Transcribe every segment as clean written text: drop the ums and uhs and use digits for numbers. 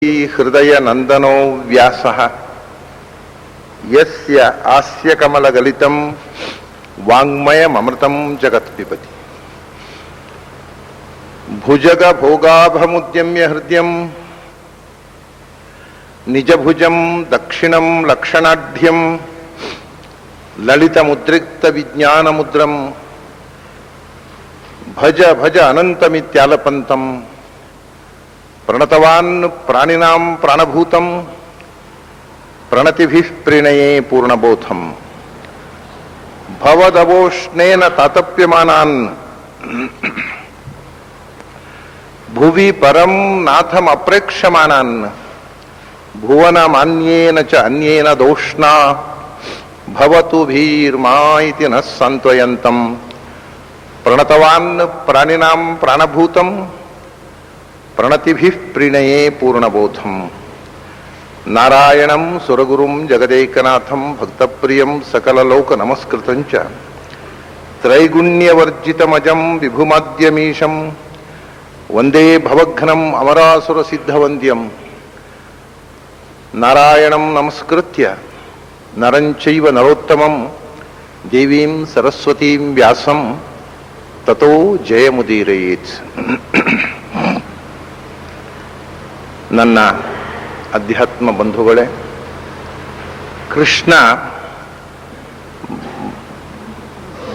ಹೃದಯ ನಂದನೋ ವ್ಯಾಸಃ ಯಸ್ಯ ಆಸ್ಯ ಕಮಲಗಲಿತಂ ವಾಂಗ್ಮಯಮೃತಂ ಜಗತ್ ಪಿಬತಿ ಭುಜಗ ಭೋಗಾಭಮುದ್ಯಮ್ಯ ಹೃದಯಂ ನಿಜಭುಜಂ ದಕ್ಷಿಣಂ ಲಕ್ಷಣಾಢ್ಯಂ ಲಲಿತ ಮುದ್ರಿಕ್ತ ವಿಜ್ಞಾನ ಮುದ್ರಂ ಭಜ ಭಜ ಅನಂತಮಿತ್ಯಾಲಪಂತಂ ಪ್ರಣತವಾನ್ ಪ್ರಾಣಿನಾಂ ಪ್ರಾಣಭೂತಂ ಪ್ರಣತಿಭಿಃ ಪ್ರಣಯೇ ಪೂರ್ಣಬೋಧಂ ಭವದವೋಷ್ಣೇನ ತಾತಪ್ಯಮಾನಾನ್ ಭುವಿ ಪರಂ ನಾಥಂ ಅಪ್ರೇಕ್ಷಮಾನಾನ್ ಭುವನ ಮಾನ್ಯೇನ ಚ ಅನ್ಯೇನ ದೋಷ್ಣಾ ಭವತು ಭೀರ್ಮಾ ಇತಿ ನಃ ಸಾಂತ್ವಯಂತಂ ಪ್ರಣತವಾನ್ ಪ್ರಾಣಿನಾಂ ಪ್ರಾಣಭೂತಂ ಪ್ರಣತಿಭಿಃ ಪ್ರಣಯೇ ಪೂರ್ಣಬೋಧಂ ನಾರಾಯಣಂ ಸುರಗುರುಂ ಜಗದೇಕನಾಥಂ ಭಕ್ತಪ್ರಿಯಂ ಸಕಲಲೋಕ ನಮಸ್ಕೃತಂಚ ತ್ರೈಗುಣ್ಯವರ್ಜಿತಮಜಂ ವಿಭುಮಾದ್ಯಮೀಶಂ ವಂದೇ ಭವಘ್ನಂ ಅಮರಾಸುರ ಸಿದ್ಧವಂದ್ಯಂ ನಾರಾಯಣಂ ನಮಸ್ಕೃತ್ಯ ನರಂಚೈವ ನರೋತ್ತಮಂ ದೇವೀಂ ಸರಸ್ವತೀಂ ವ್ಯಾಸಂ ತತೋ ಜಯಮುದೀರಯೇತ್. ನನ್ನ ಅಧ್ಯಾತ್ಮ ಬಂಧುಗಳೇ, ಕೃಷ್ಣ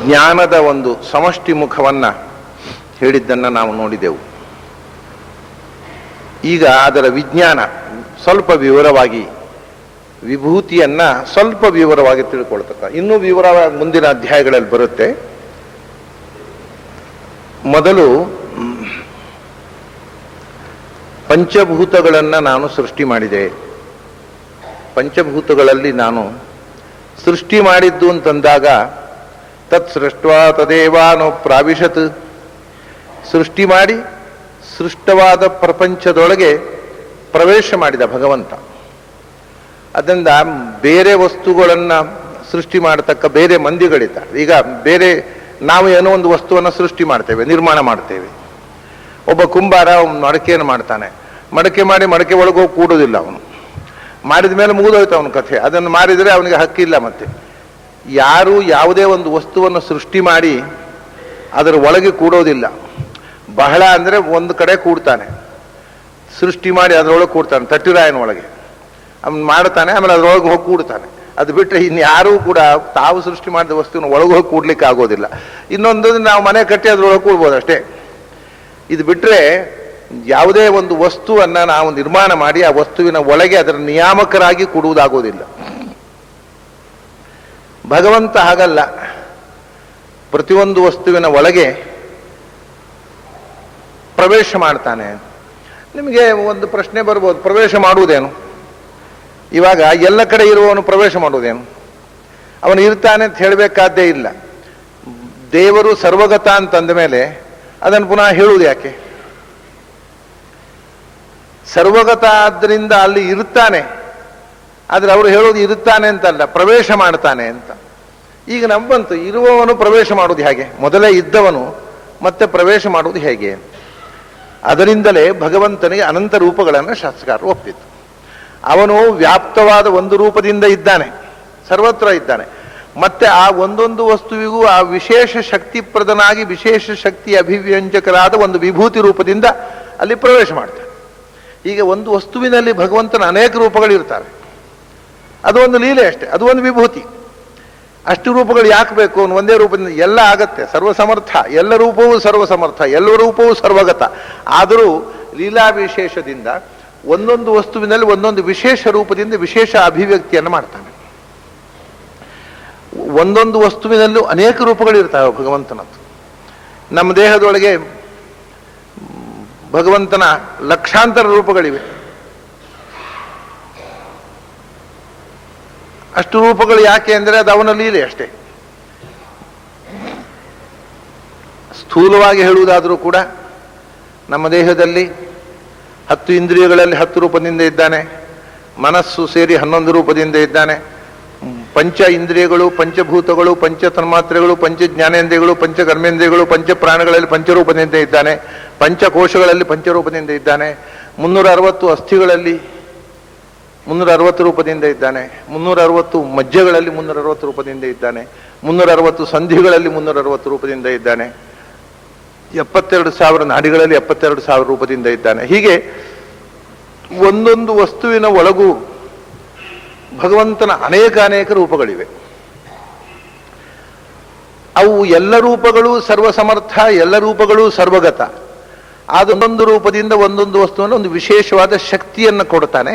ಜ್ಞಾನದ ಒಂದು ಸಮಷ್ಟಿ ಮುಖವನ್ನು ಹೇಳಿದ್ದನ್ನು ನಾವು ನೋಡಿದೆವು. ಈಗ ಅದರ ವಿಜ್ಞಾನ ಸ್ವಲ್ಪ ವಿವರವಾಗಿ, ವಿಭೂತಿಯನ್ನ ಸ್ವಲ್ಪ ವಿವರವಾಗಿ ತಿಳ್ಕೊಳ್ತಕ್ಕ, ಇನ್ನೂ ವಿವರವಾಗಿ ಮುಂದಿನ ಅಧ್ಯಾಯಗಳಲ್ಲಿ ಬರುತ್ತೆ. ಮೊದಲು ಪಂಚಭೂತಗಳನ್ನು ನಾನು ಸೃಷ್ಟಿ ಮಾಡಿದೆ. ಪಂಚಭೂತಗಳಲ್ಲಿ ನಾನು ಸೃಷ್ಟಿ ಮಾಡಿದ್ದು ಅಂತಂದಾಗ ತತ್ ಸೃಷ್ಟ್ವಾ ತದೇವಾನೋ ಪ್ರಾವಿಶತ್, ಸೃಷ್ಟಿ ಮಾಡಿ ಸೃಷ್ಟವಾದ ಪ್ರಪಂಚದೊಳಗೆ ಪ್ರವೇಶ ಮಾಡಿದ ಭಗವಂತ. ಅದರಿಂದ ಬೇರೆ ವಸ್ತುಗಳನ್ನು ಸೃಷ್ಟಿ ಮಾಡತಕ್ಕ ಬೇರೆ ಮಂದಿಗಳಿದ್ದಾರೆ. ಈಗ ಬೇರೆ ನಾವು ಏನೋ ಒಂದು ವಸ್ತುವನ್ನು ಸೃಷ್ಟಿ ಮಾಡ್ತೇವೆ, ನಿರ್ಮಾಣ ಮಾಡ್ತೇವೆ. ಒಬ್ಬ ಕುಂಬಾರ ಮಡಕೆಯನ್ನು ಮಾಡ್ತಾನೆ, ಮಡಕೆ ಮಾಡಿ ಮಡಕೆ ಒಳಗೆ ಹೋಗಿ ಕೂಡೋದಿಲ್ಲ. ಅವನು ಮಾಡಿದ ಮೇಲೆ ಮುಗಿದೋಯ್ತು ಅವನ ಕಥೆ. ಅದನ್ನು ಮಾರಿದರೆ ಅವನಿಗೆ ಹಕ್ಕಿಲ್ಲ. ಮತ್ತೆ ಯಾರು ಯಾವುದೇ ಒಂದು ವಸ್ತುವನ್ನು ಸೃಷ್ಟಿ ಮಾಡಿ ಅದರ ಒಳಗೆ ಕೂಡೋದಿಲ್ಲ. ಬಹಳ ಅಂದರೆ ಒಂದು ಕಡೆ ಕೂಡ್ತಾನೆ, ಸೃಷ್ಟಿ ಮಾಡಿ ಅದರೊಳಗೆ ಕೂಡ್ತಾನೆ, ತಟ್ಟಿರಾಯನ ಒಳಗೆ ಅವನು ಮಾಡ್ತಾನೆ, ಆಮೇಲೆ ಅದರೊಳಗೆ ಹೋಗಿ ಕೂಡ್ತಾನೆ. ಅದು ಬಿಟ್ಟರೆ ಇನ್ಯಾರೂ ಕೂಡ ತಾವು ಸೃಷ್ಟಿ ಮಾಡಿದ ವಸ್ತುವಿನ ಒಳಗೆ ಹೋಗಿ ಕೂಡ್ಲಿಕ್ಕೆ ಆಗೋದಿಲ್ಲ. ಇನ್ನೊಂದು ನಾವು ಮನೆ ಕಟ್ಟಿ ಅದರೊಳಗೆ ಕೂಡ್ಬೋದು ಅಷ್ಟೇ. ಇದು ಬಿಟ್ಟರೆ ಯಾವುದೇ ಒಂದು ವಸ್ತುವನ್ನು ನಾವು ನಿರ್ಮಾಣ ಮಾಡಿ ಆ ವಸ್ತುವಿನ ಒಳಗೆ ಅದರ ನಿಯಾಮಕರಾಗಿ ಕೂಡುವುದಾಗೋದಿಲ್ಲ. ಭಗವಂತ ಹಾಗಲ್ಲ, ಪ್ರತಿಯೊಂದು ವಸ್ತುವಿನ ಒಳಗೆ ಪ್ರವೇಶ ಮಾಡ್ತಾನೆ. ನಿಮಗೆ ಒಂದು ಪ್ರಶ್ನೆ ಬರ್ಬೋದು, ಪ್ರವೇಶ ಮಾಡುವುದೇನು? ಇವಾಗ ಎಲ್ಲ ಕಡೆ ಇರುವವನು ಪ್ರವೇಶ ಮಾಡುವುದೇನು? ಅವನು ಇರ್ತಾನೆ ಅಂತ ಹೇಳಬೇಕಾದ್ದೇ ಇಲ್ಲ. ದೇವರು ಸರ್ವಗತ ಅಂತಂದ ಮೇಲೆ ಅದನ್ನು ಪುನಃ ಹೇಳುವುದು ಯಾಕೆ? ಸರ್ವಗತ ಆದ್ದರಿಂದ ಅಲ್ಲಿ ಇರ್ತಾನೆ, ಆದರೆ ಅವರು ಹೇಳೋದು ಇರುತ್ತಾನೆ ಅಂತಲ್ಲ, ಪ್ರವೇಶ ಮಾಡ್ತಾನೆ ಅಂತ. ಈಗ ನಂಬಂತು ಇರುವವನು ಪ್ರವೇಶ ಮಾಡುವುದು ಹೇಗೆ? ಮೊದಲೇ ಇದ್ದವನು ಮತ್ತೆ ಪ್ರವೇಶ ಮಾಡುವುದು ಹೇಗೆ? ಅದರಿಂದಲೇ ಭಗವಂತನಿಗೆ ಅನಂತ ರೂಪಗಳನ್ನು ಶಾಸ್ತ್ರಕಾರರು ಒಪ್ಪಿತು. ಅವನು ವ್ಯಾಪ್ತವಾದ ಒಂದು ರೂಪದಿಂದ ಇದ್ದಾನೆ, ಸರ್ವತ್ರ ಇದ್ದಾನೆ. ಮತ್ತೆ ಆ ಒಂದೊಂದು ವಸ್ತುವಿಗೂ ಆ ವಿಶೇಷ ಶಕ್ತಿಪ್ರದನಾಗಿ ವಿಶೇಷ ಶಕ್ತಿ ಅಭಿವ್ಯಂಜಕರಾದ ಒಂದು ವಿಭೂತಿ ರೂಪದಿಂದ ಅಲ್ಲಿ ಪ್ರವೇಶ ಮಾಡ್ತಾನೆ. ಈಗ ಒಂದು ವಸ್ತುವಿನಲ್ಲಿ ಭಗವಂತನ ಅನೇಕ ರೂಪಗಳಿರ್ತವೆ. ಅದು ಒಂದು ಲೀಲೆ ಅಷ್ಟೇ, ಅದು ಒಂದು ವಿಭೂತಿ. ಅಷ್ಟು ರೂಪಗಳು ಯಾಕೆ ಬೇಕು? ಒಂದೇ ರೂಪದಿಂದ ಎಲ್ಲ ಆಗತ್ತೆ. ಸರ್ವಸಮರ್ಥ, ಎಲ್ಲ ರೂಪವೂ ಸರ್ವಸಮರ್ಥ, ಎಲ್ಲ ರೂಪವೂ ಸರ್ವಗತ. ಆದರೂ ಲೀಲಾ ವಿಶೇಷದಿಂದ ಒಂದೊಂದು ವಸ್ತುವಿನಲ್ಲಿ ಒಂದೊಂದು ವಿಶೇಷ ರೂಪದಿಂದ ವಿಶೇಷ ಅಭಿವ್ಯಕ್ತಿಯನ್ನು ಮಾಡ್ತಾನೆ. ಒಂದೊಂದು ವಸ್ತುವಿನಲ್ಲೂ ಅನೇಕ ರೂಪಗಳಿರ್ತಾವೆ ಭಗವಂತನದ್ದು. ನಮ್ಮ ದೇಹದೊಳಗೆ ಭಗವಂತನ ಲಕ್ಷಾಂತರ ರೂಪಗಳಿವೆ. ಅಷ್ಟು ರೂಪಗಳು ಯಾಕೆ ಅಂದರೆ ಅದು ಅವನ ಲೀಲೆ ಅಷ್ಟೇ. ಸ್ಥೂಲವಾಗಿ ಹೇಳುವುದಾದರೂ ಕೂಡ ನಮ್ಮ ದೇಹದಲ್ಲಿ 10 ಇಂದ್ರಿಯಗಳಲ್ಲಿ 10 ರೂಪದಿಂದ ಇದ್ದಾನೆ, ಮನಸ್ಸು ಸೇರಿ 11 ರೂಪದಿಂದ ಇದ್ದಾನೆ, ಪಂಚ ಇಂದ್ರಿಯಗಳು, ಪಂಚಭೂತಗಳು, ಪಂಚ ತನ್ಮಾತ್ರೆಗಳು, ಪಂಚ ಜ್ಞಾನೇಂದ್ರಿಯಗಳು, ಪಂಚ ಕರ್ಮೇಂದ್ರಿಯಗಳು, ಪಂಚ ಪ್ರಾಣಗಳಲ್ಲಿ ಪಂಚರೂಪದಿಂದ ಇದ್ದಾನೆ, ಪಂಚಕೋಶಗಳಲ್ಲಿ ಪಂಚರೂಪದಿಂದ ಇದ್ದಾನೆ, 360 ಅಸ್ಥಿಗಳಲ್ಲಿ 360 ರೂಪದಿಂದ ಇದ್ದಾನೆ, 360 ಮಜ್ಜೆಗಳಲ್ಲಿ 360 ರೂಪದಿಂದ ಇದ್ದಾನೆ, 360 ಸಂಧಿಗಳಲ್ಲಿ 360 ರೂಪದಿಂದ ಇದ್ದಾನೆ, 72,000 ನಾಡಿಗಳಲ್ಲಿ 72,000 ರೂಪದಿಂದ ಇದ್ದಾನೆ. ಹೀಗೆ ಒಂದೊಂದು ವಸ್ತುವಿನ ಒಳಗೂ ಭಗವಂತನ ಅನೇಕ ರೂಪಗಳಿವೆ. ಅವು ಎಲ್ಲ ರೂಪಗಳು ಸರ್ವಸಮರ್ಥ, ಎಲ್ಲ ರೂಪಗಳು ಸರ್ವಗತ. ಅದೊಂದೊಂದು ರೂಪದಿಂದ ಒಂದೊಂದು ವಸ್ತುವನ್ನು ಒಂದು ವಿಶೇಷವಾದ ಶಕ್ತಿಯನ್ನು ಕೊಡ್ತಾನೆ.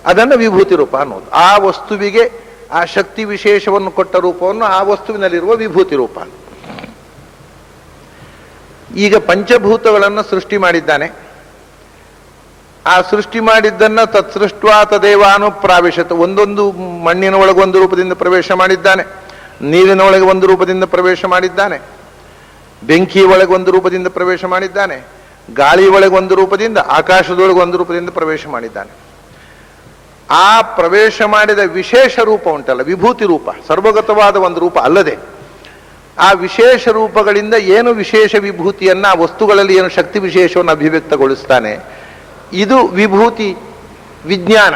ಅದನ್ನು ವಿಭೂತಿ ರೂಪ ಅನ್ನೋದು. ಆ ವಸ್ತುವಿಗೆ ಆ ಶಕ್ತಿ ವಿಶೇಷವನ್ನು ಕೊಟ್ಟ ರೂಪವನ್ನು ಆ ವಸ್ತುವಿನಲ್ಲಿರುವ ವಿಭೂತಿ ರೂಪ. ಈಗ ಪಂಚಭೂತಗಳನ್ನು ಸೃಷ್ಟಿ ಮಾಡಿದ್ದಾನೆ. ಆ ಸೃಷ್ಟಿ ಮಾಡಿದ್ದನ್ನ ತತ್ಸೃಷ್ಟ್ವಾ ತದೇವಾನು ಪ್ರಾವಿಶತ್. ಒಂದೊಂದು ಮಣ್ಣಿನ ಒಳಗೆ ಒಂದು ರೂಪದಿಂದ ಪ್ರವೇಶ ಮಾಡಿದ್ದಾನೆ, ನೀರಿನ ಒಳಗೆ ಒಂದು ರೂಪದಿಂದ ಪ್ರವೇಶ ಮಾಡಿದ್ದಾನೆ, ಬೆಂಕಿ ಒಳಗೆ ಒಂದು ರೂಪದಿಂದ ಪ್ರವೇಶ ಮಾಡಿದ್ದಾನೆ, ಗಾಳಿ ಒಳಗೆ ಒಂದು ರೂಪದಿಂದ, ಆಕಾಶದೊಳಗೆ ಒಂದು ರೂಪದಿಂದ ಪ್ರವೇಶ ಮಾಡಿದ್ದಾನೆ. ಆ ಪ್ರವೇಶ ಮಾಡಿದ ವಿಶೇಷ ರೂಪ ಉಂಟಲ್ಲ, ವಿಭೂತಿ ರೂಪ, ಸರ್ವಗತವಾದ ಒಂದು ರೂಪ ಅಲ್ಲದೆ ಆ ವಿಶೇಷ ರೂಪಗಳಿಂದ ಏನು ವಿಶೇಷ ವಿಭೂತಿಯನ್ನ ಆ ವಸ್ತುಗಳಲ್ಲಿ ಏನು ಶಕ್ತಿ ವಿಶೇಷವನ್ನು ಅಭಿವ್ಯಕ್ತಗೊಳಿಸ್ತಾನೆ. ಇದು ವಿಭೂತಿ ವಿಜ್ಞಾನ.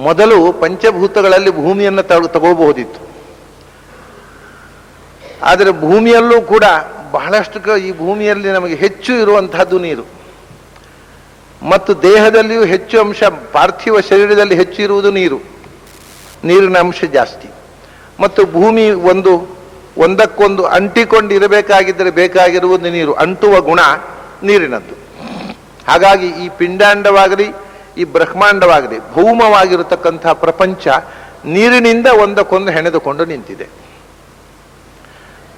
ಮೊದಲು ಪಂಚಭೂತಗಳಲ್ಲಿ ಭೂಮಿಯನ್ನು ತಗೋಬಹುದಿತ್ತು. ಆದರೆ ಭೂಮಿಯಲ್ಲೂ ಕೂಡ ಬಹಳಷ್ಟು ಈ ಭೂಮಿಯಲ್ಲಿ ನಮಗೆ ಹೆಚ್ಚು ಇರುವಂತಹದ್ದು ನೀರು, ಮತ್ತು ದೇಹದಲ್ಲಿಯೂ ಹೆಚ್ಚು ಅಂಶ, ಪಾರ್ಥಿವ ಶರೀರದಲ್ಲಿ ಹೆಚ್ಚು ಇರುವುದು ನೀರು, ನೀರಿನ ಅಂಶ ಜಾಸ್ತಿ. ಮತ್ತು ಭೂಮಿ ಒಂದಕ್ಕೊಂದು ಅಂಟಿಕೊಂಡು ಇರಬೇಕಾಗಿದ್ದರೆ ಬೇಕಾಗಿರುವುದು ನೀರು, ಅಂಟುವ ಗುಣ ನೀರಿನದ್ದು. ಹಾಗಾಗಿ ಈ ಪಿಂಡಾಂಡವಾಗಲಿ ಈ ಬ್ರಹ್ಮಾಂಡವಾಗಲಿ ಭೌಮವಾಗಿರತಕ್ಕಂತಹ ಪ್ರಪಂಚ ನೀರಿನಿಂದ ಒಂದಕ್ಕೊಂದು ಹೆಣೆದುಕೊಂಡು ನಿಂತಿದೆ.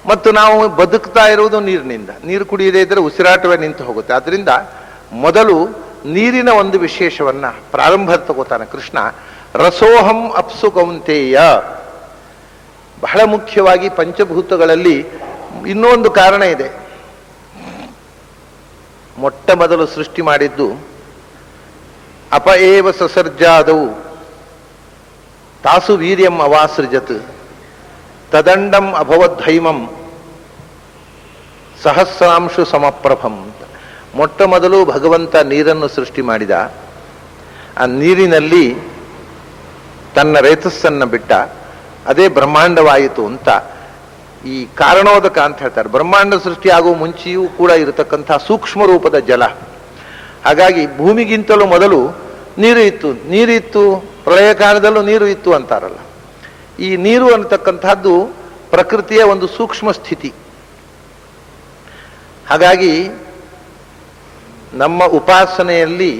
ಮತ್ತು ನಾವು ಬದುಕ್ತಾ ಇರುವುದು ನೀರಿನಿಂದ. ನೀರು ಕುಡಿಯದೇ ಇದ್ದರೆ ಉಸಿರಾಟವೇ ನಿಂತು ಹೋಗುತ್ತೆ. ಆದ್ರಿಂದ ಮೊದಲು ನೀರಿನ ಒಂದು ವಿಶೇಷವನ್ನ ಪ್ರಾರಂಭ ತಗೋತಾನೆ ಕೃಷ್ಣ. ರಸೋಹಂ ಅಪ್ಸು ಕೌಂತೇಯ. ಬಹಳ ಮುಖ್ಯವಾಗಿ ಪಂಚಭೂತಗಳಲ್ಲಿ ಇನ್ನೊಂದು ಕಾರಣ ಇದೆ. ಮೊಟ್ಟ ಮೊದಲು ಸೃಷ್ಟಿ ಮಾಡಿದ್ದು ಅಪ ಏವ ಸಸರ್ಜಾದವು ತಾಸು ವೀರ್ಯಂ ಅವಾಸೃಜತ್ ತದಂಡಂ ಅಭವದ್ಧೈಮಂ ಸಹಸ್ರಾಂಶು ಸಮಪ್ರಭಂ. ಮೊಟ್ಟ ಮೊದಲು ಭಗವಂತ ನೀರನ್ನು ಸೃಷ್ಟಿ ಮಾಡಿದ. ಆ ನೀರಿನಲ್ಲಿ ತನ್ನ ರೇತಸ್ಸನ್ನು ಬಿಟ್ಟ. ಅದೇ ಬ್ರಹ್ಮಾಂಡವಾಯಿತು ಅಂತ ಈ ಕಾರಣೋದಕ ಅಂತ ಹೇಳ್ತಾರೆ. ಬ್ರಹ್ಮಾಂಡ ಸೃಷ್ಟಿಯಾಗುವ ಮುಂಚೆಯೂ ಕೂಡ ಇರತಕ್ಕಂತಹ ಸೂಕ್ಷ್ಮ ರೂಪದ ಜಲ. ಹಾಗಾಗಿ ಭೂಮಿಗಿಂತಲೂ ಮೊದಲು ನೀರು ಇತ್ತು, ಪ್ರಳಯ ಕಾಲದಲ್ಲೂ ನೀರು ಇತ್ತು ಅಂತಾರಲ್ಲ. ಈ ನೀರು ಅನ್ನತಕ್ಕಂಥದ್ದು ಪ್ರಕೃತಿಯ ಒಂದು ಸೂಕ್ಷ್ಮ ಸ್ಥಿತಿ. ಹಾಗಾಗಿ ನಮ್ಮ ಉಪಾಸನೆಯಲ್ಲಿ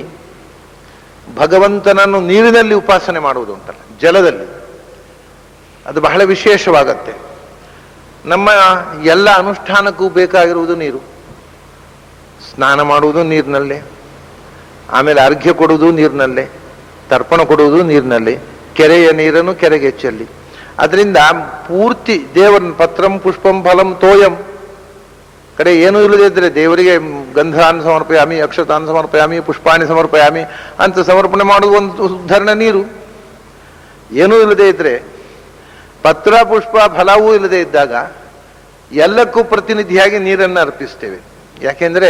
ಭಗವಂತನನ್ನು ನೀರಿನಲ್ಲಿ ಉಪಾಸನೆ ಮಾಡುವುದು ಅಂತಲ್ಲ, ಜಲದಲ್ಲಿ. ಅದು ಬಹಳ ವಿಶೇಷವಾಗತ್ತೆ. ನಮ್ಮ ಎಲ್ಲ ಅನುಷ್ಠಾನಕ್ಕೂ ಬೇಕಾಗಿರುವುದು ನೀರು. ಸ್ನಾನ ಮಾಡುವುದು ನೀರಿನಲ್ಲೇ, ಆಮೇಲೆ ಅರ್ಘ್ಯ ಕೊಡುವುದು ನೀರಿನಲ್ಲೇ, ತರ್ಪಣ ಕೊಡುವುದು ನೀರಿನಲ್ಲೇ, ಕೆರೆಯ ನೀರನ್ನು ಕೆರೆಗೆ ಚೆಲ್ಲಿ. ಅದರಿಂದ ಪೂರ್ತಿ ದೇವರ ಪತ್ರಂ ಪುಷ್ಪಂ ಫಲಂ ತೋಯಂ ಕಡೆ ಏನೂ ಇಲ್ಲದೇ ಇದ್ರೆ ದೇವರಿಗೆ ಗಂಧಾನ್ ಸಮರ್ಪಯಾಮಿ, ಅಕ್ಷತಾನ್ ಸಮರ್ಪಯಾಮಿ, ಪುಷ್ಪಾಣಿ ಸಮರ್ಪಯಾಮಿ ಅಂತ ಸಮರ್ಪಣೆ ಮಾಡುವ ಒಂದು ಉದಾಹರಣೆ ನೀರು. ಏನೂ ಇಲ್ಲದೇ ಇದ್ರೆ, ಪತ್ರ ಪುಷ್ಪ ಫಲವೂ ಇಲ್ಲದೆ ಇದ್ದಾಗ ಎಲ್ಲಕ್ಕೂ ಪ್ರತಿನಿಧಿಯಾಗಿ ನೀರನ್ನು ಅರ್ಪಿಸ್ತೇವೆ. ಯಾಕೆಂದ್ರೆ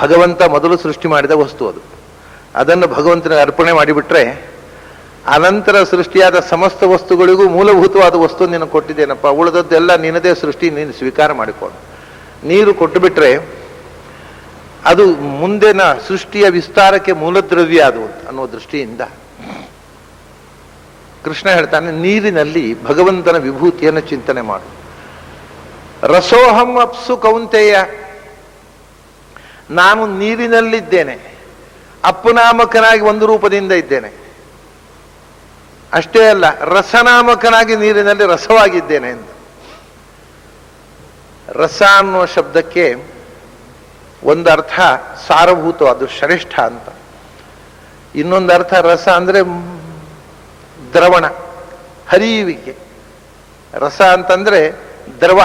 ಭಗವಂತ ಮೊದಲು ಸೃಷ್ಟಿ ಮಾಡಿದ ವಸ್ತು ಅದು. ಅದನ್ನು ಭಗವಂತನಿಗೆ ಅರ್ಪಣೆ ಮಾಡಿಬಿಟ್ರೆ ಅನಂತರ ಸೃಷ್ಟಿಯಾದ ಸಮಸ್ತ ವಸ್ತುಗಳಿಗೂ ಮೂಲಭೂತವಾದ ವಸ್ತು ನೀನು ಕೊಟ್ಟಿದ್ದೇನಪ್ಪ, ಉಳಿದದ್ದೆಲ್ಲ ನಿನ್ನದೇ ಸೃಷ್ಟಿ, ನೀನು ಸ್ವೀಕಾರ ಮಾಡಿಕೊಂಡು. ನೀರು ಕೊಟ್ಟು ಬಿಟ್ರೆ ಅದು ಮುಂದಿನ ಸೃಷ್ಟಿಯ ವಿಸ್ತಾರಕ್ಕೆ ಮೂಲದ್ರವ್ಯ ಅದು ಅನ್ನೋ ದೃಷ್ಟಿಯಿಂದ ಕೃಷ್ಣ ಹೇಳ್ತಾನೆ, ನೀರಿನಲ್ಲಿ ಭಗವಂತನ ವಿಭೂತಿಯನ್ನು ಚಿಂತನೆ ಮಾಡು. ರಸೋಹಂ ಅಪ್ಸು ಕೌಂತೆಯ. ನಾನು ನೀರಿನಲ್ಲಿದ್ದೇನೆ, ಅಪ್ಪನಾಮಕನಾಗಿ ಒಂದು ರೂಪದಿಂದ ಇದ್ದೇನೆ. ಅಷ್ಟೇ ಅಲ್ಲ, ರಸನಾಮಕನಾಗಿ ನೀರಿನಲ್ಲಿ ರಸವಾಗಿದ್ದೇನೆ ಎಂದು. ರಸ ಅನ್ನುವ ಶಬ್ದಕ್ಕೆ ಒಂದು ಅರ್ಥ ಸಾರಭೂತ, ಅದು ಶ್ರೇಷ್ಠ ಅಂತ. ಇನ್ನೊಂದು ಅರ್ಥ ರಸ ಅಂದ್ರೆ ದ್ರವಣ, ಹರಿಯುವಿಕೆ. ರಸ ಅಂತಂದ್ರೆ ದ್ರವ.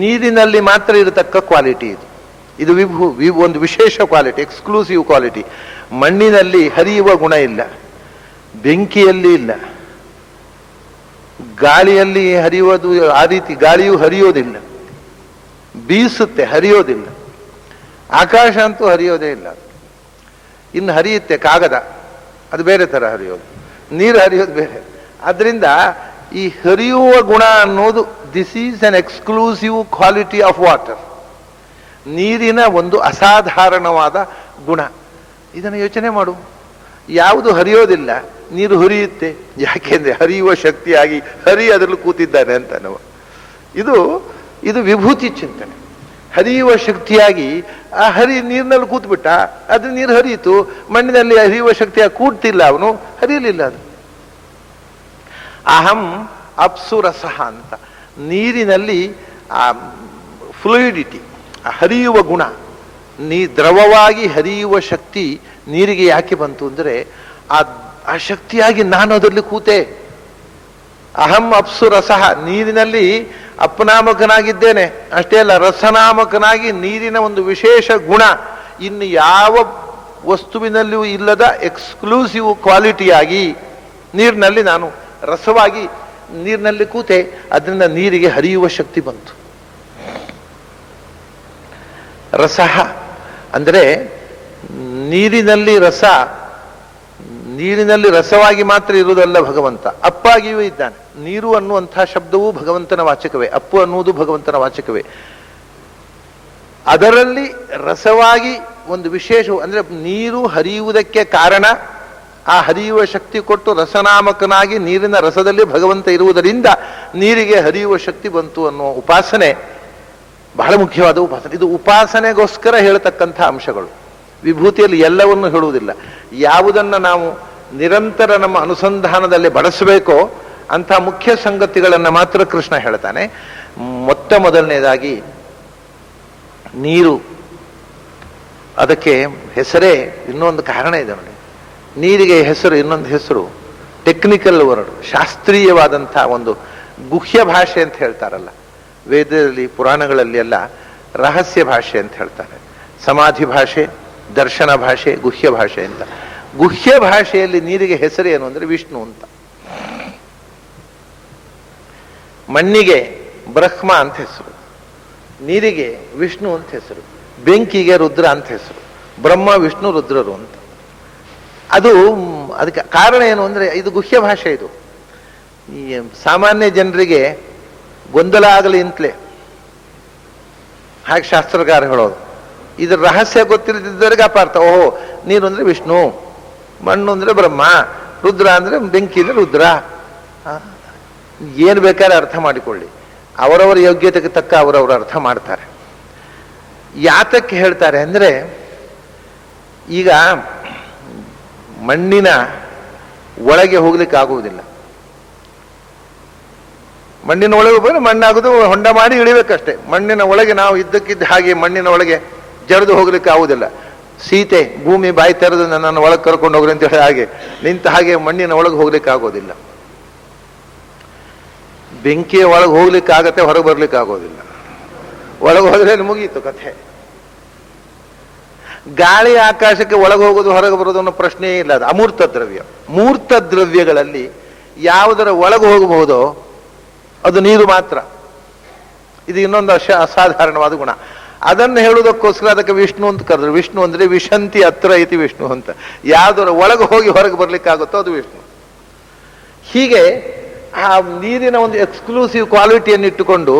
ನೀರಿನಲ್ಲಿ ಮಾತ್ರ ಇರತಕ್ಕ ಕ್ವಾಲಿಟಿ ಇದು. ಇದು ಒಂದು ವಿಶೇಷ ಕ್ವಾಲಿಟಿ, ಎಕ್ಸ್ಕ್ಲೂಸಿವ್ ಕ್ವಾಲಿಟಿ. ಮಣ್ಣಿನಲ್ಲಿ ಹರಿಯುವ ಗುಣ ಇಲ್ಲ, ಬೆಂಕಿಯಲ್ಲಿ ಇಲ್ಲ, ಗಾಳಿಯಲ್ಲಿ ಹರಿಯೋದು ಆ ರೀತಿ ಗಾಳಿಯೂ ಹರಿಯೋದಿಲ್ಲ, ಬೀಸುತ್ತೆ, ಹರಿಯೋದಿಲ್ಲ. ಆಕಾಶ ಅಂತೂ ಹರಿಯೋದೇ ಇಲ್ಲ. ಇನ್ನು ಹರಿಯುತ್ತೆ ಕಾಗದ, ಅದು ಬೇರೆ ಥರ ಹರಿಯೋದು, ನೀರು ಹರಿಯೋದು ಬೇರೆ. ಅದರಿಂದ ಈ ಹರಿಯುವ ಗುಣ ಅನ್ನೋದು this is an exclusive quality of water. ನೀರಿನ ಒಂದು ಅಸಾಧಾರಣವಾದ ಗುಣ. ಇದನ್ನು ಯೋಚನೆ ಮಾಡು. ಯಾವುದು ಹರಿಯೋದಿಲ್ಲ, ನೀರು ಹರಿಯುತ್ತೆ. ಯಾಕೆಂದ್ರೆ ಹರಿಯುವ ಶಕ್ತಿಯಾಗಿ ಹರಿ ಅದರಲ್ಲಿ ಕೂತಿದ್ದಾನೆ ಅಂತ ನಾವು. ಇದು ವಿಭೂತಿ ಚಿಂತನೆ. ಹರಿಯುವ ಶಕ್ತಿಯಾಗಿ ಆ ಹರಿ ನೀರಿನಲ್ಲಿ ಕೂತ್ಬಿಟ್ಟ, ಅದು ನೀರು ಹರಿಯಿತು. ಮಣ್ಣಿನಲ್ಲಿ ಹರಿಯುವ ಶಕ್ತಿಯಾಗಿ ಕೂಡ್ತಿಲ್ಲ, ಅವನು ಹರಿಯಲಿಲ್ಲ. ಅದು ಅಹಂ ಅಪ್ಸು ರಸಃ ಅಂತ. ನೀರಿನಲ್ಲಿ ಆ ಫ್ಲೂಯಿಡಿಟಿ, ಹರಿಯುವ ಗುಣ, ದ್ರವವಾಗಿ ಹರಿಯುವ ಶಕ್ತಿ ನೀರಿಗೆ ಯಾಕೆ ಬಂತು ಅಂದರೆ ಆ ಶಕ್ತಿಯಾಗಿ ನಾನು ಅದರಲ್ಲಿ ಕೂತೆ. ಅಹಂ ಅಪ್ಸು ರಸಃ, ನೀರಿನಲ್ಲಿ ಅಪನಾಮಕನಾಗಿದ್ದೇನೆ. ಅಷ್ಟೇ ಅಲ್ಲ, ರಸನಾಮಕನಾಗಿ ನೀರಿನ ಒಂದು ವಿಶೇಷ ಗುಣ ಇನ್ನು ಯಾವ ವಸ್ತುವಿನಲ್ಲಿಯೂ ಇಲ್ಲದ ಎಕ್ಸ್ಕ್ಲೂಸಿವ್ ಕ್ವಾಲಿಟಿಯಾಗಿ ನೀರಿನಲ್ಲಿ ನಾನು ರಸವಾಗಿ ನೀರಿನಲ್ಲಿ ಕೂತೆ. ಅದರಿಂದ ನೀರಿಗೆ ಹರಿಯುವ ಶಕ್ತಿ ಬಂತು. ರಸಃ ಅಂದರೆ ನೀರಿನಲ್ಲಿ ರಸವಾಗಿ ಮಾತ್ರ ಇರುವುದಲ್ಲ ಭಗವಂತ, ಅಪ್ಪಾಗಿಯೂ ಇದ್ದಾನೆ. ನೀರು ಅನ್ನುವಂತಹ ಶಬ್ದವೂ ಭಗವಂತನ ವಾಚಕವೇ, ಅಪ್ಪು ಅನ್ನುವುದು ಭಗವಂತನ ವಾಚಕವೇ. ಅದರಲ್ಲಿ ರಸವಾಗಿ ಒಂದು ವಿಶೇಷ ಅಂದ್ರೆ ನೀರು ಹರಿಯುವುದಕ್ಕೆ ಕಾರಣ ಆ ಹರಿಯುವ ಶಕ್ತಿ ಕೊಟ್ಟು ರಸನಾಮಕನಾಗಿ ನೀರಿನ ರಸದಲ್ಲಿ ಭಗವಂತ ಇರುವುದರಿಂದ ನೀರಿಗೆ ಹರಿಯುವ ಶಕ್ತಿ ಬಂತು ಅನ್ನುವ ಉಪಾಸನೆ ಬಹಳ ಮುಖ್ಯವಾದ ಉಪಾಸನೆ. ಇದು ಉಪಾಸನೆಗೋಸ್ಕರ ಹೇಳ್ತಕ್ಕಂಥ ಅಂಶಗಳು. ವಿಭೂತಿಯಲ್ಲಿ ಎಲ್ಲವನ್ನೂ ಹೇಳುವುದಿಲ್ಲ. ಯಾವುದನ್ನು ನಾವು ನಿರಂತರ ನಮ್ಮ ಅನುಸಂಧಾನದಲ್ಲಿ ಬಳಸಬೇಕೋ ಅಂಥ ಮುಖ್ಯ ಸಂಗತಿಗಳನ್ನು ಮಾತ್ರ ಕೃಷ್ಣ ಹೇಳ್ತಾನೆ. ಮೊದಲನೇದಾಗಿ ನೀರು, ಅದಕ್ಕೆ ಹೆಸರೇ ಇನ್ನೊಂದು ಕಾರಣ ಇದೆ ನೋಡಿ. ನೀರಿಗೆ ಹೆಸರು, ಇನ್ನೊಂದು ಹೆಸರು ಟೆಕ್ನಿಕಲ್ ವರ್ಡ್, ಶಾಸ್ತ್ರೀಯವಾದಂಥ ಒಂದು ಗುಹ್ಯ ಭಾಷೆ ಅಂತ ಹೇಳ್ತಾರಲ್ಲ. ವೇದದಲ್ಲಿ ಪುರಾಣಗಳಲ್ಲಿ ಎಲ್ಲ ರಹಸ್ಯ ಭಾಷೆ ಅಂತ ಹೇಳ್ತಾರೆ. ಸಮಾಧಿ ಭಾಷೆ, ದರ್ಶನ ಭಾಷೆ, ಗುಹ್ಯ ಭಾಷೆ ಅಂತ. ಗುಹ್ಯ ಭಾಷೆಯಲ್ಲಿ ನೀರಿಗೆ ಹೆಸರು ಏನು ಅಂದ್ರೆ ವಿಷ್ಣು ಅಂತ. ಮಣ್ಣಿಗೆ ಬ್ರಹ್ಮ ಅಂತ ಹೆಸರು, ನೀರಿಗೆ ವಿಷ್ಣು ಅಂತ ಹೆಸರು, ಬೆಂಕಿಗೆ ರುದ್ರ ಅಂತ ಹೆಸರು. ಬ್ರಹ್ಮ ವಿಷ್ಣು ರುದ್ರರು ಅಂತ. ಅದಕ್ಕೆ ಕಾರಣ ಏನು ಅಂದ್ರೆ ಇದು ಗುಹ್ಯ ಭಾಷೆ. ಇದು ಈ ಸಾಮಾನ್ಯ ಜನರಿಗೆ ಗೊಂದಲ ಆಗಲಿ ಅಂತಲೇ ಹಾಗೆ ಶಾಸ್ತ್ರಕಾರ ಹೇಳೋದು. ಇದ್ರ ರಹಸ್ಯ ಗೊತ್ತಿಲ್ಲದಿದ್ದವರಿಗೆ ಅಪಾರ್ಥ. ಓಹೋ, ನೀರು ಅಂದ್ರೆ ವಿಷ್ಣು, ಮಣ್ಣು ಅಂದ್ರೆ ಬ್ರಹ್ಮ, ರುದ್ರ ಅಂದ್ರೆ ಬೆಂಕಿ ಅಂದ್ರೆ ರುದ್ರ. ಏನು ಬೇಕಾದ್ರೆ ಅರ್ಥ ಮಾಡಿಕೊಳ್ಳಿ, ಅವರವರ ಯೋಗ್ಯತೆಗೆ ತಕ್ಕ ಅವರವರು ಅರ್ಥ ಮಾಡ್ತಾರೆ. ಯಾತಕ್ಕೆ ಹೇಳ್ತಾರೆ ಅಂದ್ರೆ, ಈಗ ಮಣ್ಣಿನ ಒಳಗೆ ಹೋಗ್ಲಿಕ್ಕೆ ಆಗುವುದಿಲ್ಲ. ಮಣ್ಣಿನ ಒಳಗೆ ಹೋದ್ರೆ ಮಣ್ಣಾಗುದು, ಹೊಂಡ ಮಾಡಿ ಇಳಿಬೇಕಷ್ಟೇ. ಮಣ್ಣಿನ ಒಳಗೆ ನಾವು ಇದ್ದಕ್ಕಿದ್ದ ಹಾಗೆ ಮಣ್ಣಿನ ಒಳಗೆ ಜರಿದು ಹೋಗ್ಲಿಕ್ಕೆ ಆಗುವುದಿಲ್ಲ. ಸೀತೆ ಭೂಮಿ ಬಾಯಿ ತೆರೆದು ನನ್ನನ್ನು ಒಳಗೆ ಕರ್ಕೊಂಡು ಹೋಗ್ರಿ ಅಂತ ಹೇಳಿ ಹಾಗೆ ನಿಂತ ಹಾಗೆ ಮಣ್ಣಿನ ಒಳಗೆ ಹೋಗ್ಲಿಕ್ಕೆ ಆಗೋದಿಲ್ಲ. ಬೆಂಕಿಯ ಒಳಗೆ ಹೋಗ್ಲಿಕ್ಕೆ ಆಗತ್ತೆ, ಹೊರಗೆ ಬರ್ಲಿಕ್ಕೆ ಆಗೋದಿಲ್ಲ. ಒಳಗೆ ಹೋದ್ರೆ ಮುಗೀತು ಕಥೆ. ಗಾಳಿ ಆಕಾಶಕ್ಕೆ ಒಳಗೆ ಹೋಗೋದು ಹೊರಗೆ ಬರೋದು ಅನ್ನೋ ಪ್ರಶ್ನೆಯೇ ಇಲ್ಲ. ಅದು ಅಮೂರ್ತ ದ್ರವ್ಯ. ಮೂರ್ತ ದ್ರವ್ಯಗಳಲ್ಲಿ ಯಾವುದರ ಒಳಗೆ ಹೋಗಬಹುದೋ ಅದು ನೀರು ಮಾತ್ರ. ಇದು ಇನ್ನೊಂದು ಅಸಾಧಾರಣವಾದ ಗುಣ. ಅದನ್ನು ಹೇಳುವುದಕ್ಕೋಸ್ಕರ ಅದಕ್ಕೆ ವಿಷ್ಣು ಅಂತ ಕರೆದ್ರು. ವಿಷ್ಣು ಅಂದ್ರೆ ವಿಶಂತಿ ಅತ್ರ ಐತಿ ವಿಷ್ಣು ಅಂತ. ಯಾವುದರ ಒಳಗೆ ಹೋಗಿ ಹೊರಗೆ ಬರ್ಲಿಕ್ಕಾಗುತ್ತೋ ಅದು ವಿಷ್ಣು. ಹೀಗೆ ಆ ನೀರಿನ ಒಂದು ಎಕ್ಸ್ಕ್ಲೂಸಿವ್ ಕ್ವಾಲಿಟಿಯನ್ನು ಇಟ್ಟುಕೊಂಡು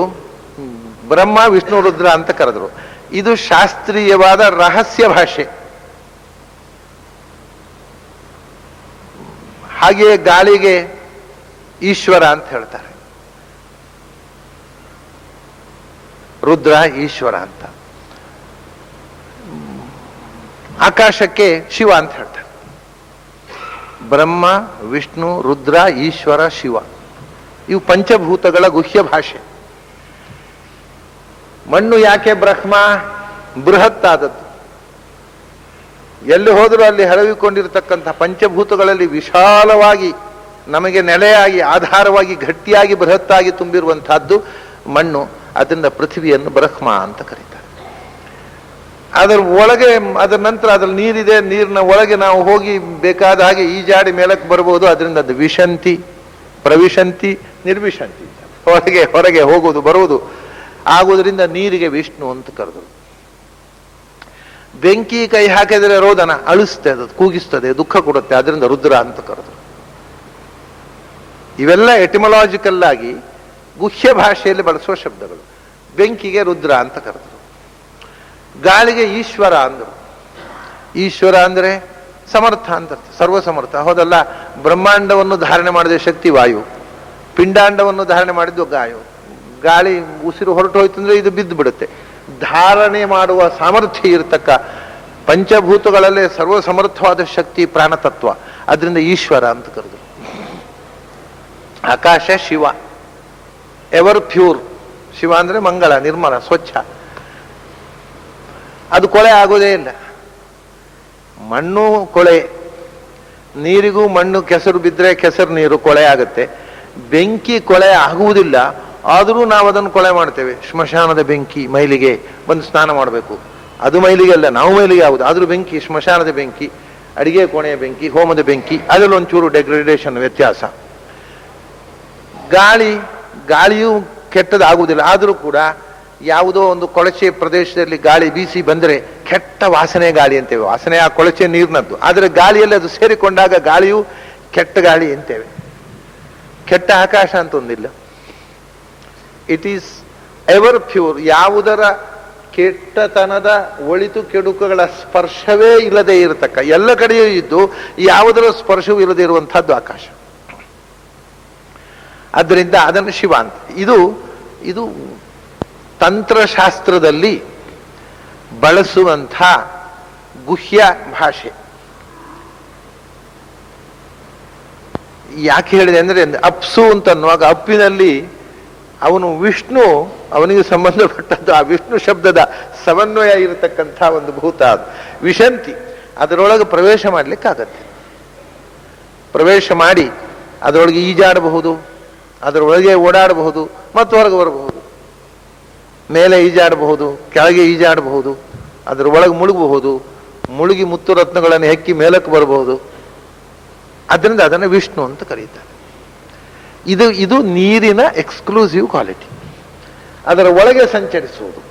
ಬ್ರಹ್ಮ ವಿಷ್ಣು ರುದ್ರ ಅಂತ ಕರೆದ್ರು. ಇದು ಶಾಸ್ತ್ರೀಯವಾದ ರಹಸ್ಯ ಭಾಷೆ. ಹಾಗೆಯೇ ಗಾಳಿಗೆ ಈಶ್ವರ ಅಂತ ಹೇಳ್ತಾರೆ, ರುದ್ರ ಈಶ್ವರ ಅಂತ. ಆಕಾಶಕ್ಕೆ ಶಿವ ಅಂತ ಹೇಳ್ತಾರೆ. ಬ್ರಹ್ಮ ವಿಷ್ಣು ರುದ್ರ ಈಶ್ವರ ಶಿವ, ಇವು ಪಂಚಭೂತಗಳ ಗುಹ್ಯ ಭಾಷೆ. ಮಣ್ಣು ಯಾಕೆ ಬ್ರಹ್ಮ? ಬೃಹತ್ತಾದದ್ದು. ಎಲ್ಲಿ ಹೋದರೂ ಅಲ್ಲಿ ಹರವಿಕೊಂಡಿರತಕ್ಕಂಥ ಪಂಚಭೂತಗಳಲ್ಲಿ ವಿಶಾಲವಾಗಿ ನಮಗೆ ನೆಲೆಯಾಗಿ ಆಧಾರವಾಗಿ ಗಟ್ಟಿಯಾಗಿ ಬೃಹತ್ತಾಗಿ ತುಂಬಿರುವಂತಹದ್ದು ಮಣ್ಣು. ಅದರಿಂದ ಪೃಥ್ವಿಯನ್ನು ಬ್ರಹ್ಮ ಅಂತ ಕರೀತಾರೆ. ಅದರ ಒಳಗೆ, ಅದರ ನಂತರ ಅದ್ರಲ್ಲಿ ನೀರಿದೆ, ನೀರಿನ ಒಳಗೆ ನಾವು ಹೋಗಿ ಬೇಕಾದ ಹಾಗೆ ಈಜಾಡಿ ಮೇಲಕ್ಕೆ ಬರ್ಬೋದು. ಅದರಿಂದ ಅದು ವಿಶಂತಿ, ಪ್ರವಿಶಂತಿ, ನಿರ್ವಿಶಂತಿ, ಹೊರಗೆ ಹೋಗುವುದು ಬರುವುದು ಆಗುವುದರಿಂದ ನೀರಿಗೆ ವಿಷ್ಣು ಅಂತ ಕರೆದರು. ಬೆಂಕಿ ಕೈ ಹಾಕಿದರೆ ರೋದನ, ಅಳಿಸ್ತದೆ, ಅದು ಕೂಗಿಸ್ತದೆ, ದುಃಖ ಕೊಡುತ್ತೆ, ಅದರಿಂದ ರುದ್ರ ಅಂತ ಕರೆದ್ರು. ಇವೆಲ್ಲ ಎಟಿಮಲಾಜಿಕಲ್ ಆಗಿ ಗುಹ್ಯ ಭಾಷೆಯಲ್ಲಿ ಬಳಸುವ ಶಬ್ದಗಳು. ಬೆಂಕಿಗೆ ರುದ್ರ ಅಂತ ಕರೆದ್ರು. ಗಾಳಿಗೆ ಈಶ್ವರ ಅಂದರು. ಈಶ್ವರ ಅಂದರೆ ಸಮರ್ಥ ಅಂತ, ಸರ್ವ ಸಮರ್ಥ. ಹೌದಲ್ಲ, ಬ್ರಹ್ಮಾಂಡವನ್ನು ಧಾರಣೆ ಮಾಡಿದ ಶಕ್ತಿ ವಾಯು, ಪಿಂಡಾಂಡವನ್ನು ಧಾರಣೆ ಮಾಡಿದ್ದು ಗಾಳಿ ಉಸಿರು ಹೊರಟು ಹೋಯ್ತು ಅಂದ್ರೆ ಇದು ಬಿದ್ದು ಬಿಡುತ್ತೆ. ಧಾರಣೆ ಮಾಡುವ ಸಾಮರ್ಥ್ಯ ಇರತಕ್ಕ ಪಂಚಭೂತಗಳಲ್ಲೇ ಸರ್ವ ಸಮರ್ಥವಾದ ಶಕ್ತಿ ಪ್ರಾಣತತ್ವ, ಅದರಿಂದ ಈಶ್ವರ ಅಂತ ಕರೆದ್ರು. ಆಕಾಶ ಶಿವ, ಎವರ್ ಪ್ಯೂರ್. ಶಿವ ಅಂದ್ರೆ ಮಂಗಳ, ನಿರ್ಮಲ, ಸ್ವಚ್ಛ, ಅದು ಕೊಳೆ ಆಗೋದೇ ಇಲ್ಲ. ಮಣ್ಣು ಕೊಳೆ, ನೀರಿಗೂ ಮಣ್ಣು ಕೆಸರು ಬಿದ್ದರೆ ಕೆಸರು ನೀರು ಕೊಳೆ ಆಗುತ್ತೆ. ಬೆಂಕಿ ಕೊಳೆ ಆಗುವುದಿಲ್ಲ, ಆದರೂ ನಾವು ಅದನ್ನು ಕೊಳೆ ಮಾಡ್ತೇವೆ. ಸ್ಮಶಾನದ ಬೆಂಕಿ, ಮೈಲಿಗೆ ಬಂದು ಸ್ನಾನ ಮಾಡಬೇಕು, ಅದು ಮೈಲಿಗೆ ಅಲ್ಲ, ನಾವು ಮೈಲಿಗೆ ಆಗುದು. ಆದರೂ ಬೆಂಕಿ, ಸ್ಮಶಾನದ ಬೆಂಕಿ, ಅಡಿಗೆ ಕೋಣೆಯ ಬೆಂಕಿ, ಹೋಮದ ಬೆಂಕಿ, ಅದರಲ್ಲಿ ಒಂಚೂರು ಡೆಗ್ರೇಡೇಷನ್, ವ್ಯತ್ಯಾಸ. ಗಾಳಿಯೂ ಕೆಟ್ಟದಾಗುವುದಿಲ್ಲ, ಆದರೂ ಕೂಡ ಯಾವುದೋ ಒಂದು ಕೊಳಚೆ ಪ್ರದೇಶದಲ್ಲಿ ಗಾಳಿ ಬೀಸಿ ಬಂದರೆ ಕೆಟ್ಟ ವಾಸನೆ ಗಾಳಿ ಅಂತೇವೆ. ವಾಸನೆ ಆ ಕೊಳಚೆ ನೀರಿನದ್ದು, ಆದರೆ ಗಾಳಿಯಲ್ಲಿ ಅದು ಸೇರಿಕೊಂಡಾಗ ಗಾಳಿಯು ಕೆಟ್ಟ ಗಾಳಿ ಅಂತೇವೆ. ಕೆಟ್ಟ ಆಕಾಶ ಅಂತ ಒಂದಿಲ್ಲ. It is ever pure. ಯಾವುದರ ಕೆಟ್ಟತನದ ಒಳಿತು ಕೆಡುಕುಗಳ ಸ್ಪರ್ಶವೇ ಇಲ್ಲದೆ ಇರತಕ್ಕ, ಎಲ್ಲ ಕಡೆಯೂ ಇದ್ದು ಯಾವುದರ ಸ್ಪರ್ಶವೂ ಇಲ್ಲದೆ ಇರುವಂತಹದ್ದು ಆಕಾಶ. ಆದ್ದರಿಂದ ಅದನ್ನು ಶಿವ ಅಂತ. ಇದು ತಂತ್ರಶಾಸ್ತ್ರದಲ್ಲಿ ಬಳಸುವಂಥ ಗುಹ್ಯ ಭಾಷೆ. ಯಾಕೆ ಹೇಳಿದೆ ಅಂದ್ರೆ, ಅಪ್ಸು ಅಂತ ಅನ್ನುವಾಗ ಅಪ್ಪಿನಲ್ಲಿ ಅವನು ವಿಷ್ಣು, ಅವನಿಗೆ ಸಂಬಂಧಪಟ್ಟದ್ದು ಆ ವಿಷ್ಣು ಶಬ್ದದ ಸಮನ್ವಯ ಇರತಕ್ಕಂಥ ಒಂದು ಭೂತ ಅದು ವಿಶಂತಿ. ಅದರೊಳಗೆ ಪ್ರವೇಶ ಮಾಡಲಿಕ್ಕಾಗತ್ತೆ. ಪ್ರವೇಶ ಮಾಡಿ ಅದರೊಳಗೆ ಈಜಾಡಬಹುದು, ಅದರೊಳಗೆ ಓಡಾಡಬಹುದು, ಮತ್ತು ಹೊರಗೆ ಬರಬಹುದು. ಮೇಲೆ ಈಜಾಡಬಹುದು, ಕೆಳಗೆ ಈಜಾಡಬಹುದು, ಅದರ ಒಳಗೆ ಮುಳುಗಬಹುದು, ಮುಳುಗಿ ಮುತ್ತು ರತ್ನಗಳನ್ನು ಹೆಕ್ಕಿ ಮೇಲಕ್ಕೆ ಬರಬಹುದು. ಅದರಿಂದ ಅದನ್ನು ವಿಷ್ಣು ಅಂತ ಕರೀತಾರೆ. ಇದು ನೀರಿನ ಎಕ್ಸ್ಕ್ಲೂಸಿವ್ ಕ್ವಾಲಿಟಿ. ಅದರ ಒಳಗೆ ಸಂಚರಿಸುವುದು.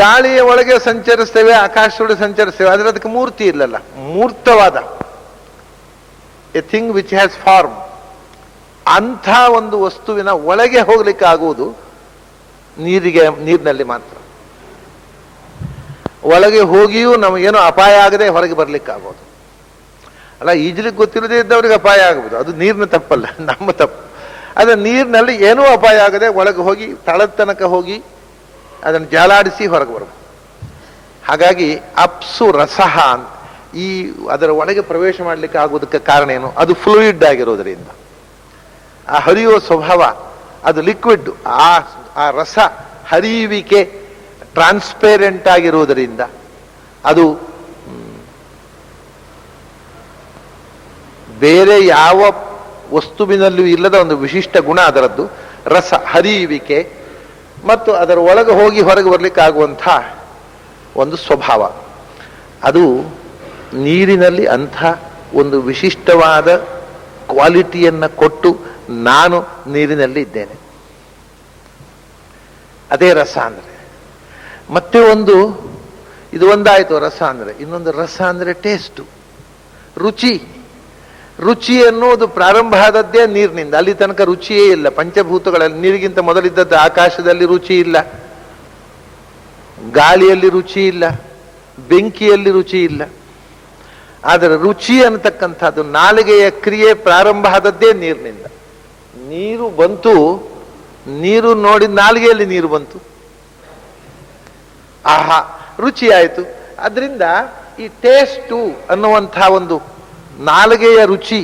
ಗಾಳಿಯ ಒಳಗೆ ಸಂಚರಿಸ್ತೇವೆ, ಆಕಾಶದೊಳಗೆ ಸಂಚರಿಸ್ತೇವೆ, ಆದರೆ ಅದಕ್ಕೆ ಮೂರ್ತಿ ಇಲ್ಲಲ್ಲ. ಮೂರ್ತವಾದ a thing which has form, ಅಂಥ ಒಂದು ವಸ್ತುವಿನ ಒಳಗೆ ಹೋಗ್ಲಿಕ್ಕೆ ಆಗುವುದು ನೀರಿನಲ್ಲಿ ಮಾತ್ರ. ಒಳಗೆ ಹೋಗಿಯೂ ನಮಗೇನು ಅಪಾಯ ಆಗದೆ ಹೊರಗೆ ಬರ್ಲಿಕ್ಕಾಗೋದು ಅಲ್ಲ. ಈಜಲಿಕ್ಕೆ ಗೊತ್ತಿಲ್ಲದೆ ಇದ್ದವ್ರಿಗೆ ಅಪಾಯ ಆಗಬಹುದು, ಅದು ನೀರಿನ ತಪ್ಪಲ್ಲ, ನಮ್ಮ ತಪ್ಪು. ಆದರೆ ನೀರಿನಲ್ಲಿ ಏನೂ ಅಪಾಯ ಆಗದೆ ಒಳಗೆ ಹೋಗಿ ತಳದ ತನಕ ಹೋಗಿ ಅದನ್ನು ಜಾಲಾಡಿಸಿ ಹೊರಗೆ ಬರಬಹುದು. ಹಾಗಾಗಿ ಅಪ್ಸು ರಸಹ, ಈ ಅದರ ಒಳಗೆ ಪ್ರವೇಶ ಮಾಡಲಿಕ್ಕೆ ಆಗೋದಕ್ಕೆ ಕಾರಣ ಏನು? ಅದು ಫ್ಲೂಯಿಡ್ ಆಗಿರೋದ್ರಿಂದ, ಆ ಹರಿಯುವ ಸ್ವಭಾವ, ಅದು ಲಿಕ್ವಿಡ್, ಆ ರಸ ಹರಿಯುವಿಕೆ ಟ್ರಾನ್ಸ್ಪೇರೆಂಟ್ ಆಗಿರುವುದರಿಂದ, ಅದು ಬೇರೆ ಯಾವ ವಸ್ತುವಿನಲ್ಲೂ ಇಲ್ಲದ ಒಂದು ವಿಶಿಷ್ಟ ಗುಣ ಅದರದ್ದು. ರಸ ಹರಿಯುವಿಕೆ ಮತ್ತು ಅದರ ಒಳಗೆ ಹೋಗಿ ಹೊರಗೆ ಬರಲಿಕ್ಕೆ ಆಗುವಂಥ ಒಂದು ಸ್ವಭಾವ, ಅದು ನೀರಿನಲ್ಲಿ ಅಂಥ ಒಂದು ವಿಶಿಷ್ಟವಾದ ಕ್ವಾಲಿಟಿಯನ್ನು ಕೊಟ್ಟು ನಾನು ನೀರಿನಲ್ಲಿ ಇದ್ದೇನೆ. ಅದೇ ರಸ ಅಂದರೆ. ಮತ್ತೆ ಇದು ಒಂದಾಯಿತು ರಸ ಅಂದರೆ. ಇನ್ನೊಂದು ರಸ ಅಂದರೆ ಟೇಸ್ಟು, ರುಚಿ. ರುಚಿ ಎನ್ನುವುದು ಪ್ರಾರಂಭ ಆದದ್ದೇ ನೀರಿನಿಂದ. ಅಲ್ಲಿ ತನಕ ರುಚಿಯೇ ಇಲ್ಲ ಪಂಚಭೂತಗಳಲ್ಲಿ. ನೀರಿಗಿಂತ ಮೊದಲಿದ್ದದ್ದು ಆಕಾಶದಲ್ಲಿ ರುಚಿ ಇಲ್ಲ, ಗಾಳಿಯಲ್ಲಿ ರುಚಿ ಇಲ್ಲ, ಬೆಂಕಿಯಲ್ಲಿ ರುಚಿ ಇಲ್ಲ. ಆದರೆ ರುಚಿ ಅನ್ನತಕ್ಕಂಥದ್ದು ನಾಲಿಗೆಯ ಕ್ರಿಯೆ ಪ್ರಾರಂಭ ಆದದ್ದೇ ನೀರಿನಿಂದ. ನೀರು ಬಂತು, ನೀರು ನೋಡಿ ನಾಲಿಗೆಯಲ್ಲಿ ನೀರು ಬಂತು, ಆಹಾ ರುಚಿ ಆಯಿತು. ಅದರಿಂದ ಈ ಟೇಸ್ಟು ಅನ್ನುವಂಥ ಒಂದು ನಾಲಿಗೆಯ ರುಚಿ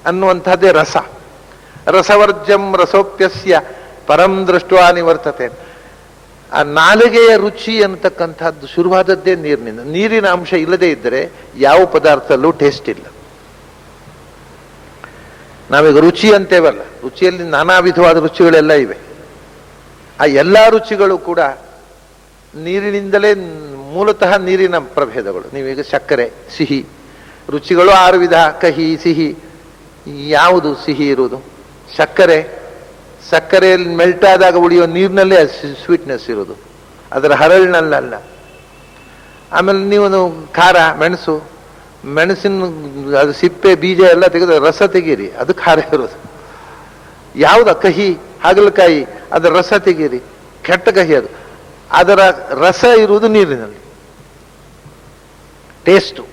ಅನ್ನುವಂಥದ್ದೇ ರಸ. ರಸವರ್ಜಂ ರಸೋಪ್ಯಸ್ಯ ಪರಂ ದೃಷ್ಟ್ವಾ ನಿವರ್ತತೆ. ಆ ನಾಲಿಗೆಯ ರುಚಿ ಅನ್ನತಕ್ಕಂಥದ್ದು ಶುರುವಾದದ್ದೇ ನೀರಿನಿಂದ. ನೀರಿನ ಅಂಶ ಇಲ್ಲದೆ ಇದ್ದರೆ ಯಾವ ಪದಾರ್ಥದಲ್ಲೂ ಟೇಸ್ಟ್ ಇಲ್ಲ. ನಾವೀಗ ರುಚಿ ಅಂತೇವಲ್ಲ, ರುಚಿಯಲ್ಲಿ ನಾನಾ ವಿಧವಾದ ರುಚಿಗಳೆಲ್ಲ ಇವೆ. ಆ ಎಲ್ಲ ರುಚಿಗಳು ಕೂಡ ನೀರಿನಿಂದಲೇ, ಮೂಲತಃ ನೀರಿನ ಪ್ರಭೇದಗಳು. ನೀವೀಗ ಸಕ್ಕರೆ, ಸಿಹಿ, ರುಚಿಗಳು 6 ವಿಧ. ಕಹಿ, ಸಿಹಿ. ಯಾವುದು ಸಿಹಿ ಇರುವುದು? ಸಕ್ಕರೆಯಲ್ಲಿ ಮೆಲ್ಟ್ ಆದಾಗ ಉಳಿಯೋ ನೀರಿನಲ್ಲೇ ಸ್ವೀಟ್ನೆಸ್ ಇರೋದು. ಅದರ ಹರಳಿನಲ್ಲ. ಆಮೇಲೆ ನೀವು ಖಾರ, ಮೆಣಸಿನ ಅದು ಸಿಪ್ಪೆ ಬೀಜ ಎಲ್ಲ ತೆಗೆದು ರಸ ತೆಗೀರಿ, ಅದು ಖಾರ ಇರೋದು. ಯಾವ್ದು ಕಹಿ, ಹಾಗಲಕಾಯಿ, ಅದರ ರಸ ತೆಗೀರಿ, ಕೆಟ್ಟ ಕಹಿ ಅದು. ಅದರ ರಸ ಇರುವುದು ನೀರಿನಲ್ಲಿ, ಟೇಸ್ಟು.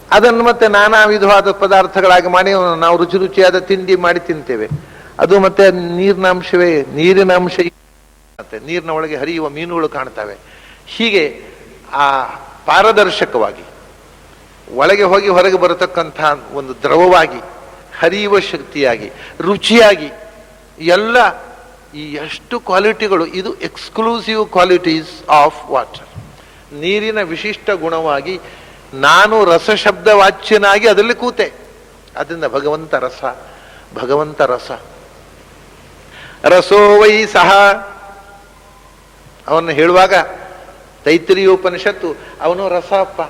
ಅದನ್ನು ಮತ್ತೆ ನಾನಾ ವಿಧವಾದ ಪದಾರ್ಥಗಳಾಗಿ ಮಾಡಿ ನಾವು ರುಚಿ ರುಚಿಯಾದ ತಿಂಡಿ ಮಾಡಿ ತಿಂತೇವೆ. ಅದು ಮತ್ತೆ ನೀರಿನಾಂಶವೇ, ನೀರಿನ ಅಂಶ ಮತ್ತೆ ನೀರಿನ ಒಳಗೆ ಹರಿಯುವ ಮೀನುಗಳು ಕಾಣ್ತವೆ. ಹೀಗೆ ಆ ಪಾರದರ್ಶಕವಾಗಿ ಒಳಗೆ ಹೋಗಿ ಹೊರಗೆ ಬರತಕ್ಕಂಥ ಒಂದು ದ್ರವವಾಗಿ, ಹರಿಯುವ ಶಕ್ತಿಯಾಗಿ, ರುಚಿಯಾಗಿ ಎಲ್ಲ ಈ ಎಷ್ಟು ಕ್ವಾಲಿಟಿಗಳು, ಇದು ಎಕ್ಸ್ಕ್ಲೂಸಿವ್ ಕ್ವಾಲಿಟೀಸ್ ಆಫ್ ವಾಟರ್. ನೀರಿನ ವಿಶಿಷ್ಟ ಗುಣವಾಗಿ ನಾನು ರಸಶಬ್ದ ವಾಚ್ಯನಾಗಿ ಅದರಲ್ಲಿ ಕೂತೆ. ಅದರಿಂದ ಭಗವಂತ ರಸ, ಭಗವಂತ ರಸ. ರಸೋ ವೈ ಸಹ ಅವನು ಹೇಳುವಾಗ ತೈತ್ರಿಯ ಉಪನಿಷತ್ತು ಅವನು ರಸಪ್ಪ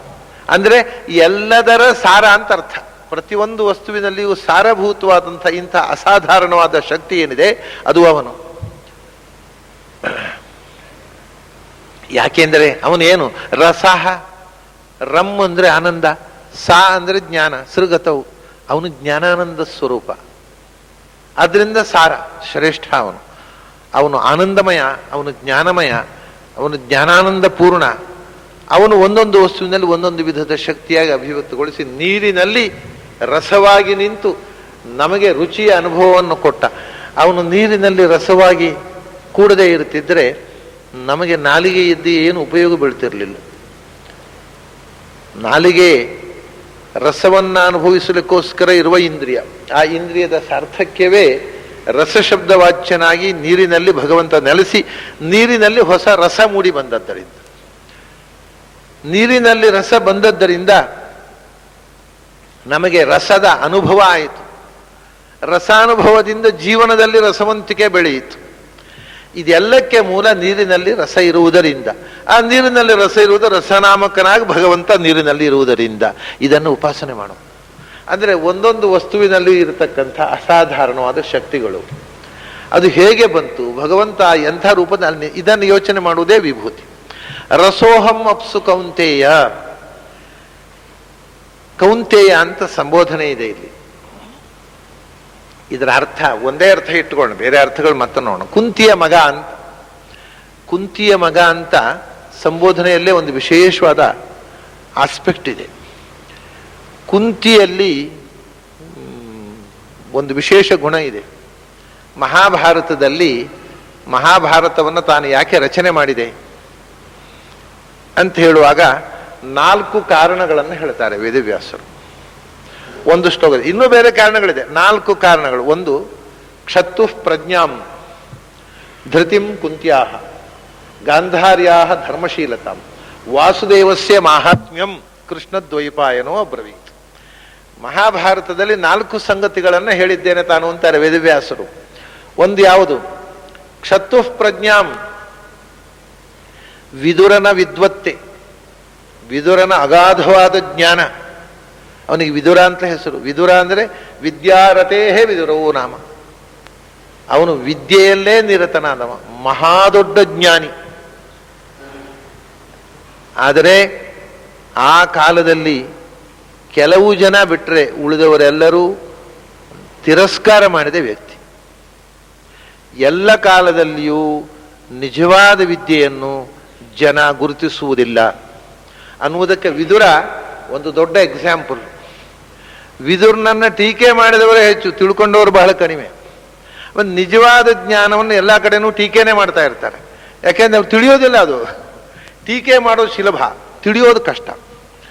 ಅಂದ್ರೆ ಎಲ್ಲದರ ಸಾರ ಅಂತ ಅರ್ಥ. ಪ್ರತಿಯೊಂದು ವಸ್ತುವಿನಲ್ಲಿಯೂ ಸಾರಭೂತವಾದಂಥ ಇಂಥ ಅಸಾಧಾರಣವಾದ ಶಕ್ತಿ ಏನಿದೆ ಅದು ಅವನು. ಯಾಕೆಂದರೆ ಅವನು ಏನು ರಸಃ, ರಮ್ ಅಂದ್ರೆ ಆನಂದ, ಸಾ ಅಂದ್ರೆ ಜ್ಞಾನ, ಸೃಗತವು, ಅವನು ಜ್ಞಾನಾನಂದ ಸ್ವರೂಪ. ಅದರಿಂದ ಸಾರ ಶ್ರೇಷ್ಠ ಅವನು. ಅವನು ಆನಂದಮಯ, ಅವನು ಜ್ಞಾನಮಯ, ಅವನು ಜ್ಞಾನಾನಂದ ಪೂರ್ಣ. ಅವನು ಒಂದೊಂದು ವಸ್ತುವಿನಲ್ಲಿ ಒಂದೊಂದು ವಿಧದ ಶಕ್ತಿಯಾಗಿ ಅಭಿವ್ಯಕ್ತಗೊಳಿಸಿ ನೀರಿನಲ್ಲಿ ರಸವಾಗಿ ನಿಂತು ನಮಗೆ ರುಚಿಯ ಅನುಭವವನ್ನು ಕೊಟ್ಟ. ಅವನು ನೀರಿನಲ್ಲಿ ರಸವಾಗಿ ಕೂಡದೇ ಇರುತ್ತಿದ್ದರೆ ನಮಗೆ ನಾಲಿಗೆ ಇದ್ದು ಏನು ಉಪಯೋಗ ಬೀಳ್ತಿರ್ಲಿಲ್ಲ. ನಾಲಿಗೆ ರಸವನ್ನ ಅನುಭವಿಸಲಿಕ್ಕೋಸ್ಕರ ಇರುವ ಇಂದ್ರಿಯ. ಆ ಇಂದ್ರಿಯದ ಸಾರ್ಥಕ್ಯವೇ ರಸಶಬ್ದವಾಚ್ಯನಾಗಿ ನೀರಿನಲ್ಲಿ ಭಗವಂತ ನೆಲೆಸಿ ನೀರಿನಲ್ಲಿ ಹೊಸ ರಸ ಮೂಡಿ ಬಂದದ್ದರಿಂದ, ನೀರಿನಲ್ಲಿ ರಸ ಬಂದದ್ದರಿಂದ ನಮಗೆ ರಸದ ಅನುಭವ ಆಯಿತು. ರಸಾನುಭವದಿಂದ ಜೀವನದಲ್ಲಿ ರಸವಂತಿಕೆ ಬೆಳೆಯಿತು. ಇದೆಲ್ಲಕ್ಕೆ ಮೂಲ ನೀರಿನಲ್ಲಿ ರಸ ಇರುವುದರಿಂದ. ಆ ನೀರಿನಲ್ಲಿ ರಸ ಇರುವುದು ರಸನಾಮಕನಾಗಿ ಭಗವಂತ ನೀರಿನಲ್ಲಿ ಇರುವುದರಿಂದ ಇದನ್ನು ಉಪಾಸನೆ ಮಾಡೋಣ. ಅಂದರೆ ಒಂದೊಂದು ವಸ್ತುವಿನಲ್ಲಿ ಇರತಕ್ಕಂಥ ಅಸಾಧಾರಣವಾದ ಶಕ್ತಿಗಳು ಅದು ಹೇಗೆ ಬಂತು, ಭಗವಂತ ಎಂಥ ರೂಪದಲ್ಲಿ, ಇದನ್ನು ಯೋಚನೆ ಮಾಡುವುದೇ ವಿಭೂತಿ. ರಸೋಹಂ ಅಪ್ಸು ಕೌಂತೇಯ, ಕೌಂತೇಯ ಅಂತ ಸಂಬೋಧನೆ ಇದೆ ಇಲ್ಲಿ. ಇದರ ಅರ್ಥ ಒಂದೇ ಅರ್ಥ ಇಟ್ಟುಕೊಂಡು ಬೇರೆ ಅರ್ಥಗಳು ಮತ್ತೆ ನೋಡೋಣ. ಕುಂತಿಯ ಮಗ ಅಂತ, ಕುಂತಿಯ ಮಗ ಅಂತ ಸಂಬೋಧನೆಯಲ್ಲೇ ಒಂದು ವಿಶೇಷವಾದ ಆಸ್ಪೆಕ್ಟ್ ಇದೆ. ಕುಂತಿಯಲ್ಲಿ ಒಂದು ವಿಶೇಷ ಗುಣ ಇದೆ. ಮಹಾಭಾರತದಲ್ಲಿ ಮಹಾಭಾರತವನ್ನು ತಾನು ಯಾಕೆ ರಚನೆ ಮಾಡಿದೆ ಅಂತ ಹೇಳುವಾಗ 4 ಕಾರಣಗಳನ್ನು ಹೇಳ್ತಾರೆ ವೇದವ್ಯಾಸರು. ಒಂದು ಶ್ಲೋಕ, ಇನ್ನೂ ಬೇರೆ ಕಾರಣಗಳಿದೆ, 4 ಕಾರಣಗಳು. ಒಂದು, ಕ್ಷತ್ತು ಪ್ರಜ್ಞಾಂ ಧೃತಿಂ ಕುಂತ್ಯಾಹ ಗಾಂಧಾರ್ಯಾಹ ಧರ್ಮಶೀಲತಾಂ ವಾಸುದೇವಸ್ಯ ಮಾಹಾತ್ಮ್ಯಂ ಕೃಷ್ಣದ್ವೈಪಾಯನೋ ಅಬ್ರವೀತ್. ಮಹಾಭಾರತದಲ್ಲಿ 4 ಸಂಗತಿಗಳನ್ನು ಹೇಳಿದ್ದೇನೆ ತಾನು ಅಂತಾರೆ ವೇದವ್ಯಾಸರು. ಒಂದು ಯಾವುದು? ಕ್ಷತ್ತು ಪ್ರಜ್ಞಾಂ, ವಿದುರನ ವಿದ್ವತ್ತೆ, ವಿದುರನ ಅಗಾಧವಾದ ಜ್ಞಾನ. ಅವನಿಗೆ ವಿದುರ ಅಂತ ಹೆಸರು. ವಿದುರ ಅಂದರೆ ವಿದ್ಯಾರಥೇಹೇ ವಿದುರವೋ ನಾಮ. ಅವನು ವಿದ್ಯೆಯಲ್ಲೇ ನಿರತನಾದವ, ಮಹಾದೊಡ್ಡ ಜ್ಞಾನಿ. ಆದರೆ ಆ ಕಾಲದಲ್ಲಿ ಕೆಲವು ಜನ ಬಿಟ್ಟರೆ ಉಳಿದವರೆಲ್ಲರೂ ತಿರಸ್ಕಾರ ಮಾಡಿದ ವ್ಯಕ್ತಿ. ಎಲ್ಲ ಕಾಲದಲ್ಲಿಯೂ ನಿಜವಾದ ವಿದ್ಯೆಯನ್ನು ಜನ ಗುರುತಿಸುವುದಿಲ್ಲ ಅನ್ನುವುದಕ್ಕೆ ವಿದುರ ಒಂದು ದೊಡ್ಡ ಎಕ್ಸಾಂಪಲ್. ವಿದುರನನ್ನ ಟೀಕೆ ಮಾಡಿದವರೇ ಹೆಚ್ಚು, ತಿಳ್ಕೊಂಡವರು ಬಹಳ ಕಡಿಮೆ. ಒಂದು ನಿಜವಾದ ಜ್ಞಾನವನ್ನು ಎಲ್ಲ ಕಡೆನೂ ಟೀಕೆನೇ ಮಾಡ್ತಾ ಇರ್ತಾರೆ. ಯಾಕೆಂದ್ರೆ ಅವ್ರು ತಿಳಿಯೋದಿಲ್ಲ. ಅದು ಟೀಕೆ ಮಾಡೋದು ಸುಲಭ, ತಿಳಿಯೋದು ಕಷ್ಟ.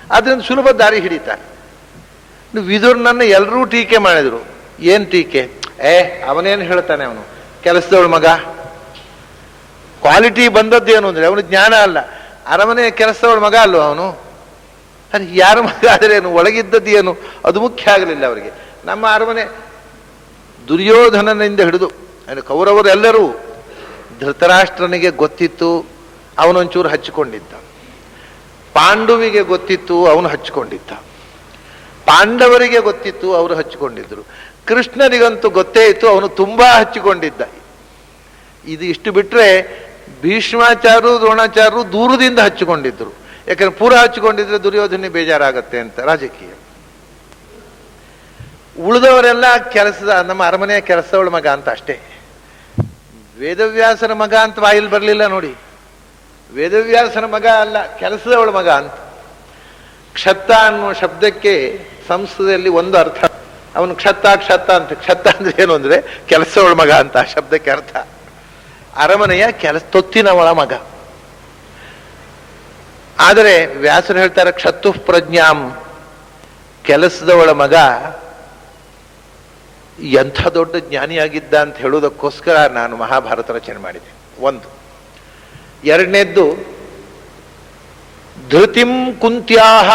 ಅದರಿಂದ ಸುಲಭ ದಾರಿ ಹಿಡಿತಾರೆ. ವಿದುರನನ್ನ ಎಲ್ಲರೂ ಟೀಕೆ ಮಾಡಿದ್ರು. ಏನ್ ಟೀಕೆ? ಅವನೇನು ಹೇಳ್ತಾನೆ, ಅವನು ಕೆಲಸದವಳ ಮಗ. ಕ್ವಾಲಿಟಿ ಬಂದದ್ದೇನು ಅಂದ್ರೆ ಅವನು ಜ್ಞಾನ ಅಲ್ಲ, ಅರಮನೆ ಕೆಲಸದವಳ ಮಗ ಅಲ್ವ ಅವನು. ಅದು ಯಾರ ಮಗ ಆದ್ರೇನು, ಒಳಗಿದ್ದದ್ದು ಏನು ಅದು ಮುಖ್ಯ ಆಗಲಿಲ್ಲ ಅವರಿಗೆ. ನಮ್ಮ ಅರಮನೆ ದುರ್ಯೋಧನನಿಂದ ಹಿಡಿದು ಕೌರವರೆಲ್ಲರೂ, ಧೃತರಾಷ್ಟ್ರನಿಗೆ ಗೊತ್ತಿತ್ತು, ಅವನೊಂಚೂರು ಹಚ್ಚಿಕೊಂಡಿದ್ದ. ಪಾಂಡುವಿಗೆ ಗೊತ್ತಿತ್ತು, ಅವನು ಹಚ್ಚಿಕೊಂಡಿದ್ದ. ಪಾಂಡವರಿಗೆ ಗೊತ್ತಿತ್ತು, ಅವರು ಹಚ್ಚಿಕೊಂಡಿದ್ರು. ಕೃಷ್ಣನಿಗಂತೂ ಗೊತ್ತೇ ಇತ್ತು, ಅವನು ತುಂಬಾ ಹಚ್ಚಿಕೊಂಡಿದ್ದ. ಇದು ಇಷ್ಟು ಬಿಟ್ರೆ ಭೀಷ್ಮಾಚಾರ್ಯರು ದ್ರೋಣಾಚಾರ್ಯರು ದೂರದಿಂದ ಹಚ್ಚಿಕೊಂಡಿದ್ರು. ಯಾಕಂದ್ರೆ ಪೂರ ಹಚ್ಚಿಕೊಂಡಿದ್ರೆ ದುರ್ಯೋಧನೆ ಬೇಜಾರಾಗತ್ತೆ ಅಂತ ರಾಜಕೀಯ. ಉಳಿದವರೆಲ್ಲ ಕೆಲಸದ ನಮ್ಮ ಅರಮನೆಯ ಕೆಲಸದವಳ ಮಗ ಅಂತ ಅಷ್ಟೇ. ವೇದವ್ಯಾಸನ ಮಗ ಅಂತ ಬಾಯಲ್ಲಿ ಬರಲಿಲ್ಲ ನೋಡಿ. ವೇದವ್ಯಾಸನ ಮಗ ಅಲ್ಲ, ಕೆಲಸದವಳ ಮಗ ಅಂತ. ಕ್ಷತ್ತ ಅನ್ನುವ ಶಬ್ದಕ್ಕೆ ಸಂಸ್ಕೃತದಲ್ಲಿ ಒಂದು ಅರ್ಥ. ಅವನು ಕ್ಷತ್ತ ಅಂತ. ಕ್ಷತ್ತ ಅಂದ್ರೆ ಏನು ಅಂದ್ರೆ ಕೆಲಸದವಳ ಮಗ ಅಂತ ಆ ಶಬ್ದಕ್ಕೆ ಅರ್ಥ. ಅರಮನೆಯ ತೊತ್ತಿನವಳ ಮಗ. ಆದರೆ ವ್ಯಾಸರು ಹೇಳ್ತಾರೆ ಕ್ಷತ್ತು ಪ್ರಜ್ಞಾಂ, ಕೆಲಸದವಳ ಮಗ ಎಂಥ ದೊಡ್ಡ ಜ್ಞಾನಿಯಾಗಿದ್ದ ಅಂತ ಹೇಳುವುದಕ್ಕೋಸ್ಕರ ನಾನು ಮಹಾಭಾರತ ರಚನೆ ಮಾಡಿದೆ. ಒಂದು. ಎರಡನೇದ್ದು ಧೃತಿಂ ಕುಂತ್ಯಾಹ,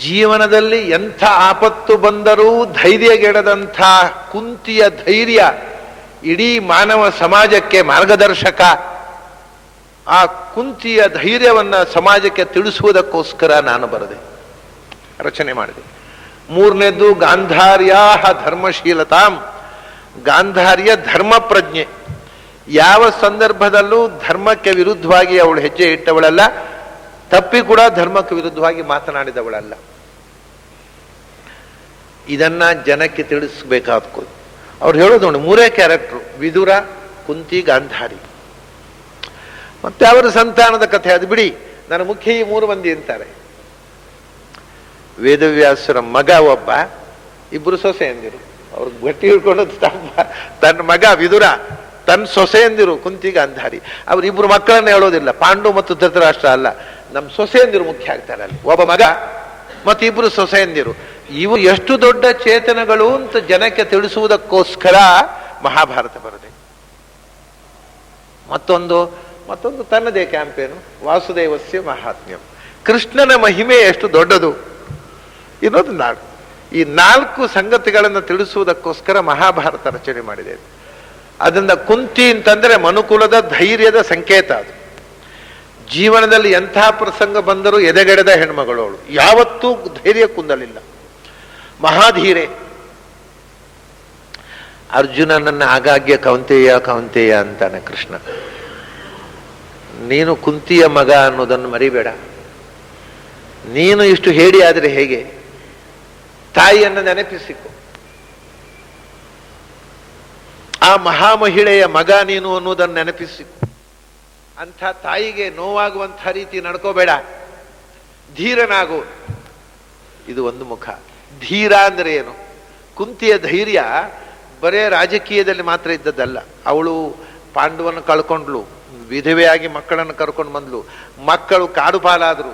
ಜೀವನದಲ್ಲಿ ಎಂಥ ಆಪತ್ತು ಬಂದರೂ ಧೈರ್ಯಗೆಡದಂಥ ಕುಂತಿಯ ಧೈರ್ಯ ಇಡೀ ಮಾನವ ಸಮಾಜಕ್ಕೆ ಮಾರ್ಗದರ್ಶಕ. ಆ ಕುಂತಿಯ ಧೈರ್ಯವನ್ನ ಸಮಾಜಕ್ಕೆ ತಿಳಿಸುವುದಕ್ಕೋಸ್ಕರ ನಾನು ಬರೆದೆ, ರಚನೆ ಮಾಡಿದೆ. ಮೂರನೇದ್ದು ಗಾಂಧಾರ್ಯಾ ಧರ್ಮಶೀಲತಾಂ, ಗಾಂಧಾರ್ಯ ಧರ್ಮ ಪ್ರಜ್ಞೆ. ಯಾವ ಸಂದರ್ಭದಲ್ಲೂ ಧರ್ಮಕ್ಕೆ ವಿರುದ್ಧವಾಗಿ ಅವಳು ಹೆಜ್ಜೆ ಇಟ್ಟವಳಲ್ಲ, ತಪ್ಪಿ ಕೂಡ ಧರ್ಮಕ್ಕೆ ವಿರುದ್ಧವಾಗಿ ಮಾತನಾಡಿದವಳಲ್ಲ. ಇದನ್ನ ಜನಕ್ಕೆ ತಿಳಿಸ್ಬೇಕಾದ. ಅವ್ರು ಹೇಳೋದು ನೋಡಿ, ಮೂರೇ ಕ್ಯಾರೆಕ್ಟ್ರು: ವಿದುರ, ಕುಂತಿ, ಗಾಂಧಾರಿ. ಮತ್ತೆ ಅವರ ಸಂತಾನದ ಕಥೆ ಅದು ಬಿಡಿ, ನನ್ನ ಮುಖ್ಯ ಈ ಮೂರು ಮಂದಿ ಅಂತಾರೆ. ವೇದವ್ಯಾಸರ ಮಗ ಒಬ್ಬ, ಇಬ್ರು ಸೊಸೆಯಂದಿರು. ಅವ್ರಿಗೆ ಗಟ್ಟಿ ಹಿಡ್ಕೊಂಡು ತನ್ನ ಮಗ ವಿದುರ, ತನ್ನ ಸೊಸೆಯಂದಿರು ಕುಂತಿ, ಗಾಂಧಾರಿ. ಅವರಿಬ್ರು ಮಕ್ಕಳನ್ನ ಹೇಳೋದಿಲ್ಲ. ಪಾಂಡು ಮತ್ತು ಧೃತರಾಷ್ಟ್ರ ಅಲ್ಲ, ನಮ್ಮ ಸೊಸೆಯಂದಿರು ಮುಖ್ಯ ಆಗ್ತಾರೆ ಅಲ್ಲಿ. ಒಬ್ಬ ಮಗ ಮತ್ತು ಇಬ್ರು ಸೊಸೆಯಂದಿರು. ಇವು ಎಷ್ಟು ದೊಡ್ಡ ಚೇತನಗಳು ಅಂತ ಜನಕ್ಕೆ ತಿಳಿಸುವುದಕ್ಕೋಸ್ಕರ ಮಹಾಭಾರತ ಬರದೆ. ಮತ್ತೊಂದು ತನ್ನದೇ ಕ್ಯಾಂಪೇನು, ವಾಸುದೇವಸ್ಯ ಮಹಾತ್ಮ್ಯಂ, ಕೃಷ್ಣನ ಮಹಿಮೆ ಎಷ್ಟು ದೊಡ್ಡದು ಇನ್ನೊಂದು ಈ 4 ಸಂಗತಿಗಳನ್ನು ತಿಳಿಸುವುದಕ್ಕೋಸ್ಕರ ಮಹಾಭಾರತ ರಚನೆ ಮಾಡಿದೆ. ಅದರಿಂದ ಕುಂತಿ ಅಂತಂದ್ರೆ ಮನುಕುಲದ ಧೈರ್ಯದ ಸಂಕೇತ. ಅದು ಜೀವನದಲ್ಲಿ ಎಂಥ ಪ್ರಸಂಗ ಬಂದರೂ ಎದೆಗೆಡದ ಹೆಣ್ಮಗಳು ಅವಳು. ಯಾವತ್ತೂ ಧೈರ್ಯ ಕುಂದಲಿಲ್ಲ, ಮಹಾಧೀರೆ. ಅರ್ಜುನನನ್ನ ಆಗಾಗ್ಗೆ ಕೌಂತೆಯ ಅಂತಾನೆ ಕೃಷ್ಣ. ನೀನು ಕುಂತಿಯ ಮಗ ಅನ್ನೋದನ್ನು ಮರಿಬೇಡ. ನೀನು ಇಷ್ಟು ಹೇಡಿ ಆದರೆ ಹೇಗೆ? ತಾಯಿಯನ್ನು ನೆನಪಿಸಿಕೊ. ಆ ಮಹಾಮಹಿಳೆಯ ಮಗ ನೀನು ಅನ್ನೋದನ್ನು ನೆನಪಿಸಿಕೊ. ಅಂಥ ತಾಯಿಗೆ ನೋವಾಗುವಂಥ ರೀತಿ ನಡ್ಕೋಬೇಡ, ಧೀರನಾಗು. ಇದು ಒಂದು ಮುಖ. ಧೀರ ಅಂದ್ರೆ ಏನು? ಕುಂತಿಯ ಧೈರ್ಯ ಬರೇ ರಾಜಕೀಯದಲ್ಲಿ ಮಾತ್ರ ಇದ್ದದ್ದಲ್ಲ. ಅವಳು ಪಾಂಡವನ್ನು ಕಳ್ಕೊಂಡ್ಲು, ವಿಧವೆಯಾಗಿ ಮಕ್ಕಳನ್ನು ಕರ್ಕೊಂಡು ಬಂದ್ಲು, ಮಕ್ಕಳು ಕಾಡು ಪಾಲಾದರು.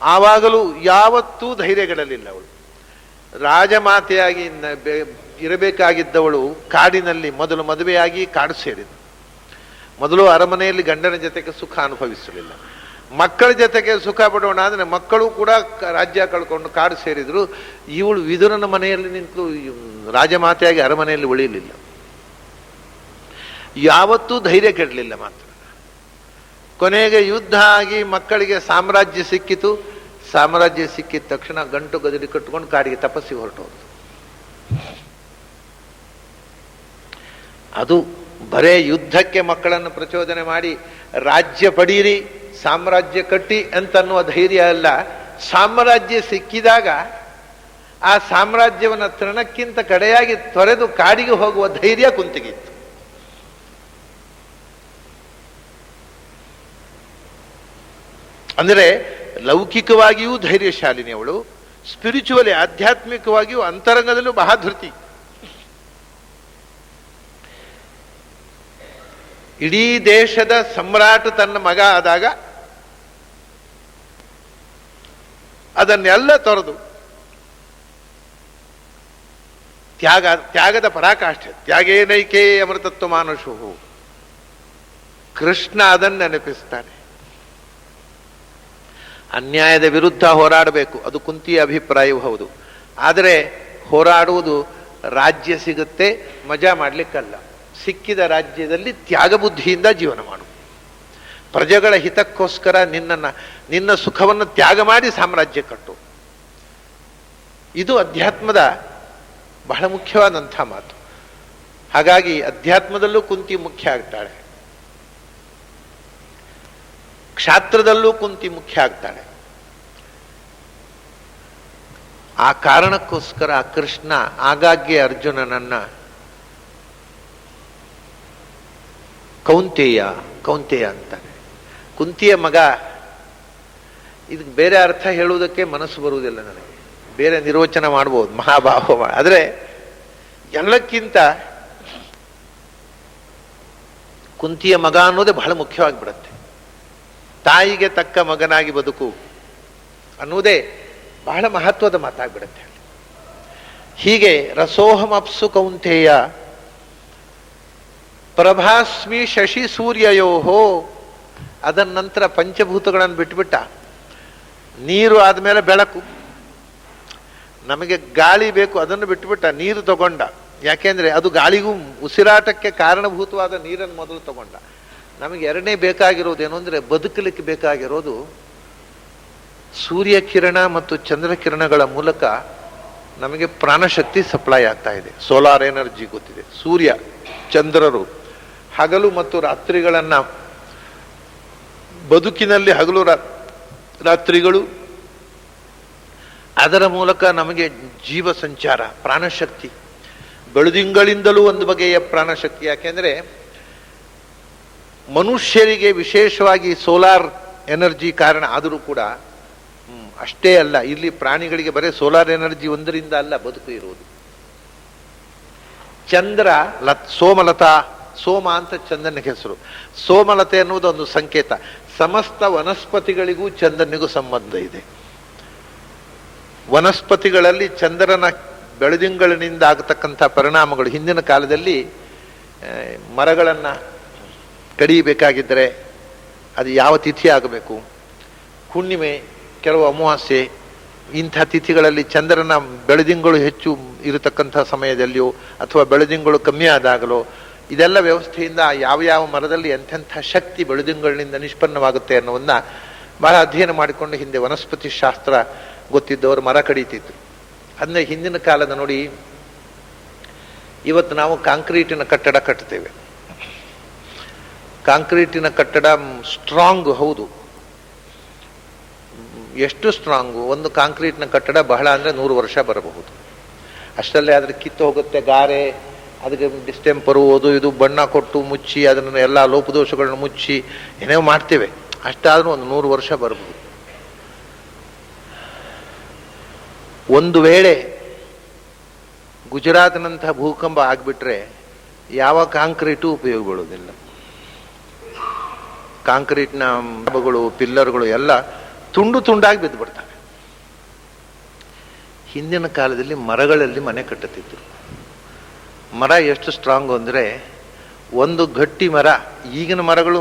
ಆವಾಗಲೂ ಯಾವತ್ತೂ ಧೈರ್ಯಗಳಲಿಲ್ಲ. ಅವಳು ರಾಜಮಾತೆಯಾಗಿ ಇರಬೇಕಾಗಿದ್ದವಳು ಕಾಡಿನಲ್ಲಿ ಮೊದಲು ಮದುವೆಯಾಗಿ ಕಾಡು ಸೇರಿದ. ಮೊದಲು ಅರಮನೆಯಲ್ಲಿ ಗಂಡನ ಜೊತೆಗೆ ಸುಖ ಅನುಭವಿಸಲಿಲ್ಲ. ಮಕ್ಕಳ ಜೊತೆಗೆ ಸುಖ ಪಡೋಣ ಅಂದ್ರೆ ಮಕ್ಕಳು ಕೂಡ ರಾಜ್ಯ ಕಳ್ಕೊಂಡು ಕಾಡು ಸೇರಿದ್ರು. ಇವಳು ವಿದುರನ ಮನೆಯಲ್ಲಿ ನಿಂತು ರಾಜಮಾತೆಯಾಗಿ ಅರಮನೆಯಲ್ಲಿ ಉಳಿಯಲಿಲ್ಲ. ಯಾವತ್ತೂ ಧೈರ್ಯ ಕೆಡಲಿಲ್ಲ ಮಾತ್ರ. ಕೊನೆಗೆ ಯುದ್ಧ ಆಗಿ ಮಕ್ಕಳಿಗೆ ಸಾಮ್ರಾಜ್ಯ ಸಿಕ್ಕಿತು. ಸಾಮ್ರಾಜ್ಯ ಸಿಕ್ಕಿದ ತಕ್ಷಣ ಗಂಟು ಗದರಿ ಕಟ್ಕೊಂಡು ಕಾಡಿಗೆ ತಪಸ್ಸಿಗೆ ಹೊರಟೋದು. ಅದು ಬರೇ ಯುದ್ಧಕ್ಕೆ ಮಕ್ಕಳನ್ನು ಪ್ರಚೋದನೆ ಮಾಡಿ ರಾಜ್ಯ ಪಡೀರಿ, ಸಾಮ್ರಾಜ್ಯ ಕಟ್ಟಿ ಅಂತನ್ನುವ ಧೈರ್ಯ ಅಲ್ಲ. ಸಾಮ್ರಾಜ್ಯ ಸಿಕ್ಕಿದಾಗ ಆ ಸಾಮ್ರಾಜ್ಯವನ್ನು ತೃಣಕ್ಕಿಂತ ಕಡೆಯಾಗಿ ತೊರೆದು ಕಾಡಿಗೆ ಹೋಗುವ ಧೈರ್ಯ ಕುಂತಿಗಿತ್ತು. ಅಂದರೆ ಲೌಕಿಕವಾಗಿಯೂ ಧೈರ್ಯಶಾಲಿನಿ ಅವಳು, ಸ್ಪಿರಿಚುವಲಿ ಆಧ್ಯಾತ್ಮಿಕವಾಗಿಯೂ ಅಂತರಂಗದಲ್ಲೂ ಬಹಾಧೃತಿ. ಇಡೀ ದೇಶದ ಸಮ್ರಾಟ ತನ್ನ ಮಗ ಆದಾಗ ಅದನ್ನೆಲ್ಲ ತೊರೆದು ತ್ಯಾಗದ ಪರಾಕಾಷ್ಠೆ. ತ್ಯಾಗೇನೈಕೇ ಅಮೃತತ್ವ ಮಾನುಷು. ಕೃಷ್ಣ ಅದನ್ನು ನೆನಪಿಸ್ತಾನೆ. ಅನ್ಯಾಯದ ವಿರುದ್ಧ ಹೋರಾಡಬೇಕು, ಅದು ಕುಂತಿಯ ಅಭಿಪ್ರಾಯವೂ ಹೌದು. ಆದರೆ ಹೋರಾಡುವುದು ರಾಜ್ಯ ಸಿಗುತ್ತೆ, ಮಜಾ ಮಾಡಲಿಕ್ಕಲ್ಲ. ಸಿಕ್ಕಿದ ರಾಜ್ಯದಲ್ಲಿ ತ್ಯಾಗ ಬುದ್ಧಿಯಿಂದ ಜೀವನ ಮಾಡು. ಪ್ರಜೆಗಳ ಹಿತಕ್ಕೋಸ್ಕರ ನಿನ್ನ ಸುಖವನ್ನು ತ್ಯಾಗ ಮಾಡಿ ಸಾಮ್ರಾಜ್ಯ ಕಟ್ಟು. ಇದು ಅಧ್ಯಾತ್ಮದ ಬಹಳ ಮುಖ್ಯವಾದಂಥ ಮಾತು. ಹಾಗಾಗಿ ಅಧ್ಯಾತ್ಮದಲ್ಲೂ ಕುಂತಿ ಮುಖ್ಯ ಆಗ್ತಾಳೆ, ಕ್ಷಾತ್ರದಲ್ಲೂ ಕುಂತಿ ಮುಖ್ಯ ಆಗ್ತಾಳೆ. ಆ ಕಾರಣಕ್ಕೋಸ್ಕರ ಕೃಷ್ಣ ಆಗಾಗ್ಗೆ ಅರ್ಜುನನನ್ನ ಕೌಂತೆಯ ಕೌಂತೆಯ ಅಂತಾನೆ. ಕುಂತಿಯ ಮಗ, ಇದಕ್ಕೆ ಬೇರೆ ಅರ್ಥ ಹೇಳುವುದಕ್ಕೆ ಮನಸ್ಸು ಬರುವುದಿಲ್ಲ ನನಗೆ, ಬೇರೆ ನಿರ್ವಚನ ಮಾಡ್ಬೋದು, ಮಹಾಭಾವ. ಆದರೆ ಎಲ್ಲಕ್ಕಿಂತ ಕುಂತಿಯ ಮಗ ಅನ್ನೋದೇ ಬಹಳ ಮುಖ್ಯವಾಗಿಬಿಡತ್ತೆ. ತಾಯಿಗೆ ತಕ್ಕ ಮಗನಾಗಿ ಬದುಕು ಅನ್ನುವುದೇ ಬಹಳ ಮಹತ್ವದ ಮಾತಾಗ್ಬಿಡತ್ತೆ. ಹೀಗೆ ರಸೋಹಮಪ್ಸು ಕೌಂತೆಯ ಪ್ರಭಾಸ್ಮಿ ಶಶಿ ಸೂರ್ಯಯೋಹೋ. ಅದರ ನಂತರ ಪಂಚಭೂತಗಳನ್ನು ಬಿಟ್ಬಿಟ್ಟ. ನೀರು ಆದಮೇಲೆ ಬೆಳಕು, ನಮಗೆ ಗಾಳಿ ಬೇಕು, ಅದನ್ನು ಬಿಟ್ಬಿಟ್ಟ, ನೀರು ತಗೊಂಡ. ಯಾಕೆಂದ್ರೆ ಅದು ಗಾಳಿಗೂ ಉಸಿರಾಟಕ್ಕೆ ಕಾರಣಭೂತವಾದ ನೀರನ್ನು ಮೊದಲು ತಗೊಂಡ. ನಮಗೆ ಎರಡನೇ ಬೇಕಾಗಿರೋದೇನು ಅಂದರೆ, ಬದುಕಲಿಕ್ಕೆ ಬೇಕಾಗಿರೋದು ಸೂರ್ಯ ಕಿರಣ ಮತ್ತು ಚಂದ್ರ ಕಿರಣಗಳ ಮೂಲಕ ನಮಗೆ ಪ್ರಾಣಶಕ್ತಿ ಸಪ್ಲೈ ಆಗ್ತಾ ಇದೆ. ಸೋಲಾರ್ ಎನರ್ಜಿ ಗೊತ್ತಿದೆ. ಸೂರ್ಯ ಚಂದ್ರರು ಹಗಲು ಮತ್ತು ರಾತ್ರಿಗಳನ್ನ, ಬದುಕಿನಲ್ಲಿ ಹಗಲು ರಾತ್ರಿಗಳು, ಅದರ ಮೂಲಕ ನಮಗೆ ಜೀವ ಸಂಚಾರ, ಪ್ರಾಣಶಕ್ತಿ. ಬೆಳದಿಂಗಳಿಂದಲೂ ಒಂದು ಬಗೆಯ ಪ್ರಾಣಶಕ್ತಿ. ಯಾಕೆಂದ್ರೆ ಮನುಷ್ಯರಿಗೆ ವಿಶೇಷವಾಗಿ ಸೋಲಾರ್ ಎನರ್ಜಿ ಕಾರಣ ಆದರೂ ಕೂಡ ಅಷ್ಟೇ ಅಲ್ಲ, ಇಲ್ಲಿ ಪ್ರಾಣಿಗಳಿಗೆ ಬರೀ ಸೋಲಾರ್ ಎನರ್ಜಿ ಒಂದರಿಂದ ಅಲ್ಲ ಬದುಕು ಇರುವುದು. ಚಂದ್ರ ಸೋಮಲತಾ, ಸೋಮ ಅಂತ ಚಂದ್ರನಿಗೆ ಹೆಸರು. ಸೋಮಲತೆ ಎನ್ನುವುದು ಒಂದು ಸಂಕೇತ. ಸಮಸ್ತ ವನಸ್ಪತಿಗಳಿಗೂ ಚಂದ್ರನಿಗೂ ಸಂಬಂಧ ಇದೆ. ವನಸ್ಪತಿಗಳಲ್ಲಿ ಚಂದ್ರನ ಬೆಳದಿಂಗಳಿನಿಂದ ಆಗತಕ್ಕಂಥ ಪರಿಣಾಮಗಳು, ಹಿಂದಿನ ಕಾಲದಲ್ಲಿ ಮರಗಳನ್ನು ಕಡಿಯಬೇಕಾಗಿದ್ದರೆ ಅದು ಯಾವ ತಿಥಿ ಆಗಬೇಕು, ಹುಣ್ಣಿಮೆ, ಕೆಲವು ಅಮಾವಾಸ್ಯೆ, ಇಂಥ ತಿಥಿಗಳಲ್ಲಿ ಚಂದ್ರನ ಬೆಳದಿಂಗಳು ಹೆಚ್ಚು ಇರತಕ್ಕಂಥ ಸಮಯದಲ್ಲಿಯೋ ಅಥವಾ ಬೆಳದಿಂಗಳು ಕಮ್ಮಿ ಆದಾಗಲೋ, ಇದೆಲ್ಲ ವ್ಯವಸ್ಥೆಯಿಂದ ಯಾವ ಮರದಲ್ಲಿ ಎಂಥೆಂಥ ಶಕ್ತಿ ಬೆಳದಿಂಗಳಿನಿಂದ ನಿಷ್ಪನ್ನವಾಗುತ್ತೆ ಅನ್ನೋದನ್ನ ಬಹಳ ಅಧ್ಯಯನ ಮಾಡಿಕೊಂಡು ಹಿಂದೆ ವನಸ್ಪತಿ ಶಾಸ್ತ್ರ ಗೊತ್ತಿದ್ದವರು ಮರ ಕಡಿತಿದ್ರು. ಅಂದರೆ ಹಿಂದಿನ ಕಾಲದ ನೋಡಿ, ಇವತ್ತು ನಾವು ಕಾಂಕ್ರೀಟಿನ ಕಟ್ಟಡ ಕಟ್ತೇವೆ. ಕಾಂಕ್ರೀಟಿನ ಕಟ್ಟಡ ಸ್ಟ್ರಾಂಗ್, ಹೌದು. ಎಷ್ಟು ಸ್ಟ್ರಾಂಗು? ಒಂದು ಕಾಂಕ್ರೀಟ್ನ ಕಟ್ಟಡ ಬಹಳ ಅಂದರೆ 100 ವರ್ಷ ಬರಬಹುದು. ಅಷ್ಟಲ್ಲೇ ಅದ್ರ ಕಿತ್ತು ಹೋಗುತ್ತೆ, ಗಾರೆ, ಅದಕ್ಕೆ ಡಿಸ್ಟೆಂಪರು, ಇದು ಬಣ್ಣ ಕೊಟ್ಟು ಮುಚ್ಚಿ, ಅದನ್ನು ಎಲ್ಲ ಲೋಪದೋಷಗಳನ್ನ ಮುಚ್ಚಿ ಏನೇನೋ ಮಾಡ್ತೇವೆ. ಅಷ್ಟಾದ್ರೂ ಒಂದು 100 ವರ್ಷ ಬರಬಹುದು. ಒಂದು ವೇಳೆ ಗುಜರಾತ್ನಂತಹ ಭೂಕಂಪ ಆಗಿಬಿಟ್ರೆ ಯಾವ ಕಾಂಕ್ರೀಟು ಉಪಯೋಗ ಬೀಳೋದಿಲ್ಲ. ಕಾಂಕ್ರೀಟ್ನ ಕಂಬಗಳು, ಪಿಲ್ಲರ್ಗಳು ಎಲ್ಲ ತುಂಡು ತುಂಡಾಗಿ ಬಿದ್ದು ಬಿಡ್ತವೆ. ಹಿಂದಿನ ಕಾಲದಲ್ಲಿ ಮರಗಳಲ್ಲಿ ಮನೆ ಕಟ್ಟುತ್ತಿದ್ರು. ಮರ ಎಷ್ಟು ಸ್ಟ್ರಾಂಗು ಅಂದರೆ, ಒಂದು ಗಟ್ಟಿ ಮರ, ಈಗಿನ ಮರಗಳು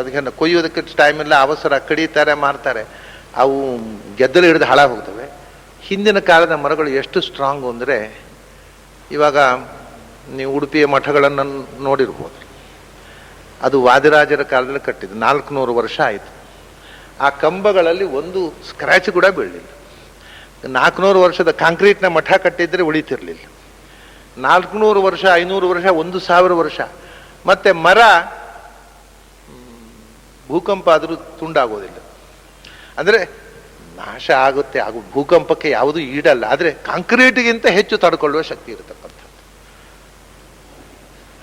ಅದಕ್ಕೆ ಕೊಯ್ಯೋದಕ್ಕೆ ಟೈಮೆಲ್ಲ ಅವಸರ, ಕಡಿತಾರೆ, ಮಾರ್ತಾರೆ, ಅವು ಗೆದ್ದಲು ಹಿಡಿದು ಹಾಳಾಗಿ ಹೋಗ್ತವೆ. ಹಿಂದಿನ ಕಾಲದ ಮರಗಳು ಎಷ್ಟು ಸ್ಟ್ರಾಂಗು ಅಂದರೆ, ಇವಾಗ ನೀವು ಉಡುಪಿಯ ಮಠಗಳನ್ನು ನೋಡಿರ್ಬೋದು. ಅದು ವಾದಿರಾಜರ ಕಾಲದಲ್ಲಿ ಕಟ್ಟಿದ್ದು, 400 ವರ್ಷ ಆಯಿತು. ಆ ಕಂಬಗಳಲ್ಲಿ ಒಂದು ಸ್ಕ್ರ್ಯಾಚ್ ಕೂಡ ಬೀಳಲಿಲ್ಲ. 400 ವರ್ಷದ ಕಾಂಕ್ರೀಟ್ನ ಮಠ ಕಟ್ಟಿದ್ರೆ ಉಳಿತಿರ್ಲಿಲ್ಲ. 400 ವರ್ಷ, 500 ವರ್ಷ, 1000 ವರ್ಷ. ಮತ್ತೆ ಮರ ಭೂಕಂಪ ಆದರೂ ತುಂಡಾಗೋದಿಲ್ಲ. ಅಂದರೆ ನಾಶ ಆಗುತ್ತೆ, ಭೂಕಂಪಕ್ಕೆ ಯಾವುದು ಈಡಲ್ಲ. ಆದರೆ ಕಾಂಕ್ರೀಟ್ಗಿಂತ ಹೆಚ್ಚು ತಡ್ಕೊಳ್ಳುವ ಶಕ್ತಿ ಇರತಕ್ಕಂಥದ್ದು.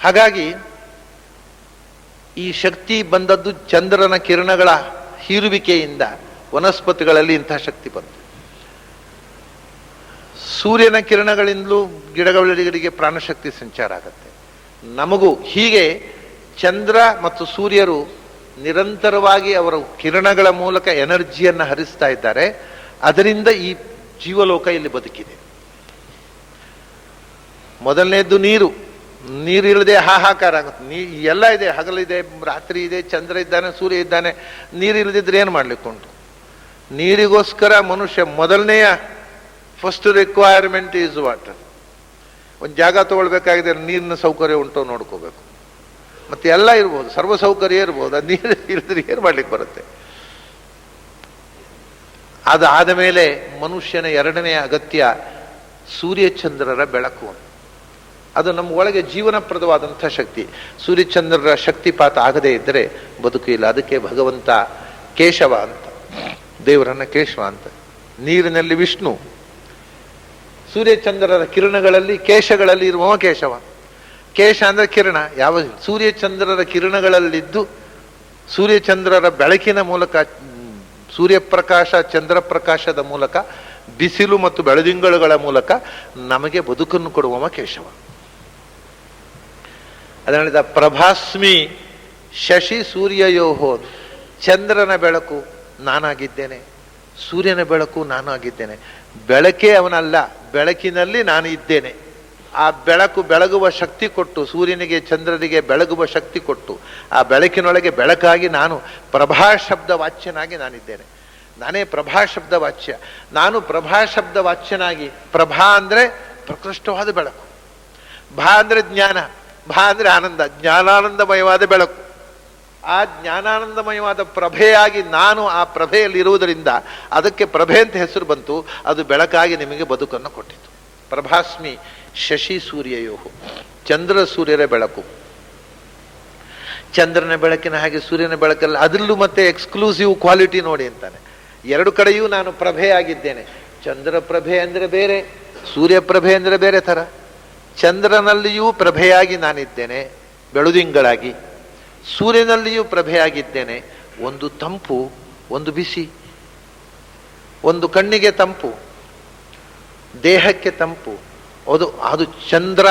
ಹಾಗಾಗಿ ಈ ಶಕ್ತಿ ಬಂದದ್ದು ಚಂದ್ರನ ಕಿರಣಗಳ ಹೀರುವಿಕೆಯಿಂದ. ವನಸ್ಪತಿಗಳಲ್ಲಿ ಇಂತಹ ಶಕ್ತಿ ಬಂತು. ಸೂರ್ಯನ ಕಿರಣಗಳಿಂದಲೂ ಗಿಡಗಳಿಗೆ ಪ್ರಾಣಶಕ್ತಿ ಸಂಚಾರ ಆಗುತ್ತೆ. ನಮಗೂ ಹೀಗೆ ಚಂದ್ರ ಮತ್ತು ಸೂರ್ಯರು ನಿರಂತರವಾಗಿ ಅವರ ಕಿರಣಗಳ ಮೂಲಕ ಎನರ್ಜಿಯನ್ನು ಹರಿಸ್ತಾ ಇದ್ದಾರೆ. ಅದರಿಂದ ಈ ಜೀವಲೋಕ ಇಲ್ಲಿ ಬದುಕಿದೆ. ಮೊದಲನೇದ್ದು ನೀರು. ನೀರಿಲ್ಲದೆ ಹಾಹಾಕಾರ ಆಗುತ್ತೆ. ಎಲ್ಲ ಇದೆ, ಹಗಲಿದೆ, ರಾತ್ರಿ ಇದೆ, ಚಂದ್ರ ಇದ್ದಾನೆ, ಸೂರ್ಯ ಇದ್ದಾನೆ. ನೀರಿಲ್ಲದಿದ್ರೆ ಏನು ಮಾಡ್ಲಿಕ್ಕುಂಟು? ನೀರಿಗೋಸ್ಕರ ಮನುಷ್ಯ ಮೊದಲನೆಯ ಫಸ್ಟ್ ರಿಕ್ವೈರ್ಮೆಂಟ್ ಈಸ್ ವಾಟರ್. ಒಂದು ಜಾಗ ತಗೊಳ್ಬೇಕಾಗಿದೆ, ನೀರಿನ ಸೌಕರ್ಯ ಉಂಟೋ ನೋಡ್ಕೋಬೇಕು. ಮತ್ತೆ ಎಲ್ಲ ಇರ್ಬೋದು, ಸರ್ವ ಸೌಕರ್ಯ ಇರ್ಬೋದು, ಅದು ನೀರು ಇಲ್ಲದ್ರೆ ಏನು ಮಾಡ್ಲಿಕ್ಕೆ ಬರುತ್ತೆ? ಅದಾದ ಮೇಲೆ ಮನುಷ್ಯನ ಎರಡನೆಯ ಅಗತ್ಯ ಸೂರ್ಯಚಂದ್ರರ ಬೆಳಕು. ಅದು ನಮ್ಮ ಒಳಗೆ ಜೀವನಪ್ರದವಾದಂಥ ಶಕ್ತಿ. ಸೂರ್ಯಚಂದ್ರರ ಶಕ್ತಿಪಾತ ಆಗದೇ ಇದ್ದರೆ ಬದುಕು ಇಲ್ಲ. ಅದಕ್ಕೆ ಭಗವಂತ ಕೇಶವ ಅಂತ, ದೇವರನ್ನ ಕೇಶವ ಅಂತ. ನೀರಿನಲ್ಲಿ ವಿಷ್ಣು, ಸೂರ್ಯಚಂದ್ರರ ಕಿರಣಗಳಲ್ಲಿ ಕೇಶಗಳಲ್ಲಿ ಇರುವವ ಕೇಶವ. ಕೇಶ ಅಂದ್ರೆ ಕಿರಣ. ಯಾವ ಸೂರ್ಯಚಂದ್ರರ ಕಿರಣಗಳಲ್ಲಿದ್ದು ಸೂರ್ಯಚಂದ್ರರ ಬೆಳಕಿನ ಮೂಲಕ, ಸೂರ್ಯಪ್ರಕಾಶ ಚಂದ್ರಪ್ರಕಾಶದ ಮೂಲಕ, ಬಿಸಿಲು ಮತ್ತು ಬೆಳದಿಂಗಳುಗಳ ಮೂಲಕ ನಮಗೆ ಬದುಕನ್ನು ಕೊಡುವವ ಕೇಶವ. ಅದರಿಂದ ಪ್ರಭಾಸ್ಮಿ ಶಶಿ ಸೂರ್ಯಯೋಹೋ. ಚಂದ್ರನ ಬೆಳಕು ನಾನಾಗಿದ್ದೇನೆ, ಸೂರ್ಯನ ಬೆಳಕು ನಾನು ಆಗಿದ್ದೇನೆ. ಬೆಳಕೇ ಅವನಲ್ಲ, ಬೆಳಕಿನಲ್ಲಿ ನಾನು ಇದ್ದೇನೆ. ಆ ಬೆಳಕು ಬೆಳಗುವ ಶಕ್ತಿ ಕೊಟ್ಟು, ಸೂರ್ಯನಿಗೆ ಚಂದ್ರನಿಗೆ ಬೆಳಗುವ ಶಕ್ತಿ ಕೊಟ್ಟು, ಆ ಬೆಳಕಿನೊಳಗೆ ಬೆಳಕಾಗಿ ನಾನು ಪ್ರಭಾ ಶಬ್ದ ವಾಚ್ಯನಾಗಿ ನಾನಿದ್ದೇನೆ. ನಾನೇ ಪ್ರಭಾ ಶಬ್ದ ವಾಚ್ಯ. ನಾನು ಪ್ರಭಾ ಶಬ್ದ ವಾಚ್ಯನಾಗಿ, ಪ್ರಭಾ ಅಂದ್ರೆ ಪ್ರಕೃಷ್ಟವಾದ ಬೆಳಕು, ಭಾ ಅಂದ್ರೆ ಜ್ಞಾನ, ಭಾ ಅಂದ್ರೆ ಆನಂದ, ಜ್ಞಾನಾನಂದಮಯವಾದ ಬೆಳಕು. ಆ ಜ್ಞಾನಾನಂದಮಯವಾದ ಪ್ರಭೆಯಾಗಿ ನಾನು ಆ ಪ್ರಭೆಯಲ್ಲಿ ಇರುವುದರಿಂದ ಅದಕ್ಕೆ ಪ್ರಭೆ ಅಂತ ಹೆಸರು ಬಂತು. ಅದು ಬೆಳಕಾಗಿ ನಿಮಗೆ ಬದುಕನ್ನು ಕೊಟ್ಟಿತು. ಪ್ರಭಾಸ್ಮಿ ಶಶಿ ಸೂರ್ಯಯೋಹು. ಚಂದ್ರ ಸೂರ್ಯರ ಬೆಳಕು. ಚಂದ್ರನ ಬೆಳಕಿನ ಹಾಗೆ ಸೂರ್ಯನ ಬೆಳಕಲ್ಲ. ಅದರಲ್ಲೂ ಮತ್ತೆ ಎಕ್ಸ್ಕ್ಲೂಸಿವ್ ಕ್ವಾಲಿಟಿ ನೋಡಿ ಅಂತಾನೆ. ಎರಡು ಕಡೆಯೂ ನಾನು ಪ್ರಭೆಯಾಗಿದ್ದೇನೆ. ಚಂದ್ರ ಪ್ರಭೆ ಅಂದ್ರೆ ಬೇರೆ, ಸೂರ್ಯ ಪ್ರಭೆ ಅಂದ್ರೆ ಬೇರೆ ಥರ. ಚಂದ್ರನಲ್ಲಿಯೂ ಪ್ರಭೆಯಾಗಿ ನಾನಿದ್ದೇನೆ, ಬೆಳುದಿಂಗಳಾಗಿ. ಸೂರ್ಯನಲ್ಲಿಯೂ ಪ್ರಭೆಯಾಗಿದ್ದೇನೆ. ಒಂದು ತಂಪು, ಒಂದು ಬಿಸಿ, ಒಂದು ಕಣ್ಣಿಗೆ ತಂಪು, ದೇಹಕ್ಕೆ ತಂಪು. ಅದು ಚಂದ್ರ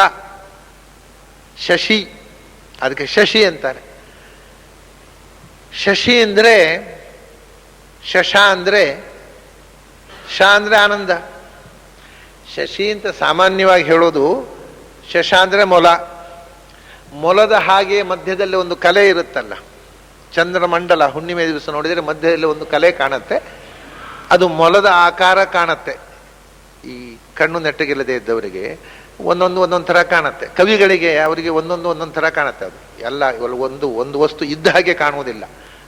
ಶಶಿ. ಅದಕ್ಕೆ ಶಶಿ ಅಂತಾರೆ. ಶಶಿ ಅಂದ್ರೆ, ಶಶ ಅಂದ್ರೆ, ಶ ಅಂದ್ರೆ ಆನಂದ. ಶಶಿ ಅಂತ ಸಾಮಾನ್ಯವಾಗಿ ಹೇಳೋದು. ಶಶ ಅಂದ್ರೆ ಮೊಲ. ಮೊಲದ ಹಾಗೆ ಮಧ್ಯದಲ್ಲಿ ಒಂದು ಕಲೆ ಇರುತ್ತಲ್ಲ, ಚಂದ್ರಮಂಡಲ ಹುಣ್ಣಿಮೆ ದಿವಸ ನೋಡಿದರೆ ಮಧ್ಯದಲ್ಲಿ ಒಂದು ಕಲೆ ಕಾಣುತ್ತೆ. ಅದು ಮೊಲದ ಆಕಾರ ಕಾಣುತ್ತೆ. ಈ ಕಣ್ಣು ನೆಟ್ಟಗಿಲ್ಲದೆ ಇದ್ದವರಿಗೆ ಒಂದೊಂದು ಥರ ಕಾಣುತ್ತೆ. ಕವಿಗಳಿಗೆ ಅವರಿಗೆ ಒಂದೊಂದು ಥರ ಕಾಣುತ್ತೆ. ಅದು ಎಲ್ಲ ಒಂದು ವಸ್ತು ಇದ್ದ ಹಾಗೆ ಕಾಣುವುದಿಲ್ಲ.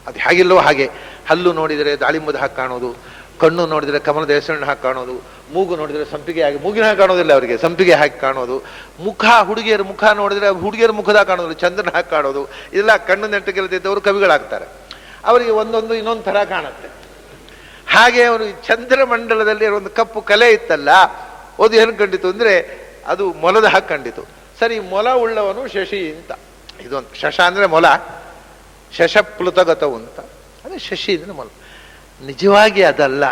ಅದು ಹೇಗಿಲ್ಲವೋ ಹಾಗೆ. ಹಲ್ಲು ನೋಡಿದರೆ ದಾಳಿಂಬದ ಹಾಗೆ ಕಾಣೋದು, ಕಣ್ಣು ನೋಡಿದರೆ ಕಮಲದ ಹೆಸರನ್ನು ಹಾಕಿ ಕಾಣೋದು, ಮೂಗು ನೋಡಿದರೆ ಸಂಪಿಗೆ ಹಾಗೆ, ಮೂಗಿನ ಹಾಗೆ ಕಾಣೋದಿಲ್ಲ ಅವರಿಗೆ, ಸಂಪಿಗೆ ಹಾಕಿ ಕಾಣೋದು. ಮುಖ, ಹುಡುಗಿಯರ ಮುಖ ನೋಡಿದರೆ ಹುಡುಗಿಯರ ಮುಖದ ಕಾಣೋದು, ಚಂದ್ರನ ಹಾಕಿ ಕಾಣೋದು. ಇದೆಲ್ಲ ಕಣ್ಣು ನೆಟ್ಟಗಿಲ್ಲದಿದ್ದವರು ಕವಿಗಳಾಗ್ತಾರೆ. ಅವರಿಗೆ ಇನ್ನೊಂದು ಥರ ಕಾಣುತ್ತೆ. ಹಾಗೆ ಅವರು ಚಂದ್ರಮಂಡಲದಲ್ಲಿ ಒಂದು ಕಪ್ಪು ಕಲೆ ಇತ್ತಲ್ಲ, ಅದು ಏನು ಕಂಡಿತು ಅಂದ್ರೆ ಅದು ಮೊಲದ ಹಾಗೆ ಕಂಡಿತು. ಸರಿ, ಮೊಲ ಉಳ್ಳವನು ಶಶಿ ಅಂತ. ಇದೊಂದು ಶಶ ಅಂದ್ರೆ ಮೊಲ, ಶಶ ಪ್ಲುತಗತವು ಅಂತ. ಅದೇ ಶಶಿ ಅಂದ್ರೆ ಮೊಲ. ನಿಜವಾಗಿ ಅದಲ್ಲ.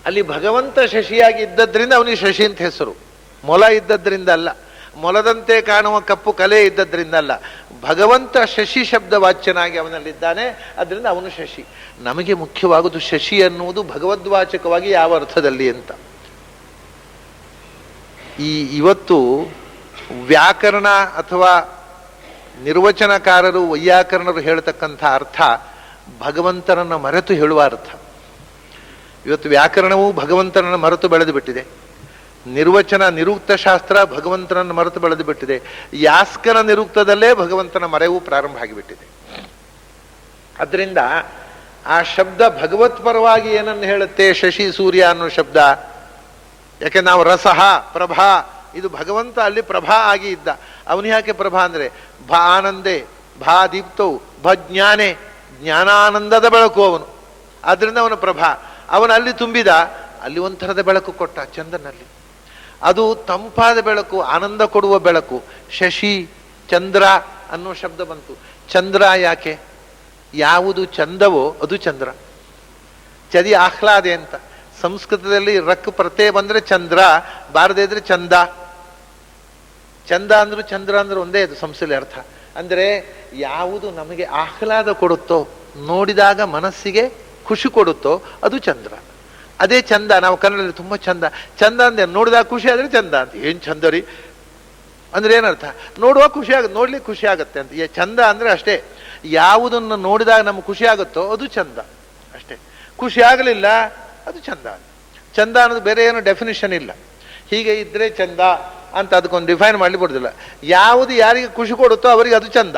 ಅಲ್ಲಿ ಭಗವಂತ ಶಶಿಯಾಗಿ ಇದ್ದದ್ರಿಂದ ಅವನಿಗೆ ಶಶಿ ಅಂತ ಹೆಸರು. ಮೊಲ ಇದ್ದದ್ರಿಂದ ಅಲ್ಲ, ಮೊಲದಂತೆ ಕಾಣುವ ಕಪ್ಪು ಕಲೆ ಇದ್ದದ್ರಿಂದ ಅಲ್ಲ. ಭಗವಂತ ಶಶಿ ಶಬ್ದ ವಾಚ್ಯನಾಗಿ ಅವನಲ್ಲಿದ್ದಾನೆ, ಅದರಿಂದ ಅವನು ಶಶಿ. ನಮಗೆ ಮುಖ್ಯವಾಗುವುದು ಶಶಿ ಅನ್ನುವುದು ಭಗವದ್ವಾಚಕವಾಗಿ ಯಾವ ಅರ್ಥದಲ್ಲಿ ಅಂತ. ಇವತ್ತು ವ್ಯಾಕರಣ ಅಥವಾ ನಿರ್ವಚನಕಾರರು, ವೈಯಾಕರಣರು ಹೇಳ್ತಕ್ಕಂಥ ಅರ್ಥ ಭಗವಂತನನ್ನು ಮರೆತು ಹೇಳುವ ಅರ್ಥ. ಇವತ್ತು ವ್ಯಾಕರಣವು ಭಗವಂತನನ್ನು ಮರೆತು ಬೆಳೆದು ಬಿಟ್ಟಿದೆ. ನಿರ್ವಚನ, ನಿರುಕ್ತ ಶಾಸ್ತ್ರ ಭಗವಂತನನ್ನು ಮರೆತು ಬೆಳೆದು ಬಿಟ್ಟಿದೆ. ಯಾಸ್ಕನ ನಿರುಕ್ತದಲ್ಲೇ ಭಗವಂತನ ಮರೆವು ಪ್ರಾರಂಭ ಆಗಿಬಿಟ್ಟಿದೆ. ಅದರಿಂದ ಆ ಶಬ್ದ ಭಗವತ್ ಪರವಾಗಿ ಏನನ್ನು ಹೇಳುತ್ತೆ? ಶಶಿ ಸೂರ್ಯ ಅನ್ನೋ ಶಬ್ದ. ಯಾಕೆ ನಾವು ರಸಹ ಪ್ರಭಾ, ಇದು ಭಗವಂತ ಅಲ್ಲಿ ಪ್ರಭಾ ಆಗಿ ಇದ್ದ. ಅವನು ಯಾಕೆ ಪ್ರಭಾ ಅಂದ್ರೆ ಭಾ ಆನಂದೇ, ಭಾ ದೀಪ್ತೌ, ಭಜ್ಞಾನೆ, ಜ್ಞಾನಾನಂದದ ಬೆಳಕು ಅವನು. ಆದ್ರಿಂದ ಅವನು ಪ್ರಭಾ. ಅವನು ಅಲ್ಲಿ ತುಂಬಿದ, ಅಲ್ಲಿ ಒಂಥರದ ಬೆಳಕು ಕೊಟ್ಟ ಚಂದ್ರನಲ್ಲಿ. ಅದು ತಂಪಾದ ಬೆಳಕು, ಆನಂದ ಕೊಡುವ ಬೆಳಕು. ಶಶಿ, ಚಂದ್ರ ಅನ್ನೋ ಶಬ್ದ ಬಂತು. ಚಂದ್ರ ಯಾಕೆ? ಯಾವುದು ಚಂದವೋ ಅದು ಚಂದ್ರ. ಚದಿ ಆಹ್ಲಾದೆ ಅಂತ. ಸಂಸ್ಕೃತದಲ್ಲಿ ರಕ್ ಪ್ರತ್ಯಯ ಬಂದ್ರೆ ಚಂದ್ರ, ಬಾರದೇ ಇದ್ರೆ ಚಂದ. ಚಂದ ಅಂದ್ರು ಚಂದ್ರ ಅಂದ್ರೆ ಒಂದೇ, ಅದು ಸಂಸ್ಥೆಯಲ್ಲಿ ಅರ್ಥ. ಅಂದ್ರೆ ಯಾವುದು ನಮಗೆ ಆಹ್ಲಾದ ಕೊಡುತ್ತೋ, ನೋಡಿದಾಗ ಮನಸ್ಸಿಗೆ ಖುಷಿ ಕೊಡುತ್ತೋ ಅದು ಚಂದ್ರ. ಅದೇ ಚಂದ. ನಾವು ಕನ್ನಡದಲ್ಲಿ ತುಂಬಾ ಚಂದ ಚಂದ ಅಂದೆ, ನೋಡಿದಾಗ ಖುಷಿ ಆದ್ರೆ ಚಂದ ಅಂತ. ಏನ್ ಚಂದ ರೀ ಅಂದ್ರೆ ಏನರ್ಥ? ನೋಡುವಾಗ ಖುಷಿ ಆಗುತ್ತೆ, ನೋಡ್ಲಿಕ್ಕೆ ಖುಷಿ ಆಗುತ್ತೆ ಅಂತ. ಚಂದ ಅಂದ್ರೆ ಅಷ್ಟೇ, ಯಾವುದನ್ನು ನೋಡಿದಾಗ ನಮ್ಗೆ ಖುಷಿ ಆಗುತ್ತೋ ಅದು ಚಂದ ಅಷ್ಟೇ. ಖುಷಿ ಆಗಲಿಲ್ಲ ಅದು ಚಂದ. ಚಂದ ಅನ್ನೋದು ಬೇರೆ ಏನು ಡೆಫಿನಿಷನ್ ಇಲ್ಲ. ಹೀಗೆ ಇದ್ರೆ ಚಂದ ಅಂತ ಅದಕ್ಕೊಂದು ಡಿಫೈನ್ ಮಾಡ್ಲಿಕ್ಕೆ ಬರುದಿಲ್ಲ. ಯಾವುದು ಯಾರಿಗೆ ಖುಷಿ ಕೊಡುತ್ತೋ ಅವರಿಗೆ ಅದು ಚಂದ.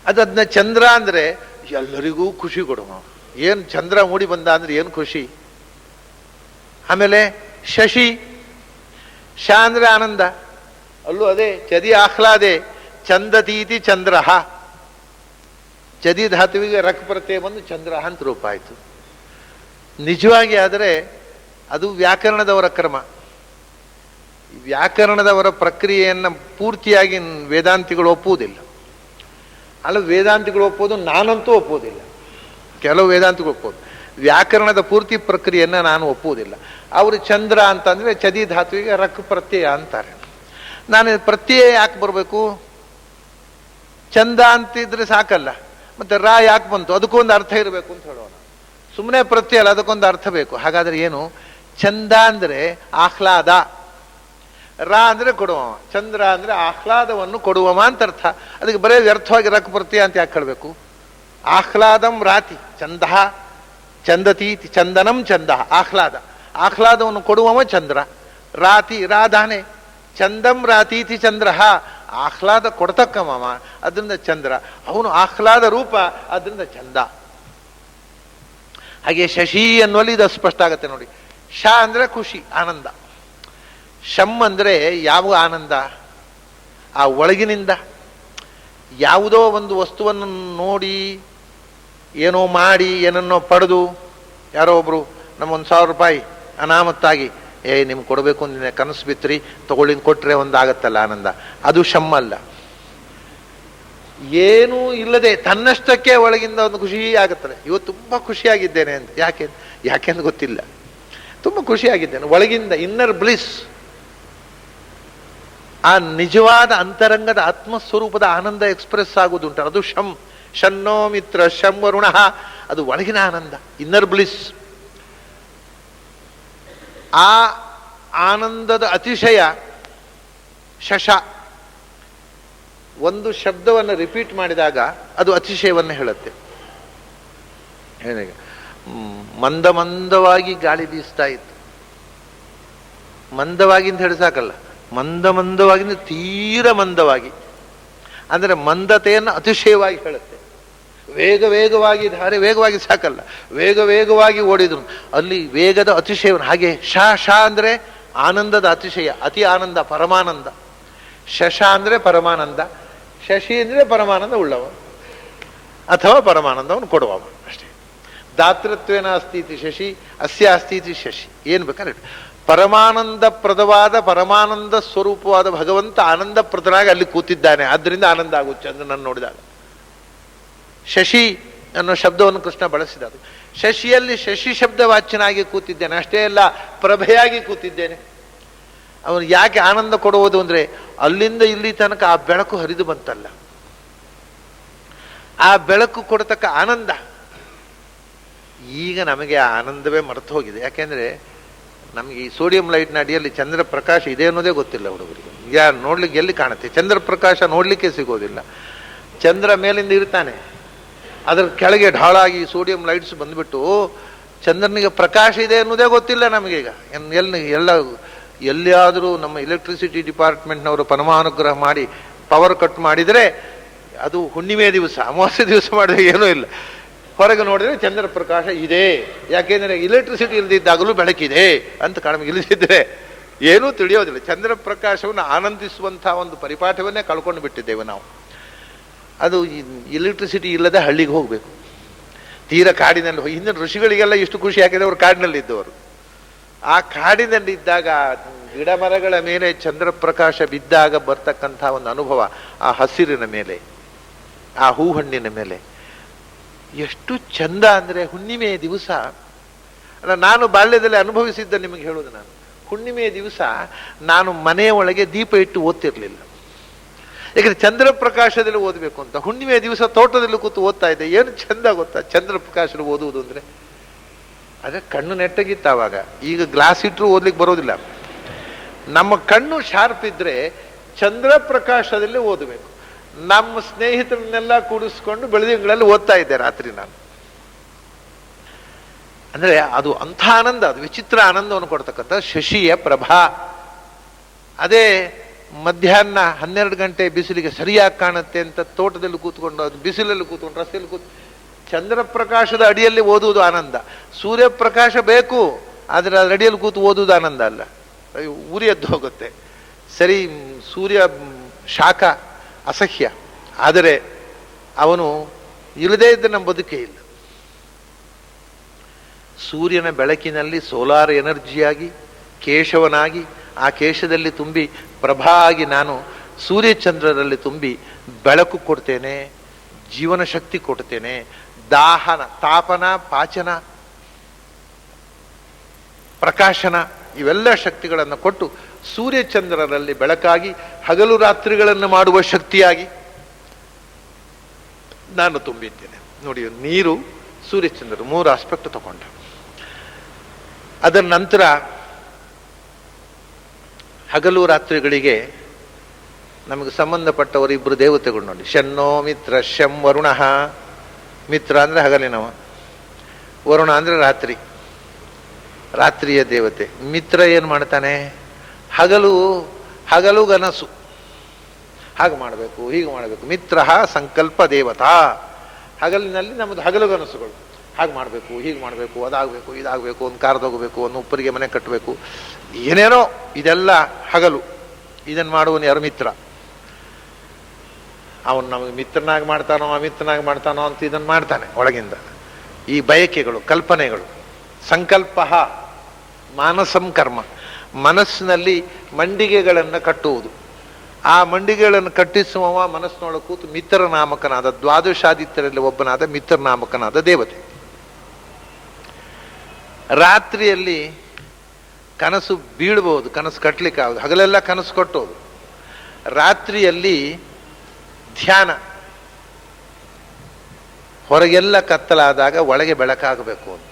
ಅದನ್ನ ಚಂದ್ರ ಅಂದ್ರೆ ಎಲ್ಲರಿಗೂ ಖುಷಿ ಕೊಡುವ. ಏನು ಚಂದ್ರ ಮೂಡಿ ಬಂದ ಅಂದ್ರೆ ಏನು ಖುಷಿ. ಆಮೇಲೆ ಶಶಿ, ಶ ಅಂದ್ರೆ ಆನಂದ, ಅಲ್ಲೂ ಅದೇ ಚದಿ ಆಹ್ಲಾದೆ ಚಂದತೀತಿ ಚಂದ್ರಹ. ಚದಿ ಧಾತುವಿಗೆ ರಕ್ ಪ್ರತ್ಯಯ ಬಂದು ಚಂದ್ರಹ ಅಂತ ರೂಪ ಆಯಿತು. ನಿಜವಾಗಿ ಆದರೆ ಅದು ವ್ಯಾಕರಣದವರ ಕ್ರಮ. ವ್ಯಾಕರಣದವರ ಪ್ರಕ್ರಿಯೆಯನ್ನು ಪೂರ್ತಿಯಾಗಿ ವೇದಾಂತಿಗಳು ಒಪ್ಪುವುದಿಲ್ಲ. ಅಲ್ಲ, ವೇದಾಂತಿಗಳು ಒಪ್ಪೋದು, ನಾನಂತೂ ಒಪ್ಪುವುದಿಲ್ಲ. ಕೆಲವು ವೇದಾಂತಿಗಳು ಒಪ್ಪೋದು, ವ್ಯಾಕರಣದ ಪೂರ್ತಿ ಪ್ರಕ್ರಿಯೆಯನ್ನು ನಾನು ಒಪ್ಪುವುದಿಲ್ಲ. ಅವರು ಚಂದ್ರ ಅಂತಂದರೆ ಚದಿ ಧಾತುವಿಗೆ ರಕ್ ಪ್ರತ್ಯಯ ಅಂತಾರೆ. ನಾನು ಪ್ರತ್ಯಯ ಯಾಕೆ ಬರಬೇಕು? ಚಂದ ಅಂತಿದ್ರೆ ಸಾಕಲ್ಲ, ಮತ್ತೆ ರಾ ಯಾಕೆ ಬಂತು? ಅದಕ್ಕೊಂದು ಅರ್ಥ ಇರಬೇಕು ಅಂತ ಹೇಳೋಣ. ಸುಮ್ಮನೆ ಪ್ರತ್ಯಯ ಅಲ್ಲ, ಅದಕ್ಕೊಂದು ಅರ್ಥ ಬೇಕು. ಹಾಗಾದ್ರೆ ಏನು? ಚಂದ ಅಂದರೆ ಆಹ್ಲಾದ, ರಾ ಅಂದರೆ ಕೊಡುವವ, ಚಂದ್ರ ಅಂದರೆ ಆಹ್ಲಾದವನ್ನು ಕೊಡುವವ ಅಂತ ಅರ್ಥ. ಅದಕ್ಕೆ ಬರೀ ವ್ಯರ್ಥವಾಗಿ ರಕ್ ಪ್ರತ್ಯಯ ಅಂತ ಯಾಕೆ ಹೇಳಬೇಕು? ಆಹ್ಲಾದಂ ರಾತಿ ಚಂದ, ಚಂದತೀತಿ ಚಂದನಂ ಚಂದ, ಆಹ್ಲಾದ, ಆಹ್ಲಾದವನ್ನು ಕೊಡುವವ ಚಂದ್ರ. ರಾತಿ ರಾಧಾನೆ, ಚಂದಂ ರಾತೀತಿ ಚಂದ್ರ, ಆಹ್ಲಾದ ಕೊಡ್ತಕ್ಕ ಮಾಮ, ಅದರಿಂದ ಚಂದ್ರ. ಅವನು ಆಹ್ಲಾದ ರೂಪ, ಅದರಿಂದ ಚಂದ. ಹಾಗೆ ಶಶಿ ಅನ್ನುವಲ್ಲಿ ಇದು ಸ್ಪಷ್ಟ ಆಗುತ್ತೆ ನೋಡಿ. ಶ ಅಂದರೆ ಖುಷಿ, ಆನಂದ. ಶಮ್ ಅಂದರೆ ಯಾವ ಆನಂದ? ಆ ಒಳಗಿನಿಂದ ಯಾವುದೋ ಒಂದು ವಸ್ತುವನ್ನು ನೋಡಿ, ಏನೋ ಮಾಡಿ, ಏನನ್ನೋ ಪಡೆದು, ಯಾರೋ ಒಬ್ರು ನಮ್ಮೊಂದು 1000 ರೂಪಾಯಿ ಅನಾಮತ್ತಾಗಿ ನಿಮ್ಗೆ ಕೊಡಬೇಕು ಅಂದಿನ ಕನಸು ಬಿತ್ರಿ, ತಗೊಳ್ಳಿಂದ ಕೊಟ್ರೆ ಒಂದಾಗತ್ತಲ್ಲ ಆನಂದ, ಅದು ಶಮ್ ಅಲ್ಲ. ಏನೂ ಇಲ್ಲದೆ ತನ್ನಷ್ಟಕ್ಕೆ ಒಳಗಿಂದ ಒಂದು ಖುಷಿ ಆಗುತ್ತದೆ. ಇವತ್ತು ತುಂಬ ಖುಷಿಯಾಗಿದ್ದೇನೆ ಅಂತ. ಯಾಕೆಂದು ಗೊತ್ತಿಲ್ಲ, ತುಂಬ ಖುಷಿಯಾಗಿದ್ದೇನೆ ಒಳಗಿಂದ, ಇನ್ನರ್ ಬ್ಲಿಸ್. ಆ ನಿಜವಾದ ಅಂತರಂಗದ ಆತ್ಮಸ್ವರೂಪದ ಆನಂದ ಎಕ್ಸ್ಪ್ರೆಸ್ ಆಗುವುದುಂಟು, ಅದು ಶಂ. ಶನ್ನೋ ಮಿತ್ರ ಶಂ ವರುಣ, ಅದು ಒಳಗಿನ ಆನಂದ, ಇನ್ನರ್ ಬ್ಲಿಸ್. ಆ ಆನಂದದ ಅತಿಶಯ ಶಶ. ಒಂದು ಶಬ್ದವನ್ನು ರಿಪೀಟ್ ಮಾಡಿದಾಗ ಅದು ಅತಿಶಯವನ್ನು ಹೇಳುತ್ತೆ. ಮಂದ ಮಂದವಾಗಿ ಗಾಳಿ ಬೀಸ್ತಾ ಇತ್ತು. ಮಂದವಾಗಿ ಅಂತ ಹೇಳಿ ಸಾಕಲ್ಲ, ಮಂದ ಮಂದವಾಗಿ ತೀರ ಮಂದವಾಗಿ ಅಂದರೆ ಮಂದತೆಯನ್ನು ಅತಿಶಯವಾಗಿ ಹೇಳುತ್ತೆ. ವೇಗ ವೇಗವಾಗಿ, ಧಾರೆ ವೇಗವಾಗಿ ಸಾಕಲ್ಲ, ವೇಗ ವೇಗವಾಗಿ ಓಡಿದ್ರು ಅಲ್ಲಿ ವೇಗದ ಅತಿಶಯವನ್ನು. ಹಾಗೆ ಶ ಅಂದರೆ ಆನಂದದ ಅತಿಶಯ, ಅತಿ ಆನಂದ, ಪರಮಾನಂದ. ಶಶ ಅಂದರೆ ಪರಮಾನಂದ, ಶಶಿ ಅಂದರೆ ಪರಮಾನಂದ ಉಳ್ಳವ ಅಥವಾ ಪರಮಾನಂದವನ್ನು ಕೊಡುವವ ಅಷ್ಟೇ. ದಾತೃತ್ವೇನ ಅಸ್ತೀತಿ ಶಶಿ, ಅಸ್ಯ ಅಸ್ತೀತಿ ಶಶಿ. ಏನು ಬೇಕಾದ್ರೆ ಪರಮಾನಂದ ಪ್ರದವಾದ, ಪರಮಾನಂದ ಸ್ವರೂಪವಾದ ಭಗವಂತ ಆನಂದ ಪ್ರದನಾಗಿ ಅಲ್ಲಿ ಕೂತಿದ್ದಾನೆ. ಆದ್ದರಿಂದ ಆನಂದ ಆಗುತ್ತೆ ಚಂದ್ರನನ್ನು ನೋಡಿದಾಗ. ಶಶಿ ಅನ್ನೋ ಶಬ್ದವನ್ನು ಕೃಷ್ಣ ಬಳಸಿದ. ಶಶಿಯಲ್ಲಿ ಶಶಿ ಶಬ್ದ ವಾಚ್ಯನಾಗಿ ಕೂತಿದ್ದೇನೆ, ಅಷ್ಟೇ ಅಲ್ಲ ಪ್ರಭೆಯಾಗಿ ಕೂತಿದ್ದೇನೆ. ಅವನು ಯಾಕೆ ಆನಂದ ಕೊಡುವುದು ಅಂದರೆ ಅಲ್ಲಿಂದ ಇಲ್ಲಿ ತನಕ ಆ ಬೆಳಕು ಹರಿದು ಬಂತಲ್ಲ, ಆ ಬೆಳಕು ಕೊಡತಕ್ಕ ಆನಂದ. ಈಗ ನಮಗೆ ಆ ಆನಂದವೇ ಮರೆತು ಹೋಗಿದೆ. ಯಾಕೆಂದ್ರೆ ನಮಗೆ ಈ ಸೋಡಿಯಂ ಲೈಟ್ನ ಅಡಿಯಲ್ಲಿ ಚಂದ್ರ ಪ್ರಕಾಶ ಇದೆ ಅನ್ನೋದೇ ಗೊತ್ತಿಲ್ಲ ಹುಡುಗರಿಗೆ. ಯಾರು ನೋಡ್ಲಿಕ್ಕೆ ಎಲ್ಲಿ ಕಾಣುತ್ತೆ? ಚಂದ್ರ ಪ್ರಕಾಶ ನೋಡ್ಲಿಕ್ಕೆ ಸಿಗೋದಿಲ್ಲ. ಚಂದ್ರ ಮೇಲಿಂದ ಇರ್ತಾನೆ, ಅದರ ಕೆಳಗೆ ಢಾಳಾಗಿ ಸೋಡಿಯಂ ಲೈಟ್ಸ್ ಬಂದ್ಬಿಟ್ಟು ಚಂದ್ರನಿಗೆ ಪ್ರಕಾಶ ಇದೆ ಅನ್ನೋದೇ ಗೊತ್ತಿಲ್ಲ ನಮಗೀಗ. ಎಲ್ಲಿಯಾದರೂ ನಮ್ಮ ಎಲೆಕ್ಟ್ರಿಸಿಟಿ ಡಿಪಾರ್ಟ್ಮೆಂಟ್ನವರು ಪರಮಾನುಗ್ರಹ ಮಾಡಿ ಪವರ್ ಕಟ್ ಮಾಡಿದರೆ ಅದು ಹುಣ್ಣಿಮೆ ದಿವಸ, ಅಮಾವಾಸ್ಯೆ ದಿವಸ ಮಾಡಿದ್ರೆ ಏನೂ ಇಲ್ಲ. ಹೊರಗೆ ನೋಡಿದ್ರೆ ಚಂದ್ರ ಪ್ರಕಾಶ ಇದೆ. ಯಾಕೆಂದರೆ ಎಲೆಕ್ಟ್ರಿಸಿಟಿ ಇಲ್ಲದಿದ್ದಾಗಲೂ ಬೆಳಕಿದೆ ಅಂತ ಕಡಿಮೆ. ಇಲ್ಲದಿದ್ದರೆ ಏನೂ ತಿಳಿಯೋದಿಲ್ಲ. ಚಂದ್ರ ಪ್ರಕಾಶವನ್ನು ಆನಂದಿಸುವಂಥ ಒಂದು ಪರಿಪಾಠವನ್ನೇ ಕಳ್ಕೊಂಡು ಬಿಟ್ಟಿದ್ದೇವೆ ನಾವು. ಅದು ಎಲೆಕ್ಟ್ರಿಸಿಟಿ ಇಲ್ಲದೆ ಹಳ್ಳಿಗೆ ಹೋಗಬೇಕು, ತೀರ ಕಾಡಿನಲ್ಲಿ ಹೋಗಿ. ಹಿಂದಿನ ಋಷಿಗಳಿಗೆಲ್ಲ ಇಷ್ಟು ಖುಷಿ ಯಾಕೆಂದರೆ ಅವರು ಕಾಡಿನಲ್ಲಿದ್ದವರು. ಆ ಕಾಡಿನಲ್ಲಿದ್ದಾಗ ಗಿಡ ಮರಗಳ ಮೇಲೆ ಚಂದ್ರ ಪ್ರಕಾಶ ಬಿದ್ದಾಗ ಬರ್ತಕ್ಕಂಥ ಒಂದು ಅನುಭವ, ಆ ಹಸಿರಿನ ಮೇಲೆ, ಆ ಹೂಹಣ್ಣಿನ ಮೇಲೆ ಎಷ್ಟು ಚಂದ ಅಂದರೆ ಹುಣ್ಣಿಮೆಯ ದಿವಸ. ಅಲ್ಲ, ನಾನು ಬಾಲ್ಯದಲ್ಲಿ ಅನುಭವಿಸಿದ್ದ ನಿಮಗೆ ಹೇಳೋದು. ನಾನು ಹುಣ್ಣಿಮೆಯ ದಿವಸ ನಾನು ಮನೆಯ ಒಳಗೆ ದೀಪ ಇಟ್ಟು ಓದ್ತಿರ್ಲಿಲ್ಲ. ಯಾಕಂದ್ರೆ ಚಂದ್ರ ಪ್ರಕಾಶದಲ್ಲಿ ಓದಬೇಕು ಅಂತ. ಹುಣ್ಣಿಮೆಯ ದಿವಸ ತೋಟದಲ್ಲಿ ಕೂತು ಓದ್ತಾ ಇದ್ದೆ. ಏನು ಚಂದ ಗೊತ್ತಾ ಚಂದ್ರ ಪ್ರಕಾಶದಲ್ಲಿ ಓದುವುದು ಅಂದರೆ. ಅದೇ ಕಣ್ಣು ನೆಟ್ಟಗಿತ್ತು ಆವಾಗ. ಈಗ ಗ್ಲಾಸ್ ಇಟ್ಟರು ಓದ್ಲಿಕ್ಕೆ ಬರೋದಿಲ್ಲ. ನಮ್ಮ ಕಣ್ಣು ಶಾರ್ಪ್ ಇದ್ರೆ ಚಂದ್ರ ಪ್ರಕಾಶದಲ್ಲಿ ಓದಬೇಕು. ನಮ್ಮ ಸ್ನೇಹಿತರನ್ನೆಲ್ಲ ಕೂಡಿಸ್ಕೊಂಡು ಬೆಳದಿಂಗಳಲ್ಲಿ ಓದ್ತಾ ಇದ್ದೆ ರಾತ್ರಿ ನಾನು. ಅಂದ್ರೆ ಅದು ಅಂಥ ಆನಂದ, ಅದು ವಿಚಿತ್ರ ಆನಂದವನ್ನು ಕೊಡ್ತಕ್ಕಂಥ ಶಶಿಯ ಪ್ರಭಾ. ಅದೇ ಮಧ್ಯಾಹ್ನ 12 ಗಂಟೆ ಬಿಸಿಲಿಗೆ ಸರಿಯಾಗಿ ಕಾಣುತ್ತೆ ಅಂತ ತೋಟದಲ್ಲಿ ಕೂತ್ಕೊಂಡು, ಅದು ಬಿಸಿಲಲ್ಲಿ ಕೂತ್ಕೊಂಡು, ರಸ್ತೆಯಲ್ಲಿ ಚಂದ್ರ ಪ್ರಕಾಶದ ಅಡಿಯಲ್ಲಿ ಓದುವುದು ಆನಂದ. ಸೂರ್ಯಪ್ರಕಾಶ ಬೇಕು, ಆದರೆ ಅದು ಅಡಿಯಲ್ಲಿ ಕೂತು ಓದುವುದು ಆನಂದ ಅಲ್ಲ, ಉರಿ ಎದ್ದು ಹೋಗುತ್ತೆ. ಸರಿ, ಸೂರ್ಯ ಶಾಖ ಅಸಹ್ಯ, ಆದರೆ ಅವನು ಇಲ್ಲದೇ ಇದ್ದರೆ ನಮ್ಮ ಬದುಕೇ ಇಲ್ಲ. ಸೂರ್ಯನ ಬೆಳಕಿನಲ್ಲಿ ಸೋಲಾರ್ ಎನರ್ಜಿಯಾಗಿ ಕೇಶವನಾಗಿ ಆ ಕೇಶದಲ್ಲಿ ತುಂಬಿ ಪ್ರಭಾ ಆಗಿ ನಾನು ಸೂರ್ಯಚಂದ್ರರಲ್ಲಿ ತುಂಬಿ ಬೆಳಕು ಕೊಡ್ತೇನೆ, ಜೀವನ ಶಕ್ತಿ ಕೊಡ್ತೇನೆ, ದಾಹನ ತಾಪನ ಪಾಚನ ಪ್ರಕಾಶನ ಇವೆಲ್ಲ ಶಕ್ತಿಗಳನ್ನು ಕೊಟ್ಟು ಸೂರ್ಯಚಂದ್ರರಲ್ಲಿ ಬೆಳಕಾಗಿ ಹಗಲು ರಾತ್ರಿಗಳನ್ನು ಮಾಡುವ ಶಕ್ತಿಯಾಗಿ ನಾನು ತುಂಬಿದ್ದೇನೆ. ನೋಡಿ, ನೀರು ಸೂರ್ಯಚಂದ್ರ 3 ಆಸ್ಪೆಕ್ಟ್ ತಗೊಂಡ. ಅದರ ನಂತರ ಹಗಲು ರಾತ್ರಿಗಳಿಗೆ ನಮಗೆ ಸಂಬಂಧಪಟ್ಟವರು ಇಬ್ಬರು ದೇವತೆಗಳು ನೋಡಿ. ಶನ್ನೋ ಮಿತ್ರ ಶಂ ವರುಣ. ಮಿತ್ರ ಅಂದರೆ ಹಗಲಿನವ, ವರುಣ ಅಂದರೆ ರಾತ್ರಿಯ ದೇವತೆ. ಮಿತ್ರ ಏನು ಮಾಡ್ತಾನೆ? ಹಗಲು ಗನಸು, ಹಾಗೆ ಮಾಡಬೇಕು ಹೀಗೆ ಮಾಡಬೇಕು. ಮಿತ್ರ ಸಂಕಲ್ಪ ದೇವತಾ. ಹಗಲಿನಲ್ಲಿ ನಮ್ಮದು ಹಗಲು ಗನಸುಗಳು, ಹಾಗೆ ಮಾಡಬೇಕು ಹೀಗೆ ಮಾಡಬೇಕು, ಅದಾಗಬೇಕು ಇದಾಗಬೇಕು, ಒಂದು ಕಾರ್ ತಗೋಬೇಕು, ಒಂದು ಉಪ್ಪರಿಗೆ ಮನೆ ಕಟ್ಟಬೇಕು, ಏನೇನೋ ಇದೆಲ್ಲ ಹಗಲು. ಇದನ್ನು ಮಾಡುವನು ಯಾರು? ಮಿತ್ರ. ಅವನು ನಮಗೆ ಮಿತ್ರನಾಗಿ ಮಾಡ್ತಾನೋ ಅಮಿತ್ರನಾಗಿ ಮಾಡ್ತಾನೋ ಅಂತ ಇದನ್ನು ಮಾಡ್ತಾನೆ ಒಳಗಿಂದ. ಈ ಬಯಕೆಗಳು ಕಲ್ಪನೆಗಳು. ಸಂಕಲ್ಪ ಮಾನಸಂ ಕರ್ಮ. ಮನಸ್ಸಿನಲ್ಲಿ ಮಂಡಿಗೆಗಳನ್ನು ಕಟ್ಟುವುದು. ಆ ಮಂಡಿಗೆಗಳನ್ನು ಕಟ್ಟಿಸುವ ಮನಸ್ಸಿನೊಳಗೆ ಕೂತು ಮಿತ್ರ ನಾಮಕನಾದ ದ್ವಾದಶಾದಿತ್ಯರಲ್ಲಿ ಒಬ್ಬನಾದ ಮಿತ್ರ ನಾಮಕನಾದ ದೇವತೆ. ರಾತ್ರಿಯಲ್ಲಿ ಕನಸು ಬೀಳ್ಬೋದು, ಕನಸು ಕಟ್ಟಲಿಕ್ಕೆ ಆಗೋದು. ಹಗಲೆಲ್ಲ ಕನಸು ಕಟ್ಟೋದು. ರಾತ್ರಿಯಲ್ಲಿ ಧ್ಯಾನ. ಹೊರಗೆಲ್ಲ ಕತ್ತಲಾದಾಗ ಒಳಗೆ ಬೆಳಕಾಗಬೇಕು ಅಂತ.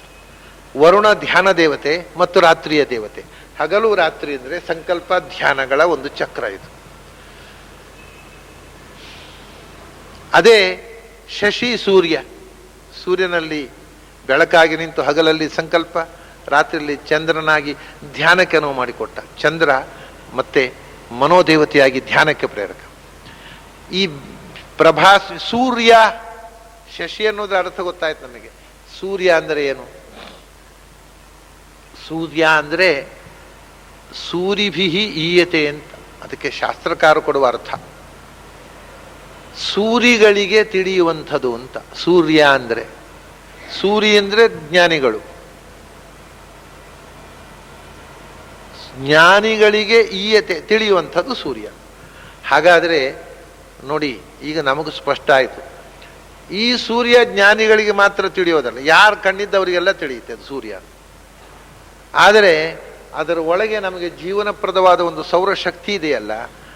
ವರುಣ ಧ್ಯಾನ ದೇವತೆ ಮತ್ತು ರಾತ್ರಿಯ ದೇವತೆ. ಹಗಲು ರಾತ್ರಿ ಅಂದರೆ ಸಂಕಲ್ಪ ಧ್ಯಾನಗಳ ಒಂದು ಚಕ್ರ ಇದು. ಅದೇ ಶಶಿ ಸೂರ್ಯ. ಸೂರ್ಯನಲ್ಲಿ ಬೆಳಕಾಗಿ ನಿಂತು ಹಗಲಲ್ಲಿ ಸಂಕಲ್ಪ, ರಾತ್ರಿಯಲ್ಲಿ ಚಂದ್ರನಾಗಿ ಧ್ಯಾನಕ್ಕೆ ಅನುವು ಮಾಡಿಕೊಟ್ಟ. ಚಂದ್ರ ಮತ್ತೆ ಮನೋದೇವತೆಯಾಗಿ ಧ್ಯಾನಕ್ಕೆ ಪ್ರೇರಕ. ಈ ಸೂರ್ಯ ಶಶಿ ಅನ್ನೋದ್ರ ಅರ್ಥ ಗೊತ್ತಾಯ್ತು ನಮಗೆ. ಸೂರ್ಯ ಅಂದರೆ ಏನು? ಸೂರ್ಯ ಅಂದರೆ ಸೂರಿಭಿಹಿ ಈಯತೆ ಅಂತ ಅದಕ್ಕೆ ಶಾಸ್ತ್ರಕಾರ ಕೊಡುವ ಅರ್ಥ. ಸೂರಿಗಳಿಗೆ ತಿಳಿಯುವಂಥದ್ದು ಅಂತ ಸೂರ್ಯ ಅಂದರೆ. ಸೂರಿ ಅಂದರೆ ಜ್ಞಾನಿಗಳು. ಜ್ಞಾನಿಗಳಿಗೆ ಈಯತೆ ತಿಳಿಯುವಂಥದ್ದು ಸೂರ್ಯ. ಹಾಗಾದರೆ ನೋಡಿ, ಈಗ ನಮಗೂ ಸ್ಪಷ್ಟ ಆಯಿತು. ಈ ಸೂರ್ಯ ಜ್ಞಾನಿಗಳಿಗೆ ಮಾತ್ರ ತಿಳಿಯೋದಲ್ಲ, ಯಾರು ಕಣ್ಣಿದ್ದವರಿಗೆಲ್ಲ ತಿಳಿಯುತ್ತೆ ಅದು ಸೂರ್ಯ. ಆದರೆ ಅದರ ಒಳಗೆ ನಮಗೆ ಜೀವನಪ್ರದವಾದ ಒಂದು ಸೌರಶಕ್ತಿ ಇದೆಯಲ್ಲ,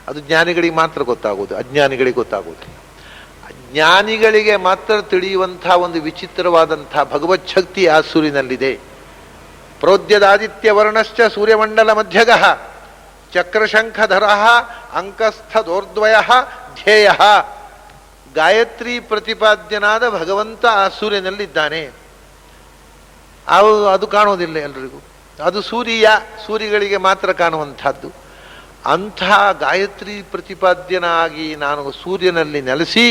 ಅದು ಜ್ಞಾನಿಗಳಿಗೆ ಮಾತ್ರ ಗೊತ್ತಾಗುವುದು, ಅಜ್ಞಾನಿಗಳಿಗೆ ಗೊತ್ತಾಗುವುದಿಲ್ಲ. ಜ್ಞಾನಿಗಳಿಗೆ ಮಾತ್ರ ತಿಳಿಯುವಂಥ ಒಂದು ವಿಚಿತ್ರವಾದಂಥ ಭಗವತ್ ಶಕ್ತಿ ಆ ಸೂರ್ಯನಲ್ಲಿದೆ. ಪ್ರೋದ್ಯದಾದಿತ್ಯ ವರ್ಣಶ್ಚ ಸೂರ್ಯಮಂಡಲ ಮಧ್ಯಗಃ ಚಕ್ರಶಂಖಧರ ಅಂಕಸ್ಥದೋರ್ದ್ವಯ ಧ್ಯೇಯ. ಗಾಯತ್ರಿ ಪ್ರತಿಪಾದ್ಯನಾದ ಭಗವಂತ ಆ ಸೂರ್ಯನಲ್ಲಿದ್ದಾನೆ. ಅದು ಕಾಣೋದಿಲ್ಲ ಎಲ್ರಿಗೂ. ಅದು ಸೂರ್ಯಗಳಿಗೆ ಮಾತ್ರ ಕಾಣುವಂಥದ್ದು. ಅಂಥ ಗಾಯತ್ರಿ ಪ್ರತಿಪಾದ್ಯನಾಗಿ ನಾನು ಸೂರ್ಯನಲ್ಲಿ ನೆಲೆಸಿ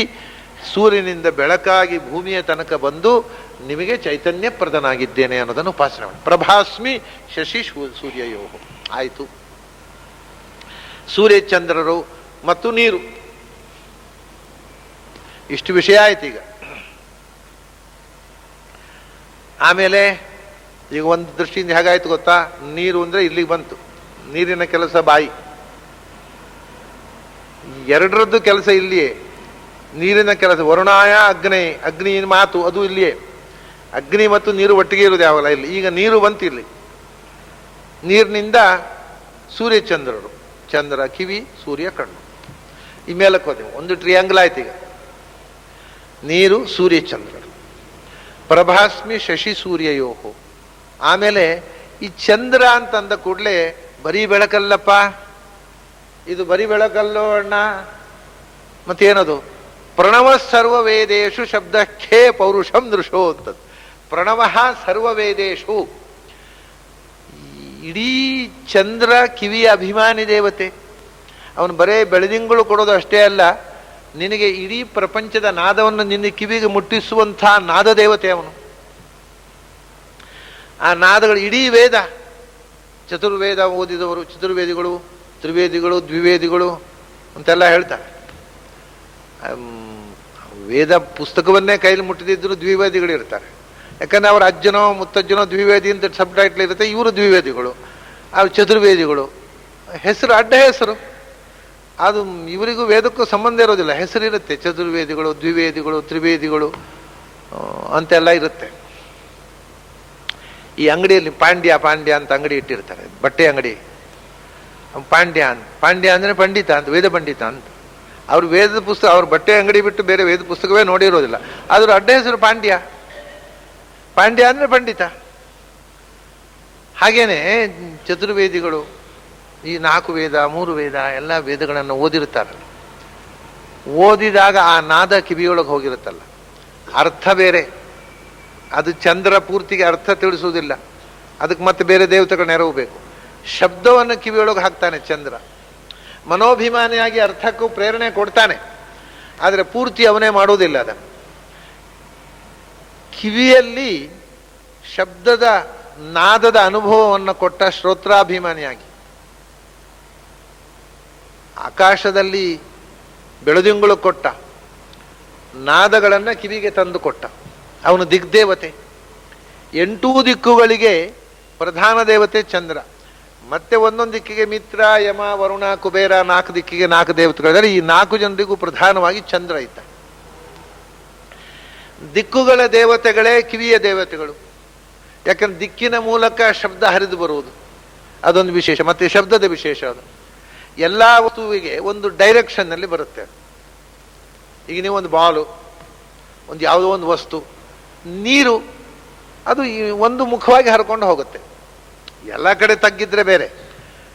ಸೂರ್ಯನಿಂದ ಬೆಳಕಾಗಿ ಭೂಮಿಯ ತನಕ ಬಂದು ನಿಮಗೆ ಚೈತನ್ಯ ಪ್ರದನಾಗಿದ್ದೇನೆ ಅನ್ನೋದನ್ನು ಉಪಾಸನೆ ಮಾಡಿ. ಪ್ರಭಾಸ್ಮಿ ಶಶಿ ಸೂರ್ಯಯೋ. ಆಯಿತು. ಸೂರ್ಯಚಂದ್ರರು ಮತ್ತು ನೀರು, ಇಷ್ಟು ವಿಷಯ ಆಯ್ತು. ಈಗ ಆಮೇಲೆ ಈಗ ಒಂದು ದೃಷ್ಟಿಯಿಂದ ಹೇಗಾಯ್ತು ಗೊತ್ತಾ? ನೀರು ಅಂದರೆ ಇಲ್ಲಿಗೆ ಬಂತು. ನೀರಿನ ಕೆಲಸ ಬಾಯಿ, ಎರಡರದ್ದು ಕೆಲಸ ಇಲ್ಲಿಯೇ. ನೀರಿನ ಕೆಲಸ ವರುಣಾಯ ಅಗ್ನಿಯ ಮಾತು ಅದು ಇಲ್ಲಿಯೇ. ಅಗ್ನಿ ಮತ್ತು ನೀರು ಒಟ್ಟಿಗೆ ಇರುವುದು ಯಾವಲ್ಲ ಇಲ್ಲಿ. ಈಗ ನೀರು ಬಂತು ಇಲ್ಲಿ. ನೀರಿನಿಂದ ಸೂರ್ಯಚಂದ್ರರು, ಚಂದ್ರ ಕಿವಿ, ಸೂರ್ಯ ಕಣ್ಣು. ಈ ಮೇಲಕ್ಕೆ ಹೋದೆವು, ಒಂದು ಟ್ರಿಯಾಂಗಲ್ ಆಯ್ತು. ಈಗ ನೀರು ಸೂರ್ಯಚಂದ್ರರು, ಪ್ರಭಾಸ್ಮಿ ಶಶಿ ಸೂರ್ಯಯೋಹೋ. ಆಮೇಲೆ ಈ ಚಂದ್ರ ಅಂತಂದ ಕೂಡಲೇ ಬರೀ ಬೆಳಕಲ್ಲಪ್ಪ, ಇದು ಬರೀ ಬೆಳಕಲ್ಲೋ ಅಣ್ಣ, ಮತ್ತೇನದು? ಪ್ರಣವ ಸರ್ವ ವೇದೇಶು ಶಬ್ದ ಖೇ ಪೌರುಷಂ ದೃಶೋ ಅಂತದ್ದು. ಪ್ರಣವ ಸರ್ವ ವೇದೇಶು. ಇಡೀ ಚಂದ್ರ ಕಿವಿಯ ಅಭಿಮಾನಿ ದೇವತೆ. ಅವನು ಬರೇ ಬೆಳದಿಂಗಳು ಕೊಡೋದು ಅಷ್ಟೇ ಅಲ್ಲ, ನಿನಗೆ ಇಡೀ ಪ್ರಪಂಚದ ನಾದವನ್ನು ನಿನ್ನ ಕಿವಿಗೆ ಮುಟ್ಟಿಸುವಂಥ ನಾದ ದೇವತೆ ಅವನು. ಆ ನಾದಗಳು ಇಡೀ ವೇದ ಚತುರ್ವೇದ ಓದಿದವರು ಚತುರ್ವೇದಿಗಳು, ತ್ರಿವೇದಿಗಳು, ದ್ವಿವೇದಿಗಳು ಅಂತೆಲ್ಲ ಹೇಳ್ತಾರೆ. ವೇದ ಪುಸ್ತಕವನ್ನೇ ಕೈಲಿ ಮುಟ್ಟದಿದ್ದರೂ ದ್ವಿವೇದಿಗಳು ಇರ್ತಾರೆ. ಯಾಕಂದ್ರೆ ಅವ್ರ ಅಜ್ಜನೋ ಮುತ್ತಜ್ಜನೋ ದ್ವಿವೇದಿ ಅಂತ ಸಬ್ ಟೈಟ್ಲ್ ಇರುತ್ತೆ, ಇವರು ದ್ವಿವೇದಿಗಳು, ಅವ್ರು ಚತುರ್ವೇದಿಗಳು. ಹೆಸರು ಅಡ್ಡ ಹೆಸರು, ಅದು ಇವರಿಗೂ ವೇದಕ್ಕೂ ಸಂಬಂಧ ಇರೋದಿಲ್ಲ, ಹೆಸರಿರುತ್ತೆ. ಚತುರ್ವೇದಿಗಳು, ದ್ವಿವೇದಿಗಳು, ತ್ರಿವೇದಿಗಳು ಅಂತೆಲ್ಲ ಇರುತ್ತೆ. ಈ ಅಂಗಡಿಯಲ್ಲಿ ಪಾಂಡ್ಯ ಅಂತ ಅಂಗಡಿ ಇಟ್ಟಿರ್ತಾರೆ, ಬಟ್ಟೆ ಅಂಗಡಿ. ಪಾಂಡ್ಯ ಅಂದ್ರೆ ಪಂಡಿತ ಅಂತ, ವೇದ ಪಂಡಿತ ಅಂತ. ಅವ್ರು ವೇದದ ಪುಸ್ತಕ, ಅವ್ರ ಬಟ್ಟೆ ಅಂಗಡಿ ಬಿಟ್ಟು ಬೇರೆ ವೇದ ಪುಸ್ತಕವೇ ನೋಡಿರೋದಿಲ್ಲ, ಆದ್ರೂ ಅಡ್ಡ ಹೆಸರು ಪಾಂಡ್ಯ ಅಂದ್ರೆ ಪಂಡಿತ. ಹಾಗೇನೆ ಚತುರ್ವೇದಿಗಳು ಈ 4 ವೇದ 3 ವೇದ ಎಲ್ಲ ವೇದಗಳನ್ನು ಓದಿರ್ತಾರೆ. ಓದಿದಾಗ ಆ ನಾದ ಕಿವಿಯೊಳಗೆ ಹೋಗಿರುತ್ತಲ್ಲ, ಅರ್ಥ ಬೇರೆ. ಅದು ಚಂದ್ರ ಪೂರ್ತಿಗೆ ಅರ್ಥ ತಿಳಿಸುವುದಿಲ್ಲ, ಅದಕ್ಕೆ ಮತ್ತೆ ಬೇರೆ ದೇವತೆಗಳ ನೆರವು ಬೇಕು. ಶಬ್ದವನ್ನು ಕಿವಿಯೊಳಗೆ ಹಾಕ್ತಾನೆ ಚಂದ್ರ, ಮನೋಭಿಮಾನಿಯಾಗಿ ಅರ್ಥಕ್ಕೂ ಪ್ರೇರಣೆ ಕೊಡ್ತಾನೆ, ಆದರೆ ಪೂರ್ತಿ ಅವನೇ ಮಾಡುವುದಿಲ್ಲ. ಅದನ್ನು ಕಿವಿಯಲ್ಲಿ ಶಬ್ದದ ನಾದದ ಅನುಭವವನ್ನು ಕೊಟ್ಟ ಶ್ರೋತ್ರಾಭಿಮಾನಿಯಾಗಿ, ಆಕಾಶದಲ್ಲಿ ಬೆಳದಿಂಗಳು ಕೊಟ್ಟ ನಾದಗಳನ್ನು ಕಿವಿಗೆ ತಂದು ಕೊಟ್ಟ ಅವನು ದಿಗ್ದೇವತೆ. 8 ದಿಕ್ಕುಗಳಿಗೆ ಪ್ರಧಾನ ದೇವತೆ ಚಂದ್ರ. ಮತ್ತೆ ಒಂದೊಂದು ದಿಕ್ಕಿಗೆ ಮಿತ್ರ, ಯಮ, ವರುಣ, ಕುಬೇರ, 4 ದಿಕ್ಕಿಗೆ 4 ದೇವತೆಗಳಿದ್ದಾರೆ. ಈ 4 ಜನರಿಗೂ ಪ್ರಧಾನವಾಗಿ ಚಂದ್ರ ಇದ್ದ. ದಿಕ್ಕುಗಳ ದೇವತೆಗಳೇ ಕಿವಿಯ ದೇವತೆಗಳು. ಯಾಕಂದ್ರೆ ದಿಕ್ಕಿನ ಮೂಲಕ ಶಬ್ದ ಹರಿದು ಬರುವುದು ಅದೊಂದು ವಿಶೇಷ. ಮತ್ತೆ ಶಬ್ದದ ವಿಶೇಷ ಅದು ಎಲ್ಲ ವಸ್ತುವಿಗೆ ಒಂದು ಡೈರೆಕ್ಷನ್ನಲ್ಲಿ ಬರುತ್ತೆ. ಈಗ ನೀವು ಒಂದು ಬಾಲು, ಒಂದು ಯಾವುದೋ ಒಂದು ವಸ್ತು, ನೀರು, ಅದು ಒಂದು ಮುಖವಾಗಿ ಹರ್ಕೊಂಡು ಹೋಗುತ್ತೆ. ಎಲ್ಲ ಕಡೆ ತಗ್ಗಿದ್ರೆ ಬೇರೆ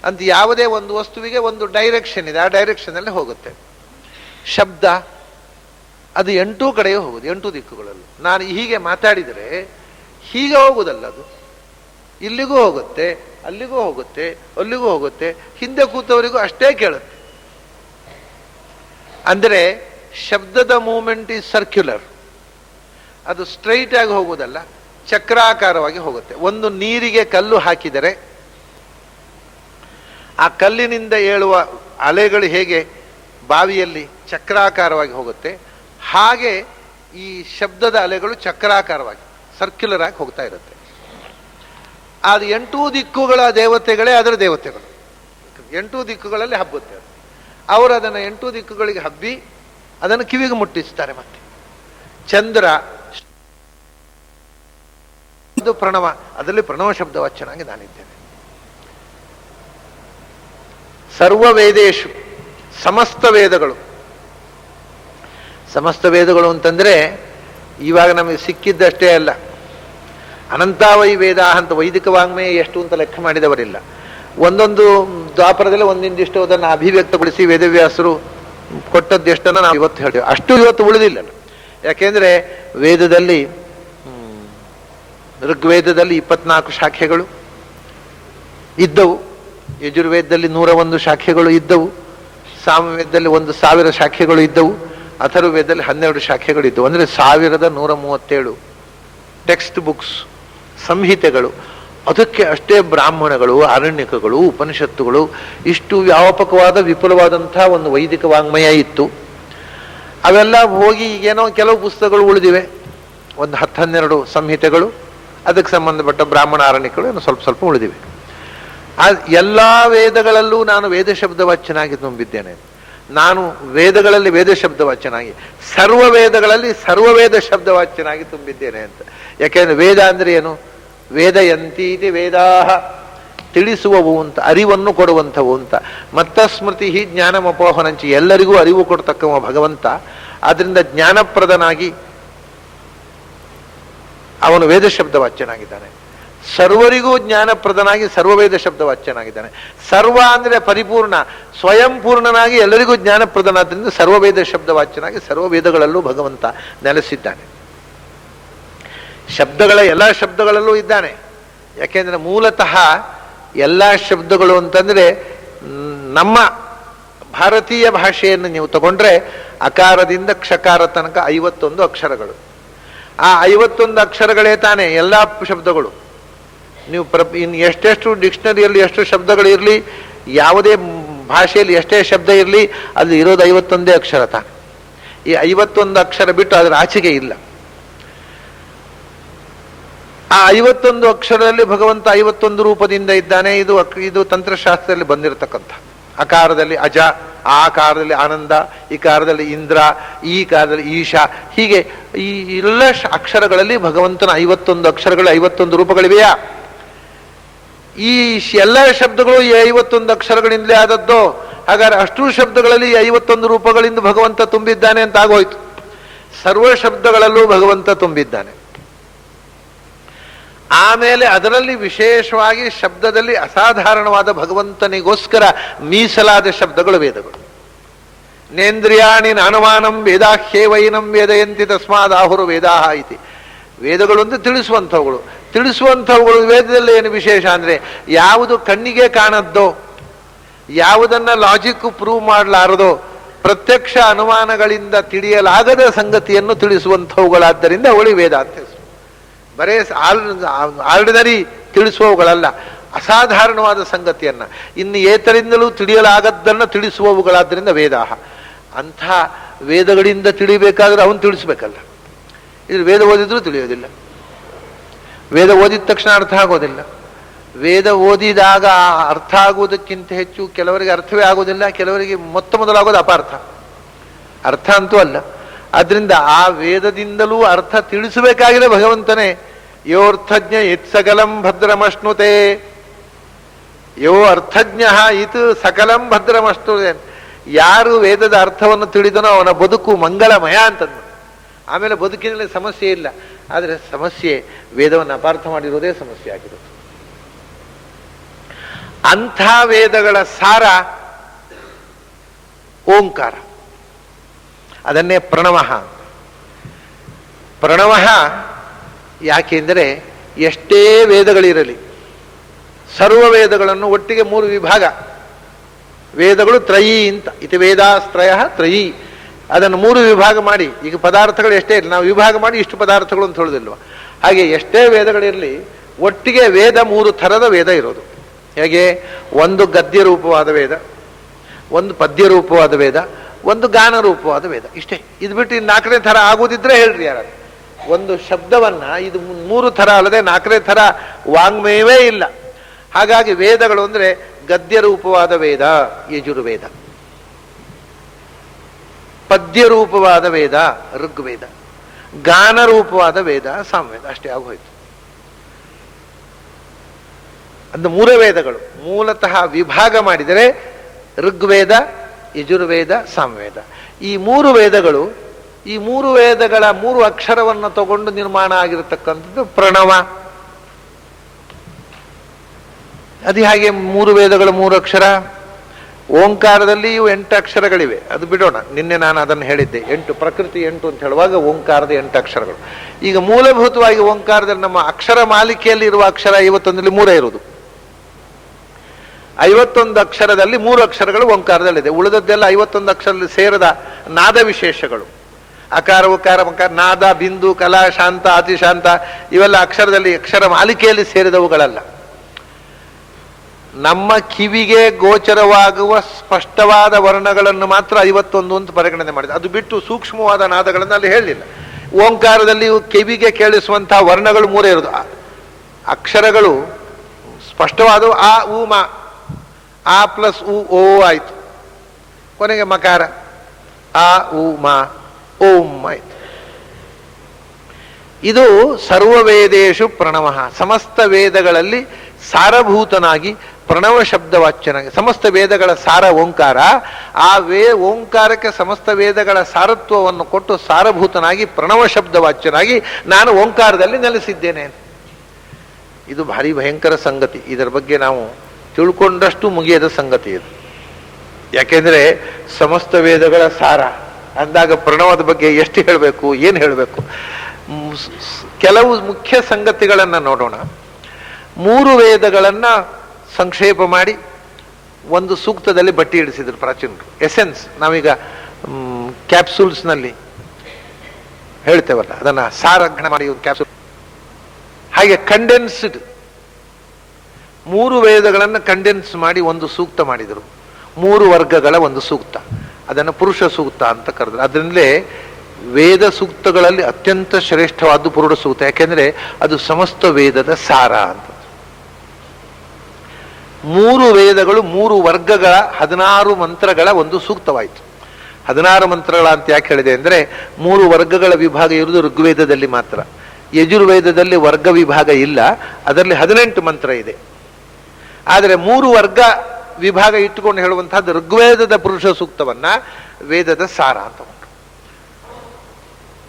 ಅಂತ ಯಾವುದೇ ಒಂದು ವಸ್ತುವಿಗೆ ಒಂದು ಡೈರೆಕ್ಷನ್ ಇದೆ, ಆ ಡೈರೆಕ್ಷನ್ನಲ್ಲಿ ಹೋಗುತ್ತೆ. ಶಬ್ದ ಅದು 8 ಕಡೆಯೂ ಹೋಗುದು, 8 ದಿಕ್ಕುಗಳಲ್ಲೂ. ನಾನು ಹೀಗೆ ಮಾತಾಡಿದರೆ ಹೀಗೆ ಹೋಗುದಲ್ಲ, ಅದು ಇಲ್ಲಿಗೂ ಹೋಗುತ್ತೆ, ಅಲ್ಲಿಗೂ ಹೋಗುತ್ತೆ, ಅಲ್ಲಿಗೂ ಹೋಗುತ್ತೆ, ಹಿಂದೆ ಕೂತವರಿಗೂ ಅಷ್ಟೇ ಕೇಳುತ್ತೆ. ಅಂದರೆ ಶಬ್ದದ ಮೂಮೆಂಟ್ ಈಸ್ ಸರ್ಕ್ಯುಲರ್, ಅದು ಸ್ಟ್ರೈಟ್ ಆಗಿ ಹೋಗುವುದಲ್ಲ, ಚಕ್ರಾಕಾರವಾಗಿ ಹೋಗುತ್ತೆ. ಒಂದು ನೀರಿಗೆ ಕಲ್ಲು ಹಾಕಿದರೆ ಆ ಕಲ್ಲಿನಿಂದ ಏಳುವ ಅಲೆಗಳು ಹೇಗೆ ಬಾವಿಯಲ್ಲಿ ಚಕ್ರಾಕಾರವಾಗಿ ಹೋಗುತ್ತೆ, ಹಾಗೆ ಈ ಶಬ್ದದ ಅಲೆಗಳು ಚಕ್ರಾಕಾರವಾಗಿ ಸರ್ಕ್ಯುಲರ್ ಆಗಿ ಹೋಗ್ತಾ ಇರುತ್ತೆ. ಅದು 8 ದಿಕ್ಕುಗಳ ದೇವತೆಗಳೇ ಅದರ ದೇವತೆಗಳು. 8 ದಿಕ್ಕುಗಳಲ್ಲಿ ಹಬ್ಬುತ್ತೆ ಅದು. ಅವರು ಅದನ್ನು 8 ದಿಕ್ಕುಗಳಿಗೆ ಹಬ್ಬಿ ಅದನ್ನು ಕಿವಿಗೆ ಮುಟ್ಟಿಸ್ತಾರೆ. ಮತ್ತೆ ಚಂದ್ರ ಅದು ಪ್ರಣವ, ಅದರಲ್ಲಿ ಪ್ರಣವ ಶಬ್ದವಾಚ್ಯನಾಗಿ ನಾನಿದ್ದೇನೆ. ಸರ್ವ ವೇದೇಶು, ಸಮಸ್ತ ವೇದಗಳು. ಸಮಸ್ತ ವೇದಗಳು ಅಂತಂದ್ರೆ ಇವಾಗ ನಮಗೆ ಸಿಕ್ಕಿದ್ದಷ್ಟೇ ಅಲ್ಲ, ಅನಂತಾವೈ ವೇದ ಅಂತ ವೈದಿಕ ವಾಂಗ್ಮಯ ಎಷ್ಟು ಅಂತ ಲೆಕ್ಕ ಮಾಡಿದವರಿಲ್ಲ. ಒಂದೊಂದು ದ್ವಾಪರದಲ್ಲಿ ಒಂದಿಂದಿಷ್ಟು ಅದನ್ನು ಅಭಿವ್ಯಕ್ತಗೊಳಿಸಿ ವೇದವ್ಯಾಸರು ಕೊಟ್ಟದ್ದು ಎಷ್ಟನ್ನು ನಾವು ಇವತ್ತು ಹೇಳ್ತೇವೆ, ಅಷ್ಟು ಇವತ್ತು ಉಳಿದಿಲ್ಲ. ಯಾಕೆಂದ್ರೆ ವೇದದಲ್ಲಿ ಋಗ್ವೇದದಲ್ಲಿ 24 ಶಾಖೆಗಳು ಇದ್ದವು, ಯಜುರ್ವೇದದಲ್ಲಿ 101 ಶಾಖೆಗಳು ಇದ್ದವು, ಸಾಮವೇದದಲ್ಲಿ 1000 ಶಾಖೆಗಳು ಇದ್ದವು, ಅಥರ್ವವೇದದಲ್ಲಿ 12 ಶಾಖೆಗಳು ಇದ್ದವು. ಅಂದರೆ 1137 ಟೆಕ್ಸ್ಟ್ ಬುಕ್ಸ್, ಸಂಹಿತೆಗಳು. ಅದಕ್ಕೆ ಅಷ್ಟೇ ಬ್ರಾಹ್ಮಣಗಳು, ಆರಣ್ಯಕಗಳು, ಉಪನಿಷತ್ತುಗಳು, ಇಷ್ಟು ವ್ಯಾಪಕವಾದ ವಿಪುಲವಾದಂಥ ಒಂದು ವೈದಿಕ ವಾಂಗ್ಮಯ ಇತ್ತು. ಅವೆಲ್ಲ ಹೋಗಿ ಈಗೇನೋ ಕೆಲವು ಪುಸ್ತಕಗಳು ಉಳಿದಿವೆ, ಒಂದು 10-12 ಸಂಹಿತೆಗಳು, ಅದಕ್ಕೆ ಸಂಬಂಧಪಟ್ಟ ಬ್ರಾಹ್ಮಣ ಆರಣ್ಯಕಗಳು ಏನು ಸ್ವಲ್ಪ ಸ್ವಲ್ಪ ಉಳಿದಿವೆ. ಎಲ್ಲ ವೇದಗಳಲ್ಲೂ ನಾನು ವೇದ ಶಬ್ದವಾಚ್ಯನಾಗಿ ತುಂಬಿದ್ದೇನೆ. ನಾನು ವೇದಗಳಲ್ಲಿ ವೇದ ಶಬ್ದವಾಚ್ಯನಾಗಿ, ಸರ್ವ ವೇದಗಳಲ್ಲಿ ಸರ್ವವೇದ ಶಬ್ದವಾಚ್ಯನಾಗಿ ತುಂಬಿದ್ದೇನೆ ಅಂತ. ಯಾಕೆಂದ್ರೆ ವೇದ ಅಂದ್ರೆ ಏನು? ವೇದಯಂತೀತಿ ವೇದಾಹ, ತಿಳಿಸುವವು ಅಂತ, ಅರಿವನ್ನು ಕೊಡುವಂಥವು ಅಂತ. ಮತ್ತ ಸ್ಮೃತಿ ಜ್ಞಾನಮಪೋಹನಂಚಿ, ಎಲ್ಲರಿಗೂ ಅರಿವು ಕೊಡ್ತಕ್ಕವ ಭಗವಂತ. ಆದ್ರಿಂದ ಜ್ಞಾನಪ್ರದನಾಗಿ ಅವನು ವೇದ ಶಬ್ದವಾಚ್ಯನಾಗಿದ್ದಾನೆ. ಸರ್ವರಿಗೂ ಜ್ಞಾನಪ್ರದನಾಗಿ ಸರ್ವವೇದ ಶಬ್ದವಾಚ್ಯನಾಗಿದ್ದಾನೆ. ಸರ್ವ ಅಂದ್ರೆ ಪರಿಪೂರ್ಣ, ಸ್ವಯಂ ಪೂರ್ಣನಾಗಿ ಎಲ್ಲರಿಗೂ ಜ್ಞಾನಪ್ರದನಾದ್ರಿಂದ ಸರ್ವವೇದ ಶಬ್ದವಾಚ್ಯನಾಗಿ ಸರ್ವವೇದಗಳಲ್ಲೂ ಭಗವಂತ ನೆಲೆಸಿದ್ದಾನೆ. ಶಬ್ದಗಳ ಎಲ್ಲ ಶಬ್ದಗಳಲ್ಲೂ ಇದ್ದಾನೆ. ಯಾಕೆಂದ್ರೆ ಮೂಲತಃ ಎಲ್ಲ ಶಬ್ದಗಳು ಅಂತಂದ್ರೆ ನಮ್ಮ ಭಾರತೀಯ ಭಾಷೆಯನ್ನು ನೀವು ತಗೊಂಡ್ರೆ ಅಕಾರದಿಂದ ಕ್ಷಕಾರ ತನಕ 51 ಅಕ್ಷರಗಳು. ಆ 51 ಅಕ್ಷರಗಳೇ ತಾನೆ ಎಲ್ಲ ಶಬ್ದಗಳು. ನೀವು ಇನ್ನು ಎಷ್ಟೆಷ್ಟು ಡಿಕ್ಷನರಿಯಲ್ಲಿ ಎಷ್ಟು ಶಬ್ದಗಳಿರಲಿ, ಯಾವುದೇ ಭಾಷೆಯಲ್ಲಿ ಎಷ್ಟೇ ಶಬ್ದ ಇರಲಿ, ಅಲ್ಲಿ ಇರೋದು 51 ಅಕ್ಷರ ತಾನೆ. ಈ 51 ಅಕ್ಷರ ಬಿಟ್ಟು ಅದರ ಆಚೆಗೆ ಇಲ್ಲ. ಆ 51 ಅಕ್ಷರದಲ್ಲಿ ಭಗವಂತ 51 ರೂಪದಿಂದ ಇದ್ದಾನೆ. ಇದು ತಂತ್ರಶಾಸ್ತ್ರದಲ್ಲಿ ಬಂದಿರತಕ್ಕಂಥ. ಅಕಾರದಲ್ಲಿ ಅಜ, ಆ ಕಾರದಲ್ಲಿ ಆನಂದ, ಈ ಕಾರದಲ್ಲಿ ಇಂದ್ರ, ಈ ಕಾರದಲ್ಲಿ ಈಶಾ, ಹೀಗೆ ಈ ಎಲ್ಲ ಅಕ್ಷರಗಳಲ್ಲಿ ಭಗವಂತನ 51 ಅಕ್ಷರಗಳು, 51 ರೂಪಗಳಿವೆಯಾ? ಈ ಎಲ್ಲ ಶಬ್ದಗಳು ಈ 51 ಅಕ್ಷರಗಳಿಂದಲೇ ಆದದ್ದು. ಹಾಗಾದ್ರೆ ಅಷ್ಟು ಶಬ್ದಗಳಲ್ಲಿ 51 ರೂಪಗಳಿಂದ ಭಗವಂತ ತುಂಬಿದ್ದಾನೆ ಅಂತ ಆಗೋಯ್ತು. ಸರ್ವ ಶಬ್ದಗಳಲ್ಲೂ ಭಗವಂತ ತುಂಬಿದ್ದಾನೆ. ಆಮೇಲೆ ಅದರಲ್ಲಿ ವಿಶೇಷವಾಗಿ ಶಬ್ದದಲ್ಲಿ ಅಸಾಧಾರಣವಾದ ಭಗವಂತನಿಗೋಸ್ಕರ ಮೀಸಲಾದ ಶಬ್ದಗಳು ವೇದಗಳು. ನೇಂದ್ರಿಯಾಣಿ ನಾನುಮಾನಂ ವೇದಾಹ್ಯೇವೈನಂ ವೇದಯಂತಿ ತಸ್ಮಾದಾಹುರು ವೇದಾಹ ಇತಿ. ವೇದಗಳು ಅಂತ ತಿಳಿಸುವಂಥವುಗಳು ವೇದದಲ್ಲಿ ಏನು ವಿಶೇಷ ಅಂದರೆ, ಯಾವುದು ಕಣ್ಣಿಗೆ ಕಾಣದ್ದೋ, ಯಾವುದನ್ನ ಲಾಜಿಕ್ ಪ್ರೂವ್ ಮಾಡಲಾರದೋ, ಪ್ರತ್ಯಕ್ಷ ಅನುಮಾನಗಳಿಂದ ತಿಳಿಯಲಾಗದ ಸಂಗತಿಯನ್ನು ತಿಳಿಸುವಂಥವುಗಳಾದ್ದರಿಂದ ಅವಳಿ ವೇದ ಅಂತ ಹೆಸರು. ಬರೇ ಆರ್ಡಿನರಿ ತಿಳಿಸುವವುಗಳಲ್ಲ, ಅಸಾಧಾರಣವಾದ ಸಂಗತಿಯನ್ನ ಇನ್ನು ಏತರಿಂದಲೂ ತಿಳಿಯಲಾಗದ್ದನ್ನು ತಿಳಿಸುವವುಗಳಾದ್ದರಿಂದ ವೇದಾಹ. ಅಂಥ ವೇದಗಳಿಂದ ತಿಳಿಬೇಕಾದ್ರೆ ಅವನು ತಿಳಿಸ್ಬೇಕಲ್ಲ. ಇದು ವೇದ ಓದಿದ್ರೂ ತಿಳಿಯೋದಿಲ್ಲ, ವೇದ ಓದಿದ ತಕ್ಷಣ ಅರ್ಥ ಆಗೋದಿಲ್ಲ. ವೇದ ಓದಿದಾಗ ಅರ್ಥ ಆಗುವುದಕ್ಕಿಂತ ಹೆಚ್ಚು ಕೆಲವರಿಗೆ ಅರ್ಥವೇ ಆಗೋದಿಲ್ಲ, ಕೆಲವರಿಗೆ ಮೊದಲಾಗೋದು ಅಪಾರ್ಥ, ಅರ್ಥ ಅಂತೂ ಅಲ್ಲ. ಆದ್ರಿಂದ ಆ ವೇದದಿಂದಲೂ ಅರ್ಥ ತಿಳಿಸಬೇಕಾಗಿದೆ ಭಗವಂತನೇ. ಯೋರ್ಥಜ್ಞ ಇತ್ ಸಕಲಂ ಭದ್ರಮಶ್ನುತೆ, ಯೋ ಅರ್ಥಜ್ಞ ಇತ್ ಸಕಲಂ ಭದ್ರಮಶ್ನುತೆ. ಯಾರು ವೇದದ ಅರ್ಥವನ್ನು ತಿಳಿದನೋ ಅವನ ಬದುಕು ಮಂಗಳಮಯ ಅಂತಂದು. ಆಮೇಲೆ ಬದುಕಿನಲ್ಲಿ ಸಮಸ್ಯೆ ಇಲ್ಲ. ಆದರೆ ಸಮಸ್ಯೆ ವೇದವನ್ನು ಅಪಾರ್ಥ ಮಾಡಿರೋದೇ ಸಮಸ್ಯೆ ಆಗಿರೋದು. ಅಂಥ ವೇದಗಳ ಸಾರ ಓಂಕಾರ. ಅದನ್ನೇ ಪ್ರಣವಃ. ಪ್ರಣವಃ ಯಾಕೆಂದರೆ ಎಷ್ಟೇ ವೇದಗಳಿರಲಿ, ಸರ್ವ ವೇದಗಳನ್ನು ಒಟ್ಟಿಗೆ 3 ವಿಭಾಗ. ವೇದಗಳು ತ್ರಯೀ ಅಂತ, ಇತಿ ವೇದಾಸ್ತ್ರಯ ತ್ರಯೀ. ಅದನ್ನು 3 ವಿಭಾಗ ಮಾಡಿ, ಈಗ ಪದಾರ್ಥಗಳು ಎಷ್ಟೇ ಇರಲಿ, ನಾವು ವಿಭಾಗ ಮಾಡಿ ಇಷ್ಟು ಪದಾರ್ಥಗಳು ಅಂತ ಹೇಳೋದಿಲ್ವ, ಹಾಗೆ ಎಷ್ಟೇ ವೇದಗಳಿರಲಿ ಒಟ್ಟಿಗೆ ವೇದ 3 ಥರದ ವೇದ ಇರೋದು. ಹೇಗೆ? ಒಂದು ಗದ್ಯ ರೂಪವಾದ ವೇದ, ಒಂದು ಪದ್ಯ ರೂಪವಾದ ವೇದ, ಒಂದು ಗಾನ ರೂಪವಾದ ವೇದ. ಇಷ್ಟೇ. ಇದು ಬಿಟ್ಟು ಇನ್ನು 4ನೇ ಥರ ಆಗುವುದಿದ್ರೆ ಹೇಳ್ರಿ ಯಾರು. ಒಂದು ಶಬ್ದವನ್ನ ಇದು 3 ಥರ ಅಲ್ಲದೆ 4ನೇ ಥರ ವಾಂಗ್ಮಯವೇ ಇಲ್ಲ. ಹಾಗಾಗಿ ವೇದಗಳು ಅಂದರೆ ಗದ್ಯ ರೂಪವಾದ ವೇದ ಯಜುರ್ವೇದ, ಪದ್ಯ ರೂಪವಾದ ವೇದ ಋಗ್ವೇದ, ಗಾನ ರೂಪವಾದ ವೇದ ಸಾಮವೇದ. ಅಷ್ಟೇ ಆಗೋಯ್ತು. ಅದು 3 ವೇದಗಳು ಮೂಲತಃ ವಿಭಾಗ ಮಾಡಿದರೆ ಋಗ್ವೇದ, ಯಜುರ್ವೇದ, ಸಾಮವೇದ. ಈ 3 ವೇದಗಳು, ಈ 3 ವೇದಗಳ 3 ಅಕ್ಷರವನ್ನು ತಗೊಂಡು ನಿರ್ಮಾಣ ಆಗಿರತಕ್ಕಂಥದ್ದು ಪ್ರಣವ. ಅದು ಹಾಗೆ 3 ವೇದಗಳು 3 ಅಕ್ಷರ. ಓಂಕಾರದಲ್ಲಿ 8 ಅಕ್ಷರಗಳಿವೆ, ಅದು ಬಿಡೋಣ. ನಿನ್ನೆ ನಾನು ಅದನ್ನು ಹೇಳಿದ್ದೆ, 8 ಪ್ರಕೃತಿ 8 ಅಂತ ಹೇಳುವಾಗ ಓಂಕಾರದ 8 ಅಕ್ಷರಗಳು. ಈಗ ಮೂಲಭೂತವಾಗಿ ಓಂಕಾರದಲ್ಲಿ ನಮ್ಮ ಅಕ್ಷರ ಮಾಲಿಕೆಯಲ್ಲಿ ಇರುವ ಅಕ್ಷರ 51ರಲ್ಲಿ 3 ಇರುವುದು. 51 ಅಕ್ಷರದಲ್ಲಿ 3 ಅಕ್ಷರಗಳು ಓಂಕಾರದಲ್ಲಿದೆ. ಉಳಿದದ್ದೆಲ್ಲ 51 ಅಕ್ಷರದಲ್ಲಿ ಸೇರದ ನಾದ ವಿಶೇಷಗಳು. ಅಕಾರ ಉಕಾರ ಮಕಾರ, ನಾದ, ಬಿಂದು, ಕಲಾ, ಶಾಂತ, ಅತಿಶಾಂತ, ಇವೆಲ್ಲ ಅಕ್ಷರದಲ್ಲಿ ಅಕ್ಷರ ಮಾಲಿಕೆಯಲ್ಲಿ ಸೇರಿದವುಗಳಲ್ಲ. ನಮ್ಮ ಕಿವಿಗೆ ಗೋಚರವಾಗುವ ಸ್ಪಷ್ಟವಾದ ವರ್ಣಗಳನ್ನು ಮಾತ್ರ 51 ಅಂತ ಪರಿಗಣನೆ ಮಾಡಿದೆ. ಅದು ಬಿಟ್ಟು ಸೂಕ್ಷ್ಮವಾದ ನಾದಗಳನ್ನು ಅಲ್ಲಿ ಹೇಳಲಿಲ್ಲ. ಓಂಕಾರದಲ್ಲಿ ಕಿವಿಗೆ ಕೇಳಿಸುವಂತಹ ವರ್ಣಗಳು 3 ಇರೋದು. ಅಕ್ಷರಗಳು ಸ್ಪಷ್ಟವಾದವು. ಆ ಉ ಮ, ಆ ಪ್ಲಸ್ ಉ ಓ ಆಯ್ತು, ಕೊನೆಗೆ ಮಕಾರ ಆ ಉ ಮ ಓಂ ಆಯ್ತು. ಇದು ಸರ್ವವೇದೇಶು ಪ್ರಣವ. ಸಮಸ್ತ ವೇದಗಳಲ್ಲಿ ಸಾರಭೂತನಾಗಿ ಪ್ರಣವ ಶಬ್ದವಾಚ್ಯನಾಗಿ, ಸಮಸ್ತ ವೇದಗಳ ಸಾರ ಓಂಕಾರ. ಆ ಓಂಕಾರಕ್ಕೆ ಸಮಸ್ತ ವೇದಗಳ ಸಾರತ್ವವನ್ನು ಕೊಟ್ಟು ಸಾರಭೂತನಾಗಿ ಪ್ರಣವ ಶಬ್ದವಾಚ್ಯನಾಗಿ ನಾನು ಓಂಕಾರದಲ್ಲಿ ನೆಲೆಸಿದ್ದೇನೆ. ಇದು ಭಾರಿ ಭಯಂಕರ ಸಂಗತಿ. ಇದರ ಬಗ್ಗೆ ನಾವು ತಿಳ್ಕೊಂಡಷ್ಟು ಮುಗಿಯದ ಸಂಗತಿ ಇದು. ಯಾಕೆಂದ್ರೆ ಸಮಸ್ತ ವೇದಗಳ ಸಾರ ಅಂದಾಗ ಪ್ರಣವದ ಬಗ್ಗೆ ಎಷ್ಟು ಹೇಳಬೇಕು, ಏನು ಹೇಳಬೇಕು? ಕೆಲವು ಮುಖ್ಯ ಸಂಗತಿಗಳನ್ನು ನೋಡೋಣ. 3 ವೇದಗಳನ್ನು ಸಂಕ್ಷೇಪ ಮಾಡಿ ಒಂದು ಸೂಕ್ತದಲ್ಲಿ ಬಟ್ಟಿ ಇಡಿಸಿದ್ರು ಪ್ರಾಚೀನರು. ಎಸೆನ್ಸ್ ನಾವೀಗ ಕ್ಯಾಪ್ಸೂಲ್ಸ್ನಲ್ಲಿ ಹೇಳ್ತೇವಲ್ಲ, ಅದನ್ನು ಸಾರಗ್ರಹಣ ಮಾಡಿ ಒಂದು ಕ್ಯಾಪ್ಸೂಲ್, ಹಾಗೆ ಕಂಡೆನ್ಸ್ಡ್ 3 ವೇದಗಳನ್ನು ಕಂಡೆನ್ಸ್ ಮಾಡಿ ಒಂದು ಸೂಕ್ತ ಮಾಡಿದರು. 3 ವರ್ಗಗಳ ಒಂದು ಸೂಕ್ತ, ಅದನ್ನು ಪುರುಷ ಸೂಕ್ತ ಅಂತ ಕರೆದ್ರು. ಅದರಿಂದಲೇ ವೇದ ಸೂಕ್ತಗಳಲ್ಲಿ ಅತ್ಯಂತ ಶ್ರೇಷ್ಠವಾದ್ದು ಪುರುಷ ಸೂಕ್ತ. ಯಾಕೆಂದ್ರೆ ಅದು ಸಮಸ್ತ ವೇದದ ಸಾರ ಅಂತ. 3 ವೇದಗಳು 3 ವರ್ಗಗಳ 16 ಮಂತ್ರಗಳ ಒಂದು ಸೂಕ್ತವಾಯಿತು. 16 ಮಂತ್ರಗಳ ಅಂತ ಯಾಕೆ ಹೇಳಿದೆ ಅಂದ್ರೆ 3 ವರ್ಗಗಳ ವಿಭಾಗ ಇರುವುದು ಋಗ್ವೇದದಲ್ಲಿ ಮಾತ್ರ. ಯಜುರ್ವೇದದಲ್ಲಿ ವರ್ಗ ವಿಭಾಗ ಇಲ್ಲ, ಅದರಲ್ಲಿ 18 ಮಂತ್ರ ಇದೆ. ಆದರೆ 3 ವರ್ಗ ವಿಭಾಗ ಇಟ್ಟುಕೊಂಡು ಹೇಳುವಂತಹದ್ದು ಋಗ್ವೇದದ ಪುರುಷ ಸೂಕ್ತವನ್ನ ವೇದದ ಸಾರ ಅಂತ ಉಂಟು.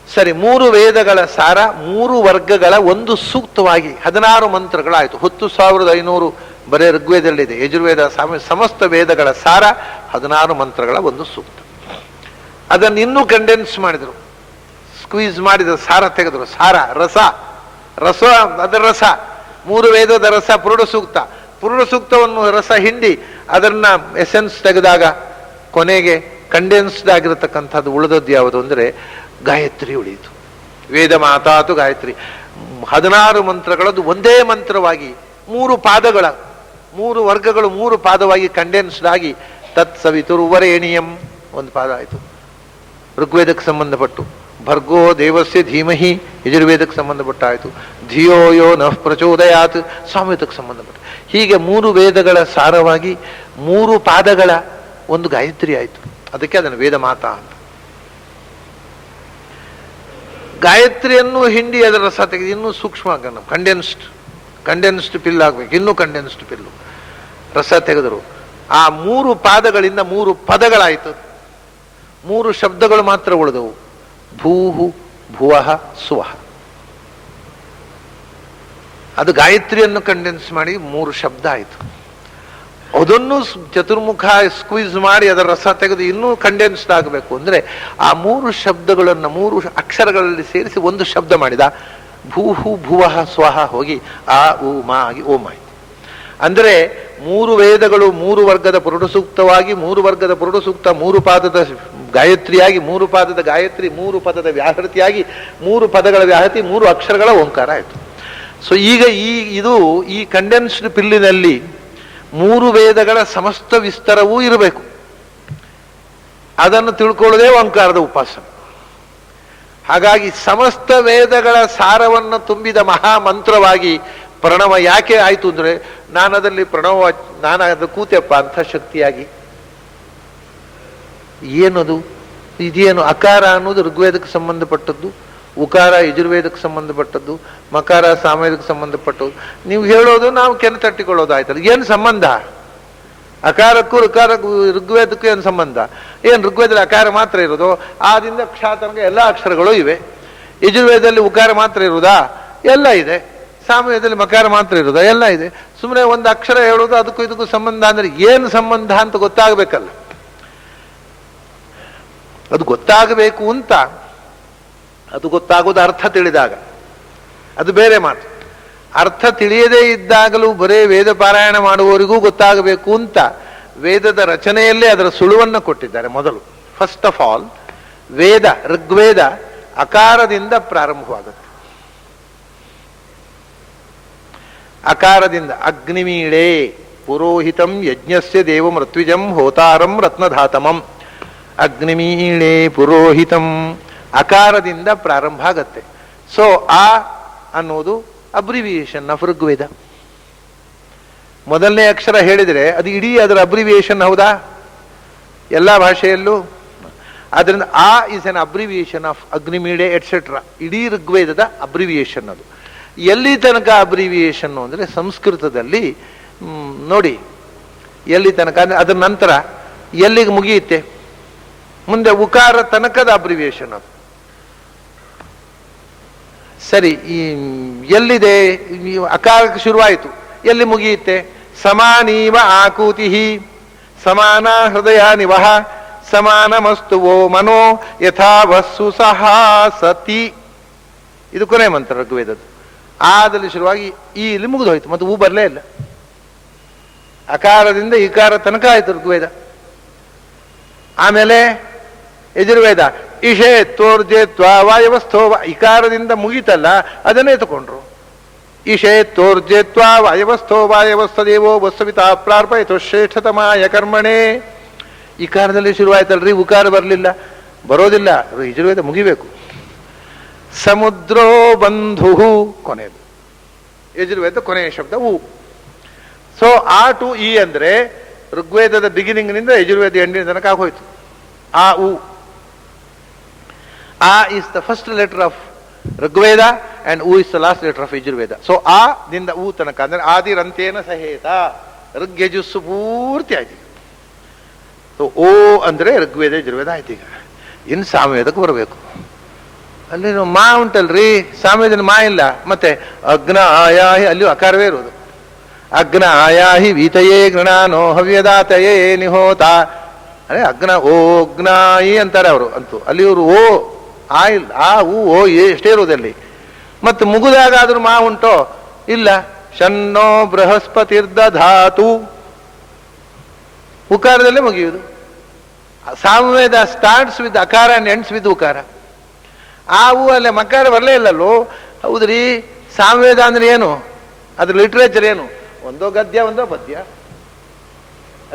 ಸರಿ, 3 ವೇದಗಳ ಸಾರ 3 ವರ್ಗಗಳ ಒಂದು ಸೂಕ್ತವಾಗಿ 16 ಮಂತ್ರಗಳಾಯಿತು. 10,500 ಬರೇ ಋಗ್ವೇದದಲ್ಲಿದೆ. ಯಜುರ್ವೇದ ಸಮಸ್ತ ವೇದಗಳ ಸಾರ 16 ಮಂತ್ರಗಳ ಒಂದು ಸೂಕ್ತ. ಅದನ್ನು ಇನ್ನೂ ಕಂಡೆನ್ಸ್ ಮಾಡಿದರು, ಸ್ಕ್ವೀಸ್ ಮಾಡಿದ ಸಾರ ತೆಗೆದರು. ಸಾರ ರಸ ಅದರ ರಸ 3 ವೇದದ ರಸ ಪುರುಷ ಸೂಕ್ತ. ಪುರುಷ ಸೂಕ್ತವನ್ನು ರಸ ಹಿಂಡಿ ಅದನ್ನ ಎಸೆನ್ಸ್ ತೆಗೆದಾಗ ಕೊನೆಗೆ ಕಂಡೆನ್ಸ್ಡ್ ಆಗಿರತಕ್ಕಂಥದ್ದು ಉಳಿದದ್ದು ಯಾವುದು ಅಂದರೆ ಗಾಯತ್ರಿ ಉಳಿಯಿತು. ವೇದ ಮಾತಾತು ಗಾಯತ್ರಿ. 16 ಮಂತ್ರಗಳದ್ದು ಒಂದೇ ಮಂತ್ರವಾಗಿ 3 ಪಾದಗಳ 3 ವರ್ಗಗಳು 3 ಪಾದವಾಗಿ ಕಂಡೆನ್ಸ್ಡ್ ಆಗಿ ತತ್ ಸವಿತುರ್ವರೇಣಿಯಂ ಒಂದು ಪಾದ ಆಯಿತು ಋಗ್ವೇದಕ್ಕೆ ಸಂಬಂಧಪಟ್ಟು. ಭರ್ಗೋ ದೇವಸ್ಯ ಧೀಮಹಿ ಯಜುರ್ವೇದಕ್ಕೆ ಸಂಬಂಧಪಟ್ಟ ಆಯಿತು. ಧಿಯೋ ಯೋ ನಃ ಪ್ರಚೋದಯಾತ್ ಸಾಮವೇದಕ್ಕೆ ಸಂಬಂಧಪಟ್ಟ. ಹೀಗೆ 3 ವೇದಗಳ ಸಾರವಾಗಿ 3 ಪಾದಗಳ ಒಂದು ಗಾಯತ್ರಿ ಆಯಿತು. ಅದಕ್ಕೆ ಅದನ್ನು ವೇದ ಮಾತಾ ಅಂತ. ಗಾಯತ್ರಿಯನ್ನು ಹಿಂಡಿ ಅದರ ರಸ ತೆಗೆದು ಇನ್ನೂ ಸೂಕ್ಷ್ಮ ಕಂಡೆನ್ಸ್ಡ್ ಪಿಲ್ ಆಗ್ಬೇಕು. ಇನ್ನೂ ಕಂಡೆನ್ಸ್ಡ್ ಪಿಲ್ಲು ರಸ ತೆಗೆದರು. ಆ 3 ಪಾದಗಳಿಂದ 3 ಪದಗಳಾಯಿತು. 3 ಶಬ್ದಗಳು ಮಾತ್ರ ಉಳಿದವು. ಭೂಹು ಭುವಃ ಸುವಃ. ಅದು ಗಾಯತ್ರಿಯನ್ನು ಕಂಡೆನ್ಸ್ ಮಾಡಿ 3 ಶಬ್ದ ಆಯಿತು. ಅದನ್ನು ಚತುರ್ಮುಖ ಸ್ಕ್ವೀಸ್ ಮಾಡಿ ಅದರ ರಸ ತೆಗೆದು ಇನ್ನೂ ಕಂಡೆನ್ಸ್ಡ್ ಆಗಬೇಕು ಅಂದ್ರೆ ಆ 3 ಶಬ್ದಗಳನ್ನು 3 ಅಕ್ಷರಗಳಲ್ಲಿ ಸೇರಿಸಿ ಒಂದು ಶಬ್ದ ಮಾಡಿದ. ಭೂಹು ಭುವಃ ಸ್ವಹ ಹೋಗಿ ಆ ಉ ಮಾ ಆಗಿ ಓಂ ಆಯಿತು. ಅಂದರೆ 3 ವೇದಗಳು 3 ವರ್ಗದ ಪುರುಷ ಸೂಕ್ತವಾಗಿ 3 ವರ್ಗದ ಪುರುಷ ಸೂಕ್ತ 3 ಪಾದದ ಗಾಯತ್ರಿಯಾಗಿ 3 ಪಾದದ ಗಾಯತ್ರಿ 3 ಪದದ ವ್ಯಾಹೃತಿಯಾಗಿ 3 ಪದಗಳ ವ್ಯಾಹೃತಿ 3 ಅಕ್ಷರಗಳ ಓಂಕಾರ ಆಯಿತು. ಸೊ ಈಗ ಈ ಕಂಡೆನ್ಸ್ಡ್ ಪಿಲ್ಲಿನಲ್ಲಿ 3 ವೇದಗಳ ಸಮಸ್ತ ವಿಸ್ತರವೂ ಇರಬೇಕು. ಅದನ್ನು ತಿಳ್ಕೊಳ್ಳೋದೇ ಓಂಕಾರದ ಉಪಾಸನೆ. ಹಾಗಾಗಿ ಸಮಸ್ತ ವೇದಗಳ ಸಾರವನ್ನು ತುಂಬಿದ ಮಹಾಮಂತ್ರವಾಗಿ ಪ್ರಣವ ಯಾಕೆ ಆಯಿತು ಅಂದ್ರೆ ನಾನದಲ್ಲಿ ನಾನದು ಕೂತೆಪ್ಪ ಅಂತ ಶಕ್ತಿಯಾಗಿ. ಏನದು ಇದೇನು? ಅಕಾರ ಅನ್ನೋದು ಋಗ್ವೇದಕ್ಕೆ ಸಂಬಂಧಪಟ್ಟದ್ದು, ಉಕಾರ ಯಜುರ್ವೇದಕ್ಕೆ ಸಂಬಂಧಪಟ್ಟದ್ದು, ಮಕಾರ ಸಾಮವೇದಕ್ಕೆ ಸಂಬಂಧಪಟ್ಟದ್ದು. ನೀವು ಹೇಳೋದು ನಾವು ಕೆನೆ ತಟ್ಟಿಕೊಳ್ಳೋದು ಆಯ್ತಲ್ಲ. ಏನು ಸಂಬಂಧ? ಅಕಾರಕ್ಕೂ ಋಗ್ವೇದಕ್ಕೂ ಏನು ಸಂಬಂಧ? ಏನು ಋಗ್ವೇದದಲ್ಲಿ ಅಕಾರ ಮಾತ್ರ ಇರೋದು? ಆದಿಂದ ಕ್ಷ ತನಕ ಎಲ್ಲ ಅಕ್ಷರಗಳು ಇವೆ. ಯಜುರ್ವೇದದಲ್ಲಿ ಉಕಾರ ಮಾತ್ರ ಇರುವುದಾ? ಎಲ್ಲ ಇದೆ. ಸಾಮವೇದದಲ್ಲಿ ಮಕಾರ ಮಾತ್ರ ಇರೋದಾ? ಎಲ್ಲ ಇದೆ. ಸುಮ್ಮನೆ ಒಂದು ಅಕ್ಷರ ಹೇಳೋದು ಅದಕ್ಕೂ ಇದಕ್ಕೂ ಸಂಬಂಧ ಅಂದ್ರೆ ಏನು ಸಂಬಂಧ ಅಂತ ಗೊತ್ತಾಗಬೇಕಲ್ಲ. ಅದು ಗೊತ್ತಾಗಬೇಕು ಅಂತ, ಅದು ಗೊತ್ತಾಗೋದು ಅರ್ಥ ತಿಳಿದಾಗ, ಅದು ಬೇರೆ ಮಾತು. ಅರ್ಥ ತಿಳಿಯದೇ ಇದ್ದಾಗಲೂ ಬರೇ ವೇದ ಪಾರಾಯಣ ಮಾಡುವವರಿಗೂ ಗೊತ್ತಾಗಬೇಕು ಅಂತ ವೇದದ ರಚನೆಯಲ್ಲೇ ಅದರ ಸುಳುವನ್ನು ಕೊಟ್ಟಿದ್ದಾರೆ. ಮೊದಲು ಫಸ್ಟ್ ಆಫ್ ಆಲ್ ಋಗ್ವೇದ ಅಕಾರದಿಂದ ಪ್ರಾರಂಭವಾಗುತ್ತೆ. ಅಕಾರದಿಂದ ಅಗ್ನಿಮೀಳೆ ಪುರೋಹಿತಂ ಯಜ್ಞಸ್ಯ ದೇವಂ ಋತ್ವಿಜಂ ಹೋತಾರಂ ರತ್ನಧಾತಮಂ. ಅಗ್ನಿಮೀಳೆ ಪುರೋಹಿತಂ ಅಕಾರದಿಂದ ಪ್ರಾರಂಭ ಆಗತ್ತೆ. ಸೊ ಆ ಅನ್ನೋದು ಅಬ್ರಿವಿಯೇಷನ್ ಆಫ್ ಋಗ್ವೇದ. ಮೊದಲನೇ ಅಕ್ಷರ ಹೇಳಿದರೆ ಅದು ಇಡೀ ಅದರ ಅಬ್ರಿವಿಯೇಷನ್ ಹೌದಾ? ಎಲ್ಲ ಭಾಷೆಯಲ್ಲೂ. ಆದ್ರಿಂದ ಆ ಇಸ್ ಎನ್ ಅಬ್ರಿವಿಯೇಷನ್ ಆಫ್ ಅಗ್ನಿಮೀಳೆ ಎಟ್ಸೆಟ್ರಾ. ಇಡೀ ಋಗ್ವೇದದ ಅಬ್ರಿವಿಯೇಷನ್ ಅದು. ಎಲ್ಲಿ ತನಕ ಅಬ್ರಿವಿಯೇಷನ್ ಅಂದರೆ ಸಂಸ್ಕೃತದಲ್ಲಿ ನೋಡಿ, ಎಲ್ಲಿ ತನಕ ಅಂದ್ರೆ ಅದರ ನಂತರ ಎಲ್ಲಿಗೆ ಮುಗಿಯುತ್ತೆ? ಮುಂದೆ ಉಕಾರ ತನಕದ ಅಬ್ರಿವಿಯೇಷನ್ ಅದು. ಸರಿ, ಈ ಎಲ್ಲಿದೆ? ಅಕಾರಕ್ಕೆ ಶುರುವಾಯಿತು, ಎಲ್ಲಿ ಮುಗಿಯುತ್ತೆ? ಸಮಾನೀವ ಆಕೂತಿ ಸಮಾನ ಹೃದಯ ನಿವಹ ಸಮಾನಮಸ್ತುವೋ ಮನೋ ಯಥಾವಸ್ಸು ಸಹ ಸತಿ. ಇದು ಕೊನೆ ಮಂತ್ರ ಋಗ್ವೇದದ್ದು. ಆದಲ್ಲಿ ಶುರುವಾಗಿ ಈ ಇಲ್ಲಿ ಮುಗಿದು ಹೋಯ್ತು, ಮತ್ತು ಹೂ ಬರಲೇ ಇಲ್ಲ. ಅಕಾರದಿಂದ ಈಕಾರ ತನಕ ಆಯ್ತು ಋಗ್ವೇದ. ಆಮೇಲೆ ಯಜುರ್ವೇದ ಇಷೇ ತ್ವರ್ಜೆ ತ್ವ ವಾಯವಸ್ಥೋ ಇಕಾರದಿಂದ ಮುಗಿತಲ್ಲ, ಅದನ್ನೇ ತಗೊಂಡ್ರು. ಈಶೇತ್ತೋರ್ಜೇತ್ವಾ ವಾಯವಸ್ಥೋ ವಾಯವಸ್ಥದೇವೋ ವಸ್ಸವಿತಾ ಪ್ರಾರ್ಪಯಿತು ಶ್ರೇಷ್ಠತಮಾಯ ಕರ್ಮಣೆ. ಈ ಕಾಲದಲ್ಲಿ ಶುರುವಾಯ್ತಲ್ರಿ, ಉಕಾರ ಬರಲಿಲ್ಲ, ಬರೋದಿಲ್ಲ, ಯಜುರ್ವೇದ ಮುಗಿಬೇಕು. ಸಮುದ್ರೋ ಬಂಧು ಕೊನೆಯದು, ಯಜುರ್ವೇದ ಕೊನೆಯ ಶಬ್ದ ಉ. ಸೊ ಆ ಟು ಇ ಅಂದ್ರೆ ಋಗ್ವೇದದ ಬಿಗಿನಿಂಗ್ನಿಂದ ಯಜುರ್ವೇದ ಎಂಡಿನ ತನಕ ಆಗೋಯ್ತು. ಆ ಉ, ಆ is the first letter of Rigveda and ಉ is the last letter of Yajurveda. So ಆ ದಿಂದ ಉ ತನಕ ಅಂದ್ರೆ ಆದಿರಂತೇನ ಸಹೇತ, ಋಗ್ಯಜುಸ್ಸು ಪೂರ್ತಿ ಆಯ್ತು. ಸೊ ಓ ಅಂದ್ರೆ ಋಗ್ವೇದ ಯಜುರ್ವೇದ ಆಯ್ತು. ಈಗ ಇನ್ನು ಸಾಮವೇದಕ್ಕೆ ಬರಬೇಕು. ಅಲ್ಲಿ ಮಾ ಉಂಟಲ್ರಿ, ಸಾಮವೇದನ ಮಾ ಇಲ್ಲ. ಮತ್ತೆ ಅಗ್ನ ಆಯಾಹಿ ಅಲ್ಲಿಯೂ ಅಕಾರವೇ ಇರೋದು. ಅಗ್ನ ಆಯಾಹಿ ವೀತಯೇ ಗೃಣಾನೋ ಹವ್ಯದಾತಯೇ ನಿಹೋತ. ಅರೆ ಅಗ್ನ ಓ ಅಗ್ನಾಯಿ ಅಂತಾರೆ ಅವರು, ಅಂತೂ ಅಲ್ಲಿ ಇವರು ಓ ಆ ಇಲ್ಲ, ಆ ಓ ಎಷ್ಟೇ ಇರೋದಲ್ಲಿ. ಮತ್ತೆ ಮುಗುದಾಗಾದ್ರೂ ಮಾ ಉಂಟೋ? ಇಲ್ಲ. ಶನ್ನೋ ಬೃಹಸ್ಪತಿರ್ಧಾತು ಉಕಾರದಲ್ಲೇ ಮುಗಿಯುವುದು. ಸಾಮವೇದ ಸ್ಟಾರ್ಟ್ಸ್ ವಿತ್ ಅಕಾರ ಅಂಡ್ ಎಂಡ್ಸ್ ವಿತ್ ಉಕಾರ. ಆ ಹೂ ಅಲ್ಲೇ ಮಕಾರ ಬರಲೇ ಇಲ್ಲಲ್ಲೋ. ಹೌದ್ರಿ, ಸಾಮವೇದ ಅಂದ್ರೆ ಏನು? ಅದ್ರ ಲಿಟ್ರೇಚರ್ ಏನು? ಒಂದೋ ಗದ್ಯ ಒಂದೋ ಪದ್ಯ.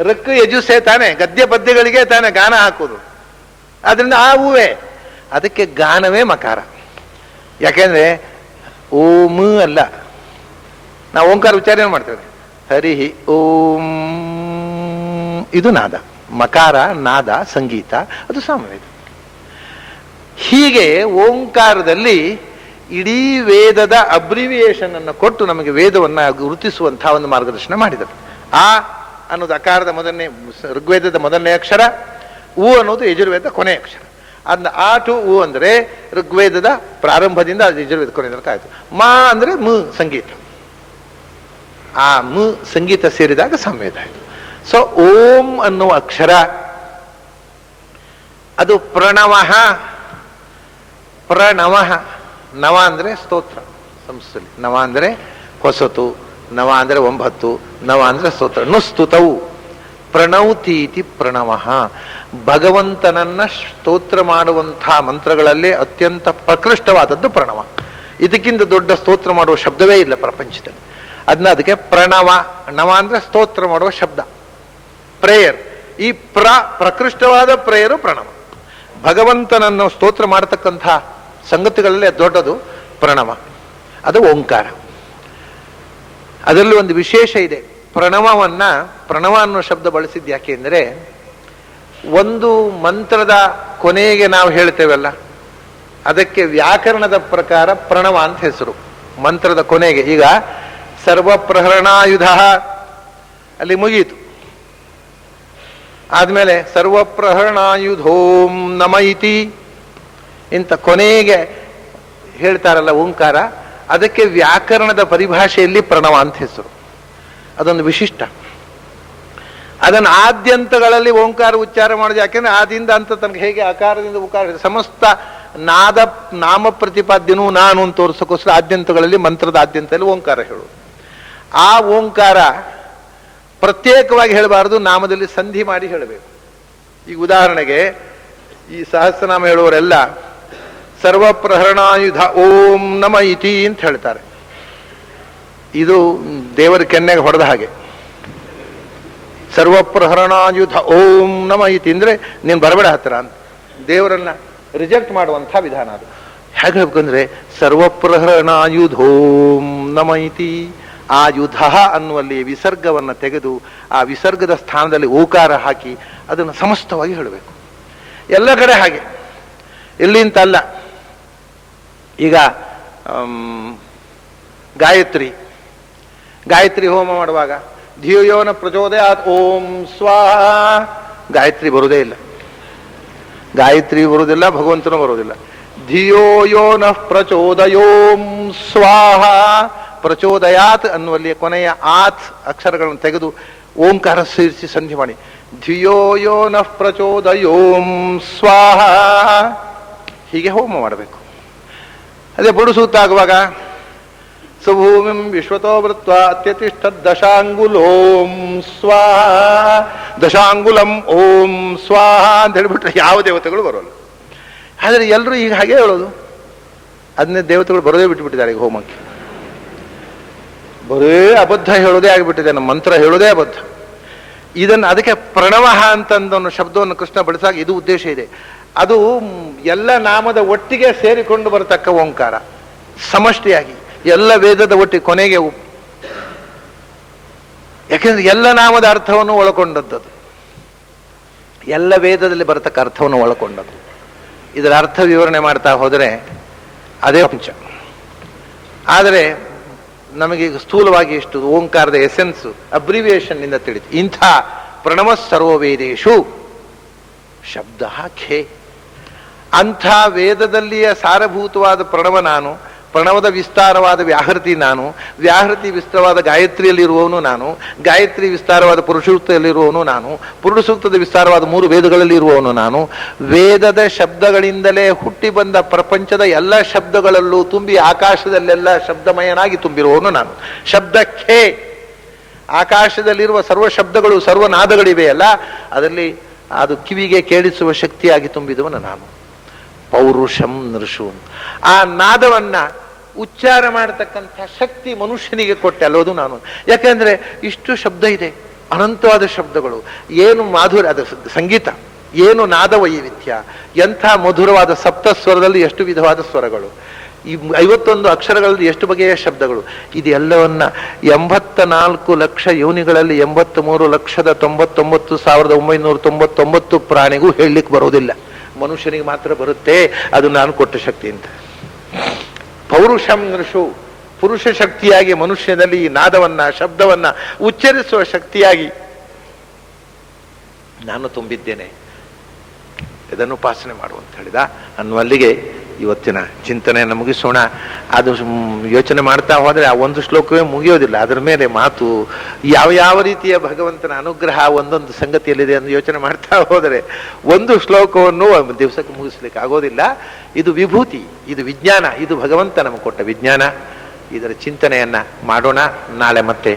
ಋಕ್ ಯಜುಸೇ ತಾನೆ, ಗದ್ಯ ಪದ್ಯಗಳಿಗೆ ತಾನೆ ಗಾನ ಹಾಕೋದು. ಅದರಿಂದ ಆ ಹೂವೇ, ಅದಕ್ಕೆ ಗಾನವೇ ಮಕಾರ. ಯಾಕೆಂದ್ರೆ ಓಂ ಅಲ್ಲ, ನಾವು ಓಂಕಾರ ಉಚ್ಚಾರಣೆ ಮಾಡ್ತೇವೆ. ಹರಿಹಿ ಓಂ, ಇದು ನಾದ. ಮಕಾರ ನಾದ ಸಂಗೀತ, ಅದು ಸಾಮವೇದ. ಹೀಗೆ ಓಂಕಾರದಲ್ಲಿ ಇಡೀ ವೇದದ ಅಬ್ರಿವಿಯೇಷನ್ ಅನ್ನು ಕೊಟ್ಟು ನಮಗೆ ವೇದವನ್ನ ಗುರುತಿಸುವಂತಹ ಒಂದು ಮಾರ್ಗದರ್ಶನ ಮಾಡಿದರು. ಆ ಅನ್ನೋದು ಅಕಾರದ ಮೊದಲನೇ, ಋಗ್ವೇದದ ಮೊದಲನೇ ಅಕ್ಷರ. ಉ ಅನ್ನೋದು ಯಜುರ್ವೇದ ಕೊನೆಯ ಅಕ್ಷರ. ಅದನ್ನ ಆ ಟು ಉ ಅಂದ್ರೆ ಋಗ್ವೇದದ ಪ್ರಾರಂಭದಿಂದ ಅದು ಯಜುರ್ವೇದ ಕೊನೆ ತನಕ ಆಯ್ತು. ಮಾ ಅಂದ್ರೆ ಮ ಸಂಗೀತ. ಆ ಮ ಸಂಗೀತ ಸೇರಿದಾಗ ಸಾಮವೇದ ಆಯ್ತು. ಸೊ ಓಂ ಅನ್ನುವ ಅಕ್ಷರ ಅದು ಪ್ರಣವ. ಪ್ರಣವ, ನವ ಅಂದ್ರೆ ಸ್ತೋತ್ರ ಸಂಸ್ಕೃತದಲ್ಲಿ. ನವ ಅಂದ್ರೆ ಹೊಸತು, ನವ ಅಂದ್ರೆ 9, ನವ ಅಂದ್ರೆ ಸ್ತೋತ್ರ. ನುಸ್ತುತವು ಪ್ರಣೌತೀತಿ ಪ್ರಣವ. ಭಗವಂತನನ್ನ ಸ್ತೋತ್ರ ಮಾಡುವಂತಹ ಮಂತ್ರಗಳಲ್ಲೇ ಅತ್ಯಂತ ಪ್ರಕೃಷ್ಟವಾದದ್ದು ಪ್ರಣವ. ಇದಕ್ಕಿಂತ ದೊಡ್ಡ ಸ್ತೋತ್ರ ಮಾಡುವ ಶಬ್ದವೇ ಇಲ್ಲ ಪ್ರಪಂಚದಲ್ಲಿ. ಅದಕ್ಕೆ ಪ್ರಣವ. ನವ ಅಂದ್ರೆ ಸ್ತೋತ್ರ ಮಾಡುವ ಶಬ್ದ, ಪ್ರೇಯರ್. ಈ ಪ್ರಕೃಷ್ಟವಾದ ಪ್ರೇಯರು ಪ್ರಣವ. ಭಗವಂತನನ್ನು ಸ್ತೋತ್ರ ಮಾಡತಕ್ಕಂಥ ಸಂಗತಿಗಳಲ್ಲೇ ದೊಡ್ಡದು ಪ್ರಣವ, ಅದು ಓಂಕಾರ. ಅದರಲ್ಲಿ ಒಂದು ವಿಶೇಷ ಇದೆ. ಪ್ರಣವ ಅನ್ನೋ ಶಬ್ದ ಬಳಸಿದ್ದು ಯಾಕೆ ಅಂದರೆ, ಒಂದು ಮಂತ್ರದ ಕೊನೆಗೆ ನಾವು ಹೇಳ್ತೇವಲ್ಲ, ಅದಕ್ಕೆ ವ್ಯಾಕರಣದ ಪ್ರಕಾರ ಪ್ರಣವ ಅಂತ ಹೆಸರು. ಮಂತ್ರದ ಕೊನೆಗೆ ಈಗ ಸರ್ವಪ್ರಹರಣಾಯುಧ ಅಲ್ಲಿ ಮುಗಿಯಿತು. ಆದ್ಮೇಲೆ ಸರ್ವಪ್ರಹರಣಾಯುಧೋಂ ನಮ ಇತಿ ಇಂಥ ಕೊನೆಗೆ ಹೇಳ್ತಾರಲ್ಲ ಓಂಕಾರ, ಅದಕ್ಕೆ ವ್ಯಾಕರಣದ ಪರಿಭಾಷೆಯಲ್ಲಿ ಪ್ರಣವ ಅಂತ ಹೆಸರು. ಅದೊಂದು ವಿಶಿಷ್ಟ. ಅದನ್ನು ಆದ್ಯಂತಗಳಲ್ಲಿ ಓಂಕಾರ ಉಚ್ಚಾರ ಮಾಡೋದು. ಯಾಕೆಂದ್ರೆ ಆದಿಂದ ಅಂತ ತನಗೆ ಹೇಗೆ ಆಕಾರದಿಂದ ಉಕಾರ ಸಮಸ್ತ ನಾಮ ಪ್ರತಿಪಾದ್ಯನೂ ನಾನು ಅಂತ ತೋರಿಸೋಕ್ಕೋಸ್ಕರ ಆದ್ಯಂತಗಳಲ್ಲಿ ಮಂತ್ರದ ಆದ್ಯಂತದಲ್ಲಿ ಓಂಕಾರ ಹೇಳು. ಆ ಓಂಕಾರ ಪ್ರತ್ಯೇಕವಾಗಿ ಹೇಳಬಾರದು, ನಾಮದಲ್ಲಿ ಸಂಧಿ ಮಾಡಿ ಹೇಳಬೇಕು. ಈಗ ಉದಾಹರಣೆಗೆ ಈ ಸಹಸ್ರನಾಮ ಹೇಳುವವರೆಲ್ಲ ಸರ್ವಪ್ರಹರಣಾಯುಧ ಓಂ ನಮ ಇತಿ ಅಂತ ಹೇಳ್ತಾರೆ. ಇದು ದೇವರ ಕೆನ್ನೆಗೆ ಹೊಡೆದ ಹಾಗೆ. ಸರ್ವಪ್ರಹರಣಾಯುಧ ಓಂ ನಮ ಇತಿ ಅಂದ್ರೆ ನೀನು ಬರಬೇಡ ಹತ್ರ ಅಂತ ದೇವರನ್ನ ರಿಜೆಕ್ಟ್ ಮಾಡುವಂಥ ವಿಧಾನ ಅದು. ಹೇಗೆ ಹೇಳ್ಬೇಕಂದ್ರೆ ಸರ್ವಪ್ರಹರಣಾಯುಧೋಂ ನಮ ಇತಿ. ಆ ಯುಧ ಅನ್ನುವಲ್ಲಿ ವಿಸರ್ಗವನ್ನು ತೆಗೆದು ಆ ವಿಸರ್ಗದ ಸ್ಥಾನದಲ್ಲಿ ಓಕಾರ ಹಾಕಿ ಅದನ್ನು ಸಮಸ್ತವಾಗಿ ಹೇಳಬೇಕು. ಎಲ್ಲ ಕಡೆ ಹಾಗೆ, ಎಲ್ಲಿಂತಲ್ಲ. ಈಗ ಗಾಯತ್ರಿ ಹೋಮ ಮಾಡುವಾಗ ಧಿಯೋಯೋನ ಪ್ರಚೋದಯಾತ್ ಓಂ ಸ್ವಾಹ, ಗಾಯತ್ರಿ ಬರುವುದೇ ಇಲ್ಲ. ಗಾಯತ್ರಿ ಬರುವುದಿಲ್ಲ, ಭಗವಂತನೂ ಬರುವುದಿಲ್ಲ. ಧಿಯೋಯೋನ ಪ್ರಚೋದಯೋಂ ಸ್ವಾಹ, ಪ್ರಚೋದಯಾತ್ ಅನ್ನುವಲ್ಲಿ ಕೊನೆಯ ಆತ್ ಅಕ್ಷರಗಳನ್ನು ತೆಗೆದು ಓಂಕಾರ ಸೇರಿಸಿ ಸಂಧಿ ಮಾಡಿ ಧಿಯೋಯೋ ನಃ ಪ್ರಚೋದಯೋಂ ಸ್ವಾಹ, ಹೀಗೆ ಹೋಮ ಮಾಡಬೇಕು. ಅದೇ ಬುಡುಸೂತ ಆಗುವಾಗ ಸುಭೂಮಿಂ ವಿಶ್ವತೋ ವೃತ್ವ ಅತ್ಯತಿಷ್ಠ ದಶಾಂಗುಲೋಂ ಸ್ವಾಹ, ದಶಾಂಗುಲಂ ಓಂ ಸ್ವಾಹ ಅಂತ ಹೇಳ್ಬಿಟ್ರೆ ಯಾವ ದೇವತೆಗಳು ಬರೋಲ್ಲ. ಆದರೆ ಎಲ್ಲರೂ ಈಗ ಹಾಗೆ ಹೇಳೋದು. ಅದನ್ನೇ ದೇವತೆಗಳು ಬರೋದೇ ಬಿಟ್ಟುಬಿಟ್ಟಿದ್ದಾರೆ ಈಗ ಹೋಮಕ್ಕೆ. ಬರೇ ಅಬದ್ಧ ಹೇಳೋದೇ ಆಗಿಬಿಟ್ಟಿದೆ, ನಮ್ಮ ಮಂತ್ರ ಹೇಳೋದೇ ಅಬದ್ಧ. ಇದನ್ನು ಅದಕ್ಕೆ ಪ್ರಣವ ಅಂತಂದನ್ನು ಶಬ್ದವನ್ನು ಕೃಷ್ಣ ಬಳಸಾಗ ಇದು ಉದ್ದೇಶ ಇದೆ. ಅದು ಎಲ್ಲ ನಾಮದ ಒಟ್ಟಿಗೆ ಸೇರಿಕೊಂಡು ಬರತಕ್ಕ ಓಂಕಾರ, ಸಮಷ್ಟಿಯಾಗಿ ಎಲ್ಲ ವೇದದ ಒಟ್ಟಿಗೆ ಕೊನೆಗೆ ಯಾಕೆಂದ್ರೆ ಎಲ್ಲ ನಾಮದ ಅರ್ಥವನ್ನು ಒಳಗೊಂಡದ್ದು, ಎಲ್ಲ ವೇದದಲ್ಲಿ ಬರತಕ್ಕ ಅರ್ಥವನ್ನು ಒಳಗೊಂಡದ್ದು. ಇದರ ಅರ್ಥ ವಿವರಣೆ ಮಾಡ್ತಾ ಹೋದರೆ ಅದೇ ಅಂಶ. ಆದರೆ ನಮಗೆ ಸ್ಥೂಲವಾಗಿ ಎಷ್ಟು ಓಂಕಾರದ ಎಸೆನ್ಸ್ ಅಬ್ರಿವಿಯೇಷನ್ ಇಂದ ತಿಳಿತು. ಇಂಥ ಪ್ರಣವ ಸರ್ವವೇದೇಶು ಶಬ್ದ ಖೇ, ಅಂಥ ವೇದದಲ್ಲಿಯ ಸಾರಭೂತವಾದ ಪ್ರಣವ ನಾನು, ಪ್ರಣವದ ವಿಸ್ತಾರವಾದ ವ್ಯಾಹೃತಿ ನಾನು, ವ್ಯಾಹೃತಿ ವಿಸ್ತಾರವಾದ ಗಾಯತ್ರಿಯಲ್ಲಿರುವವನು ನಾನು, ಗಾಯತ್ರಿ ವಿಸ್ತಾರವಾದ ಪುರುಷಸೂಕ್ತದಲ್ಲಿರುವವನು ನಾನು, ಪುರುಷಸೂಕ್ತದ ವಿಸ್ತಾರವಾದ 3 ವೇದಗಳಲ್ಲಿ ಇರುವವನು ನಾನು. ವೇದದ ಶಬ್ದಗಳಿಂದಲೇ ಹುಟ್ಟಿ ಬಂದ ಪ್ರಪಂಚದ ಎಲ್ಲ ಶಬ್ದಗಳಲ್ಲೂ ತುಂಬಿ ಆಕಾಶದಲ್ಲೆಲ್ಲ ಶಬ್ದಮಯನಾಗಿ ತುಂಬಿರುವವನು ನಾನು. ಶಬ್ದಕ್ಕೆ ಆಕಾಶದಲ್ಲಿರುವ ಸರ್ವ ಶಬ್ದಗಳು ಸರ್ವನಾದಗಳಿವೆಯಲ್ಲ, ಅದರಲ್ಲಿ ಅದು ಕಿವಿಗೆ ಕೇಳಿಸುವ ಶಕ್ತಿಯಾಗಿ ತುಂಬಿದವನು ನಾನು. ಪೌರುಷಂ ನೃಷು, ಆ ನಾದವನ್ನ ಉಚ್ಚಾರ ಮಾಡತಕ್ಕಂಥ ಶಕ್ತಿ ಮನುಷ್ಯನಿಗೆ ಕೊಟ್ಟೆ ಅಲ್ಲೋದು ನಾನು. ಯಾಕೆಂದ್ರೆ ಇಷ್ಟು ಶಬ್ದ ಇದೆ, ಅನಂತವಾದ ಶಬ್ದಗಳು, ಏನು ಮಾಧುರ್ಯ, ಅದು ಸಂಗೀತ, ಏನು ನಾದ ವೈವಿಧ್ಯ, ಎಂಥ ಮಧುರವಾದ ಸಪ್ತಸ್ವರದಲ್ಲಿ ಎಷ್ಟು ವಿಧವಾದ ಸ್ವರಗಳು, ಈ 51 ಅಕ್ಷರಗಳಲ್ಲಿ ಎಷ್ಟು ಬಗೆಯ ಶಬ್ದಗಳು. ಇದೆಲ್ಲವನ್ನ 84 ಲಕ್ಷ ಯೋನಿಗಳಲ್ಲಿ 83,99,999 ಪ್ರಾಣಿಗೂ ಹೇಳಲಿಕ್ಕೆ ಬರೋದಿಲ್ಲ, ಮನುಷ್ಯನಿಗೆ ಮಾತ್ರ ಬರುತ್ತೆ. ಅದು ನಾನು ಕೊಟ್ಟ ಶಕ್ತಿ ಅಂತ. ಪೌರುಷಂ ನೃಷು, ಪುರುಷ ಶಕ್ತಿಯಾಗಿ ಮನುಷ್ಯನಲ್ಲಿ ಈ ನಾದವನ್ನ ಶಬ್ದವನ್ನ ಉಚ್ಚರಿಸುವ ಶಕ್ತಿಯಾಗಿ ನಾನು ತುಂಬಿದ್ದೇನೆ, ಇದನ್ನು ಉಪಾಸನೆ ಮಾಡುವಂತ ಹೇಳಿದ. ಅನ್ನುವಲ್ಲಿಗೆ ಇವತ್ತಿನ ಚಿಂತನೆಯನ್ನು ಮುಗಿಸೋಣ. ಅದು ಯೋಚನೆ ಮಾಡ್ತಾ ಹೋದರೆ ಆ ಒಂದು ಶ್ಲೋಕವೇ ಮುಗಿಯೋದಿಲ್ಲ, ಅದರ ಮೇಲೆ ಮಾತು ಯಾವ ರೀತಿಯ ಭಗವಂತನ ಅನುಗ್ರಹ ಒಂದೊಂದು ಸಂಗತಿಯಲ್ಲಿದೆ ಎಂದು ಯೋಚನೆ ಮಾಡ್ತಾ ಹೋದರೆ ಒಂದು ಶ್ಲೋಕವನ್ನು ದಿವಸಕ್ಕೆ ಮುಗಿಸ್ಲಿಕ್ಕೆ ಆಗೋದಿಲ್ಲ. ಇದು ವಿಭೂತಿ, ಇದು ವಿಜ್ಞಾನ, ಇದು ಭಗವಂತ ನಮಗೆ ಕೊಟ್ಟ ವಿಜ್ಞಾನ. ಇದರ ಚಿಂತನೆಯನ್ನ ಮಾಡೋಣ. ನಾಳೆ ಮತ್ತೆ